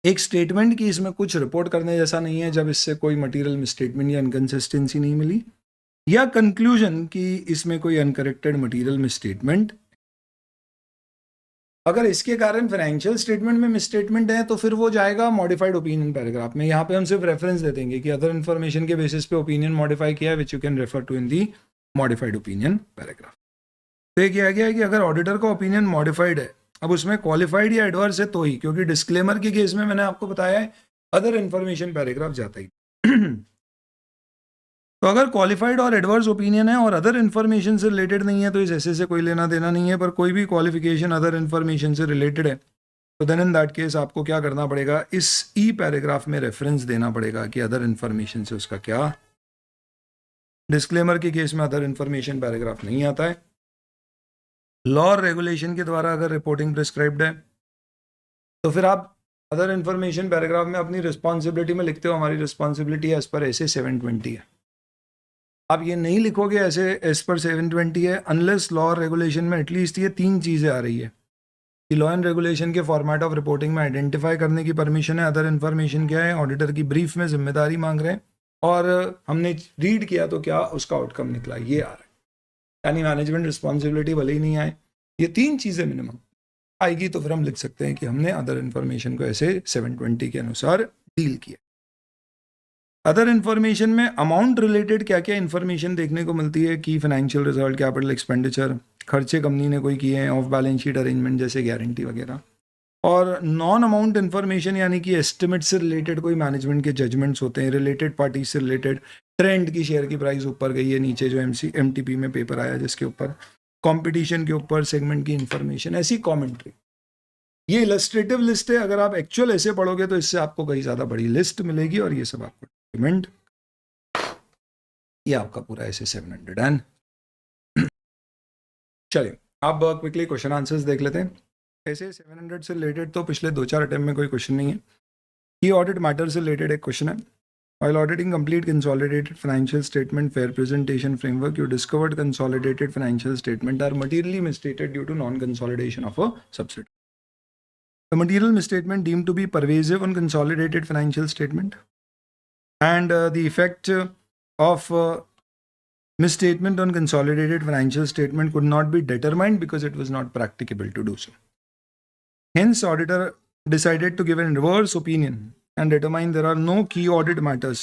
एक स्टेटमेंट की इसमें कुछ रिपोर्ट करने जैसा नहीं है जब इससे कोई मटेरियल मिसस्टेटमेंट या इनकंसिस्टेंसी नहीं मिली, या कंक्लूजन कि इसमें कोई अनकरेक्टेड मटेरियल मिसस्टेटमेंट। अगर इसके कारण फाइनेंशियल स्टेटमेंट में मिसस्टेटमेंट है तो फिर वो जाएगा मॉडिफाइड ओपिनियन पैराग्राफ में। यहाँ पे हम सिर्फ रेफरेंस दे देंगे कि अदर इन्फॉर्मेशन के बेसिस पे ओपिनियन मॉडिफाई किया है, which you can refer to in the modified opinion paragraph. तो ये किया गया है कि अगर ऑडिटर का ओपिनियन मॉडिफाइड है, अब उसमें क्वालिफाइड या एडवर्स है तो ही, क्योंकि डिस्क्लेमर के केस में मैंने आपको बताया है अदर इन्फॉर्मेशन पैराग्राफ जाता ही। तो अगर क्वालिफाइड और एडवर्स ओपिनियन है और अदर इन्फॉर्मेशन से रिलेटेड नहीं है तो इस ऐसे से कोई लेना देना नहीं है। पर कोई भी क्वालिफिकेशन अदर इन्फॉर्मेशन से रिलेटेड है तो देन इन दैट केस आपको क्या करना पड़ेगा, इस ई पैराग्राफ में रेफरेंस देना पड़ेगा कि अदर इन्फॉर्मेशन से उसका क्या। डिस्क्लेमर के केस में अदर इन्फॉर्मेशन पैराग्राफ नहीं आता है। लॉ और रेगुलेशन के द्वारा अगर रिपोर्टिंग प्रिस्क्राइब्ड है तो फिर आप अदर इन्फॉर्मेशन पैराग्राफ में अपनी रिस्पॉन्सिबिलिटी में लिखते हो हमारी रिस्पॉन्सिबिलिटी एज पर ऐसे 720 है। आप ये नहीं लिखोगे ऐसे एज पर 720 है अनलेस लॉ और रेगुलेशन में एटलीस्ट ये 3 चीज़ें आ रही है कि लॉ एंड रेगुलेशन के फॉर्मेट ऑफ रिपोर्टिंग में आइडेंटिफाई करने की परमिशन है, अदर इन्फॉर्मेशन क्या है, ऑडिटर की ब्रीफ में जिम्मेदारी मांग रहे हैं, और हमने रीड किया तो क्या उसका आउटकम निकला, ये आ रहा है। यानी मैनेजमेंट रिस्पॉन्सिबिलिटी भले ही नहीं आए, ये 3 चीज़ें मिनिमम आएगी तो फिर हम लिख सकते हैं कि हमने अदर इन्फॉर्मेशन को ऐसे 720 के अनुसार डील किया। अदर इन्फॉर्मेशन में अमाउंट रिलेटेड क्या क्या इन्फॉर्मेशन देखने को मिलती है कि फाइनेंशियल रिजल्ट, कैपिटल एक्सपेंडिचर, खर्चे कंपनी ने कोई किए हैं, ऑफ बैलेंस शीट अरेंजमेंट जैसे गारंटी वगैरह, और नॉन अमाउंट इन्फॉर्मेशन यानी कि एस्टिमेट से रिलेटेड कोई मैनेजमेंट के जजमेंट्स होते हैं, रिलेटेड पार्टी से रिलेटेड, ट्रेंड की शेयर की प्राइस ऊपर गई है नीचे, जो MTP में पेपर आया जिसके ऊपर, कंपटीशन के ऊपर, सेगमेंट की इन्फॉर्मेशन, ऐसी कॉमेंट्री। ये इलस्ट्रेटिव लिस्ट है, अगर आप एक्चुअल ऐसे पढ़ोगे तो इससे आपको कहीं ज़्यादा बड़ी लिस्ट मिलेगी, और ये सब आपको डॉक्यूमेंट, ये आपका पूरा ऐसे 700 एंड चलिए आप क्विकली क्वेश्चन आंसर्स देख लेते हैं। ऐसे 700 से रिलेटेड तो पिछले 2-4 अटेम्प्ट में कोई क्वेश्चन नहीं है। की ऑडिट मैटर से रिलेटेड एक क्वेश्चन है। While auditing complete consolidated financial statement fair presentation framework, you discovered consolidated financial statement are materially misstated due to non-consolidation of a subsidiary. The material misstatement deemed to be pervasive on consolidated financial statement, and the effect of misstatement on consolidated financial statement could not be determined because it was not practicable to do so. Hence, auditor decided to give an adverse opinion and determine there are no key audit matters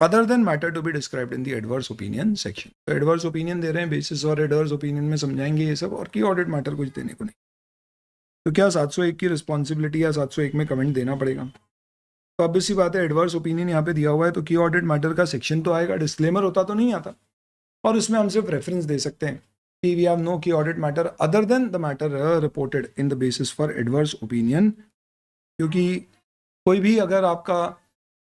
other than matter to be described in the adverse opinion section. तो adverse opinion दे रहे हैं, basis और adverse opinion में समझाएंगे ये सब, और key audit matter कुछ देने को नहीं। तो क्या 701 की रिस्पॉन्सिबिलिटी या 701 में कमेंट देना पड़ेगा? तो अब इसी बात है, एडवर्स ओपिनियन यहाँ पे दिया हुआ है तो की ऑडिट मैटर का सेक्शन तो आएगा, डिस्क्लेमर होता तो नहीं आता, और उसमें हम सिर्फ रेफरेंस दे सकते हैं कि we have no key audit matter other than the matter reported in the basis for adverse opinion. क्योंकि कोई भी अगर आपका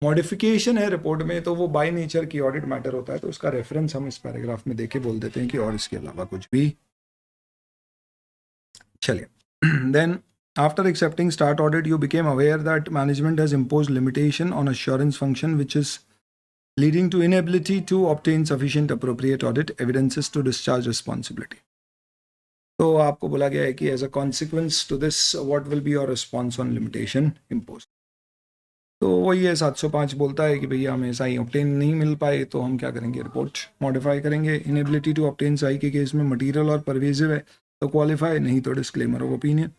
मॉडिफिकेशन है रिपोर्ट में तो वो बाय नेचर की ऑडिट मैटर होता है, तो उसका रेफरेंस हम इस पैराग्राफ में देके बोल देते हैं कि और इसके अलावा कुछ भी। चलिए then after accepting start audit you became aware that management has imposed limitation on assurance function which is leading to inability to obtain sufficient appropriate audit evidences to discharge responsibility. तो आपको बोला गया है कि as a consequence to this what will be your response on limitation imposed. तो वही है 705 बोलता है कि भैया हमें सही ऑब्टेन नहीं मिल पाए तो हम क्या करेंगे, रिपोर्ट मॉडिफाई करेंगे। इनेबिलिटी टू ऑब्टेन सही के केस में मटेरियल और परवेजिव है तो क्वालिफाई, नहीं तो disclaimer of opinion.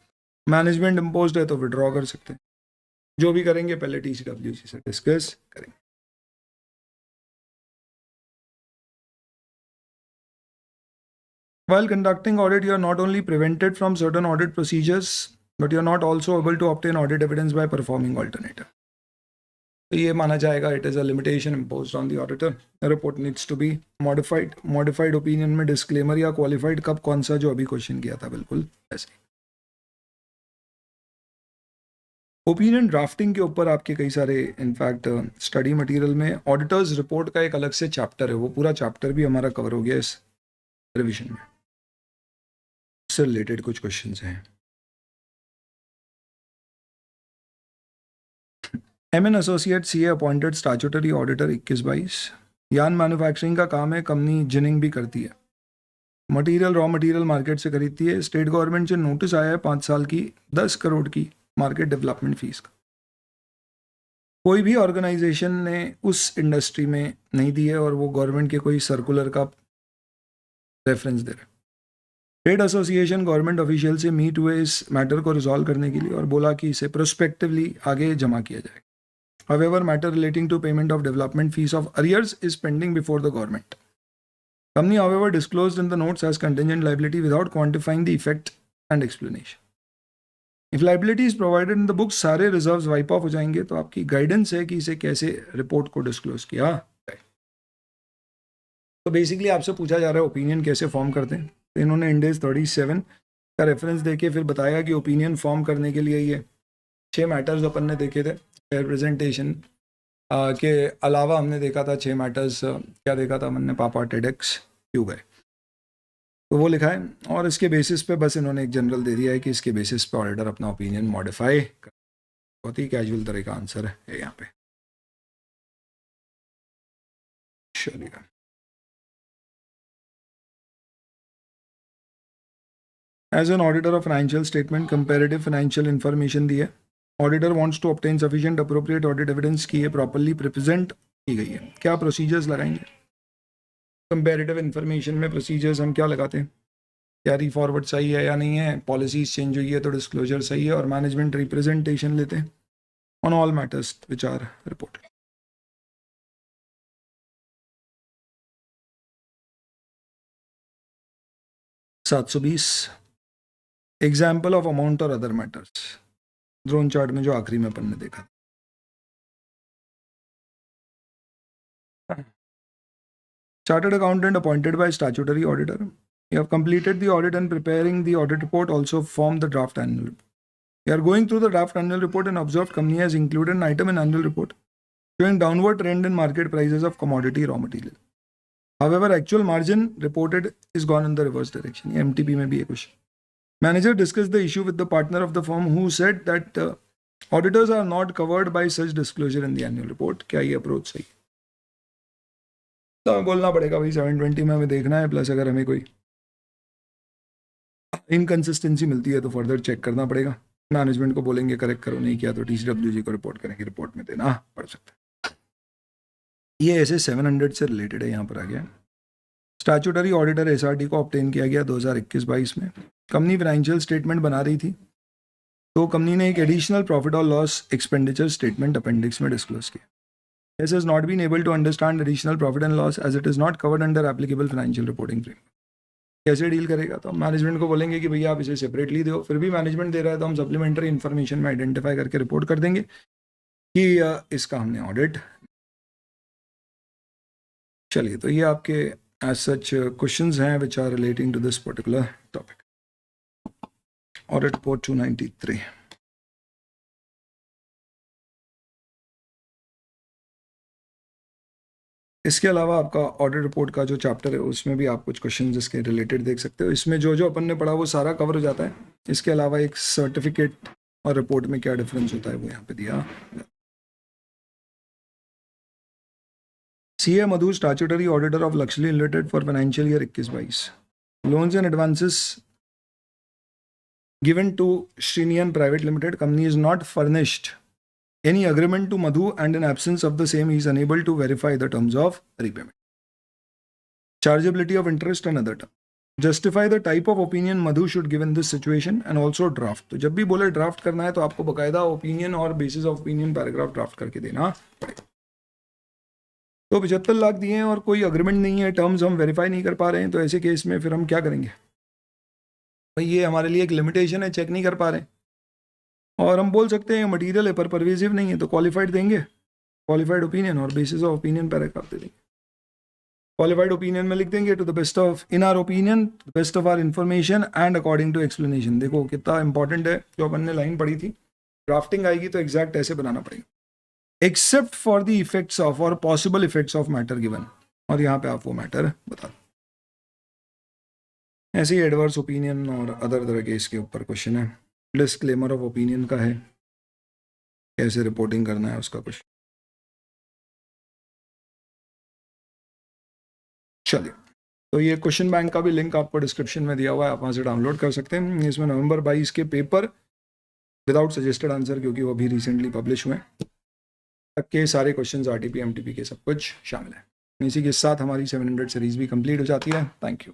Management imposed है तो विड्रॉ कर सकते हैं। जो भी करेंगे पहले TCWC से डिस्कस करेंगे। While conducting audit, you are not only prevented from certain audit procedures, but you are not also able to obtain audit evidence by performing alternative. तो ये माना जाएगा it is a limitation imposed on the auditor. Report needs to be modified. Modified opinion में disclaimer या qualified कब कौन सा, जो अभी क्वेश्चन किया था बिल्कुल ऐसे। ओपिनियन ड्राफ्टिंग के ऊपर आपके कई सारे इनफैक्ट स्टडी मटेरियल में ऑडिटर्स रिपोर्ट का एक अलग से चैप्टर है, वो पूरा चैप्टर भी हमारा कवर हो गया इस रिविजन में। इससे रिलेटेड कुछ क्वेश्चंस हैं। MN associate CA appointed statutory auditor 21-22। यान मैन्युफैक्चरिंग का काम है, कंपनी जिनिंग भी करती है, मटेरियल रॉ मटेरियल मार्केट से खरीदती है। स्टेट गवर्नमेंट से नोटिस आया है 5 साल की 10 करोड़ की मार्केट डेवलपमेंट फीस का। कोई भी ऑर्गेनाइजेशन ने उस इंडस्ट्री में नहीं दी है और वो गवर्नमेंट के कोई सर्कुलर का रेफरेंस दे रहे। ट्रेड एसोसिएशन गवर्नमेंट ऑफिशियल से मीट हुए इस मैटर को रिजॉल्व करने के लिए और बोला कि इसे प्रोस्पेक्टिवली आगे जमा किया जाए। However, matter relating to payment of development fees of arrears is pending before the government. Company, however, disclosed in the notes as contingent liability without quantifying the effect and explanation. If liability is provided in the books, सारे reserves wipe off हो जाएंगे, तो आपकी guidance है कि इसे कैसे report को डिस्क्लोज किया जाए। तो बेसिकली आपसे पूछा जा रहा है ओपिनियन कैसे फॉर्म करते हैं। तो इन्होंने इंडेज 37 का रेफरेंस देके फिर बताया कि ओपिनियन फॉर्म करने के लिए ये 6 मैटर्स अपन ने देखे थे। प्रेजेंटेशन के अलावा हमने देखा था 6 मैटर्स। क्या देखा था हमने, पापा टेडेक्स क्यों गए, तो वो लिखा है, और इसके बेसिस पे बस इन्होंने एक जनरल दे दिया है कि इसके बेसिस पे ऑडिटर अपना ओपिनियन मॉडिफाई कर। बहुत ही कैजुअल तरह का आंसर है यहाँ पे। चलिए, as an auditor of financial statement comparative financial information दी है, auditor wants to obtain sufficient appropriate audit evidence की है प्रॉपर्ली रिप्रेजेंट की गई है, क्या प्रोसीजर्स लगाएंगे? कंपेरेटिव इन्फॉर्मेशन में प्रोसीजर्स हम क्या लगाते हैं? कैरी फॉरवर्ड सही है या नहीं है, पॉलिसीज चेंज हुई है तो डिस्क्लोजर सही है, और मैनेजमेंट रिप्रेजेंटेशन लेते हैं on all matters which are reported. Example of amount और अदर मैटर्स, ड्रोन चार्ट में जो आखिरी में अपन ने देखा. Chartered accountant appointed by statutory auditor. You have completed the audit and preparing the audit report also form the draft annual report. You are going through the draft annual report and observed company has included an item in annual report showing downward trend in market prices of commodity raw material. However, actual margin reported is gone in the reverse direction. MTP में भी है कुछ. Manager discussed the issue with the partner of the firm who said that auditors are not covered by such disclosure in the annual report. क्या ये approach सही? तो हमें बोलना पड़ेगा भाई 720 में हमें देखना है, प्लस अगर हमें कोई इनकन्सिस्टेंसी मिलती है तो फर्दर चेक करना पड़ेगा. मैनेजमेंट को बोलेंगे करेक्ट करो, नहीं किया तो TCWG को रिपोर्ट करेंगे, रिपोर्ट में देना पड़ सकता है. ये ऐसे 700 से रिलेटेड है, यहाँ पर आ गया. स्टैट्यूटरी ऑडिटर SRT को ऑब्टेन किया गया 2021-22 में. कंपनी फाइनेंशियल स्टेटमेंट बना रही थी तो कंपनी ने एक एडिशनल प्रॉफिट और लॉस एक्सपेंडिचर स्टेटमेंट अपेंडिक्स में डिस्क्लोज किया. This has not been able to understand additional profit and loss as it is not covered under applicable financial reporting framework. कैसे डील करेगा? तो हम मैनेजमेंट को बोलेंगे कि भैया आप इसे सेपरेटली दो. फिर भी मैनेजमेंट दे रहा है तो हम सप्लीमेंट्री इन्फॉर्मेशन में आइडेंटिफाई करके रिपोर्ट कर देंगे कि इसका हमने ऑडिट. चलिए, तो ये आपके एज सच क्वेश्चंस हैं which are relating to this particular topic. Audit report 293. इसके अलावा आपका ऑडिट रिपोर्ट का जो चैप्टर है उसमें भी आप कुछ क्वेश्चन इसके रिलेटेड देख सकते हो. इसमें जो जो अपन ने पढ़ा वो सारा कवर हो जाता है. इसके अलावा एक सर्टिफिकेट और रिपोर्ट में क्या डिफरेंस होता है वो यहाँ पे दिया. CA Madhu, statutory auditor of Lakshmi limited for financial year 21-22. Loans and advances given to श्रीनियन private limited. Company is not furnished any agreement to Madhu and in absence of the same he is unable to verify the terms of repayment. Chargeability of interest and other terms. Justify the type of opinion Madhu should give in this situation and also draft. तो जब भी बोले draft करना है तो आपको बकायदा opinion और basis of opinion paragraph draft करके देना पड़ेगा. तो 75 लाख दिए हैं और कोई अग्रीमेंट नहीं है, टर्म्स हम वेरीफाई नहीं कर पा रहे हैं, तो ऐसे केस में फिर हम क्या करेंगे? भाई ये हमारे लिए एक लिमिटेशन है, चेक नहीं कर पा रहे हैं. और हम बोल सकते हैं मटेरियल है पर परवेजिव नहीं है तो क्वालिफाइड देंगे, क्वालिफाइड ओपिनियन और बेसिस ऑफ ओपिनियन पैराग्राफ दे देंगे. क्वालिफाइड ओपिनियन में लिख देंगे to the best of in our opinion, best of our information and according to explanation. देखो कितना इंपॉर्टेंट है, जो अपन ने लाइन पढ़ी थी. ड्राफ्टिंग आएगी तो एग्जैक्ट ऐसे बनाना पड़ेगा. Except for the effects of और possible effects of matter given, और यहाँ पे आप वो मैटर बता दो. ऐसे ही एडवर्स ओपिनियन और अदर तरह के इसके ऊपर क्वेश्चन है. डिस्क्लेमर ऑफ ओपिनियन का है, कैसे रिपोर्टिंग करना है उसका कुछ. चलिए, तो ये क्वेश्चन बैंक का भी लिंक आपको डिस्क्रिप्शन में दिया हुआ है, आप वहाँ से डाउनलोड कर सकते हैं. इसमें नवंबर 22 के पेपर विदाउट सजेस्टेड आंसर, क्योंकि वो अभी रिसेंटली पब्लिश हुए, तक के सारे क्वेश्चंस RTP MTP के सब कुछ शामिल है. इसी के साथ हमारी 700 सीरीज भी कंप्लीट हो जाती है. Thank you.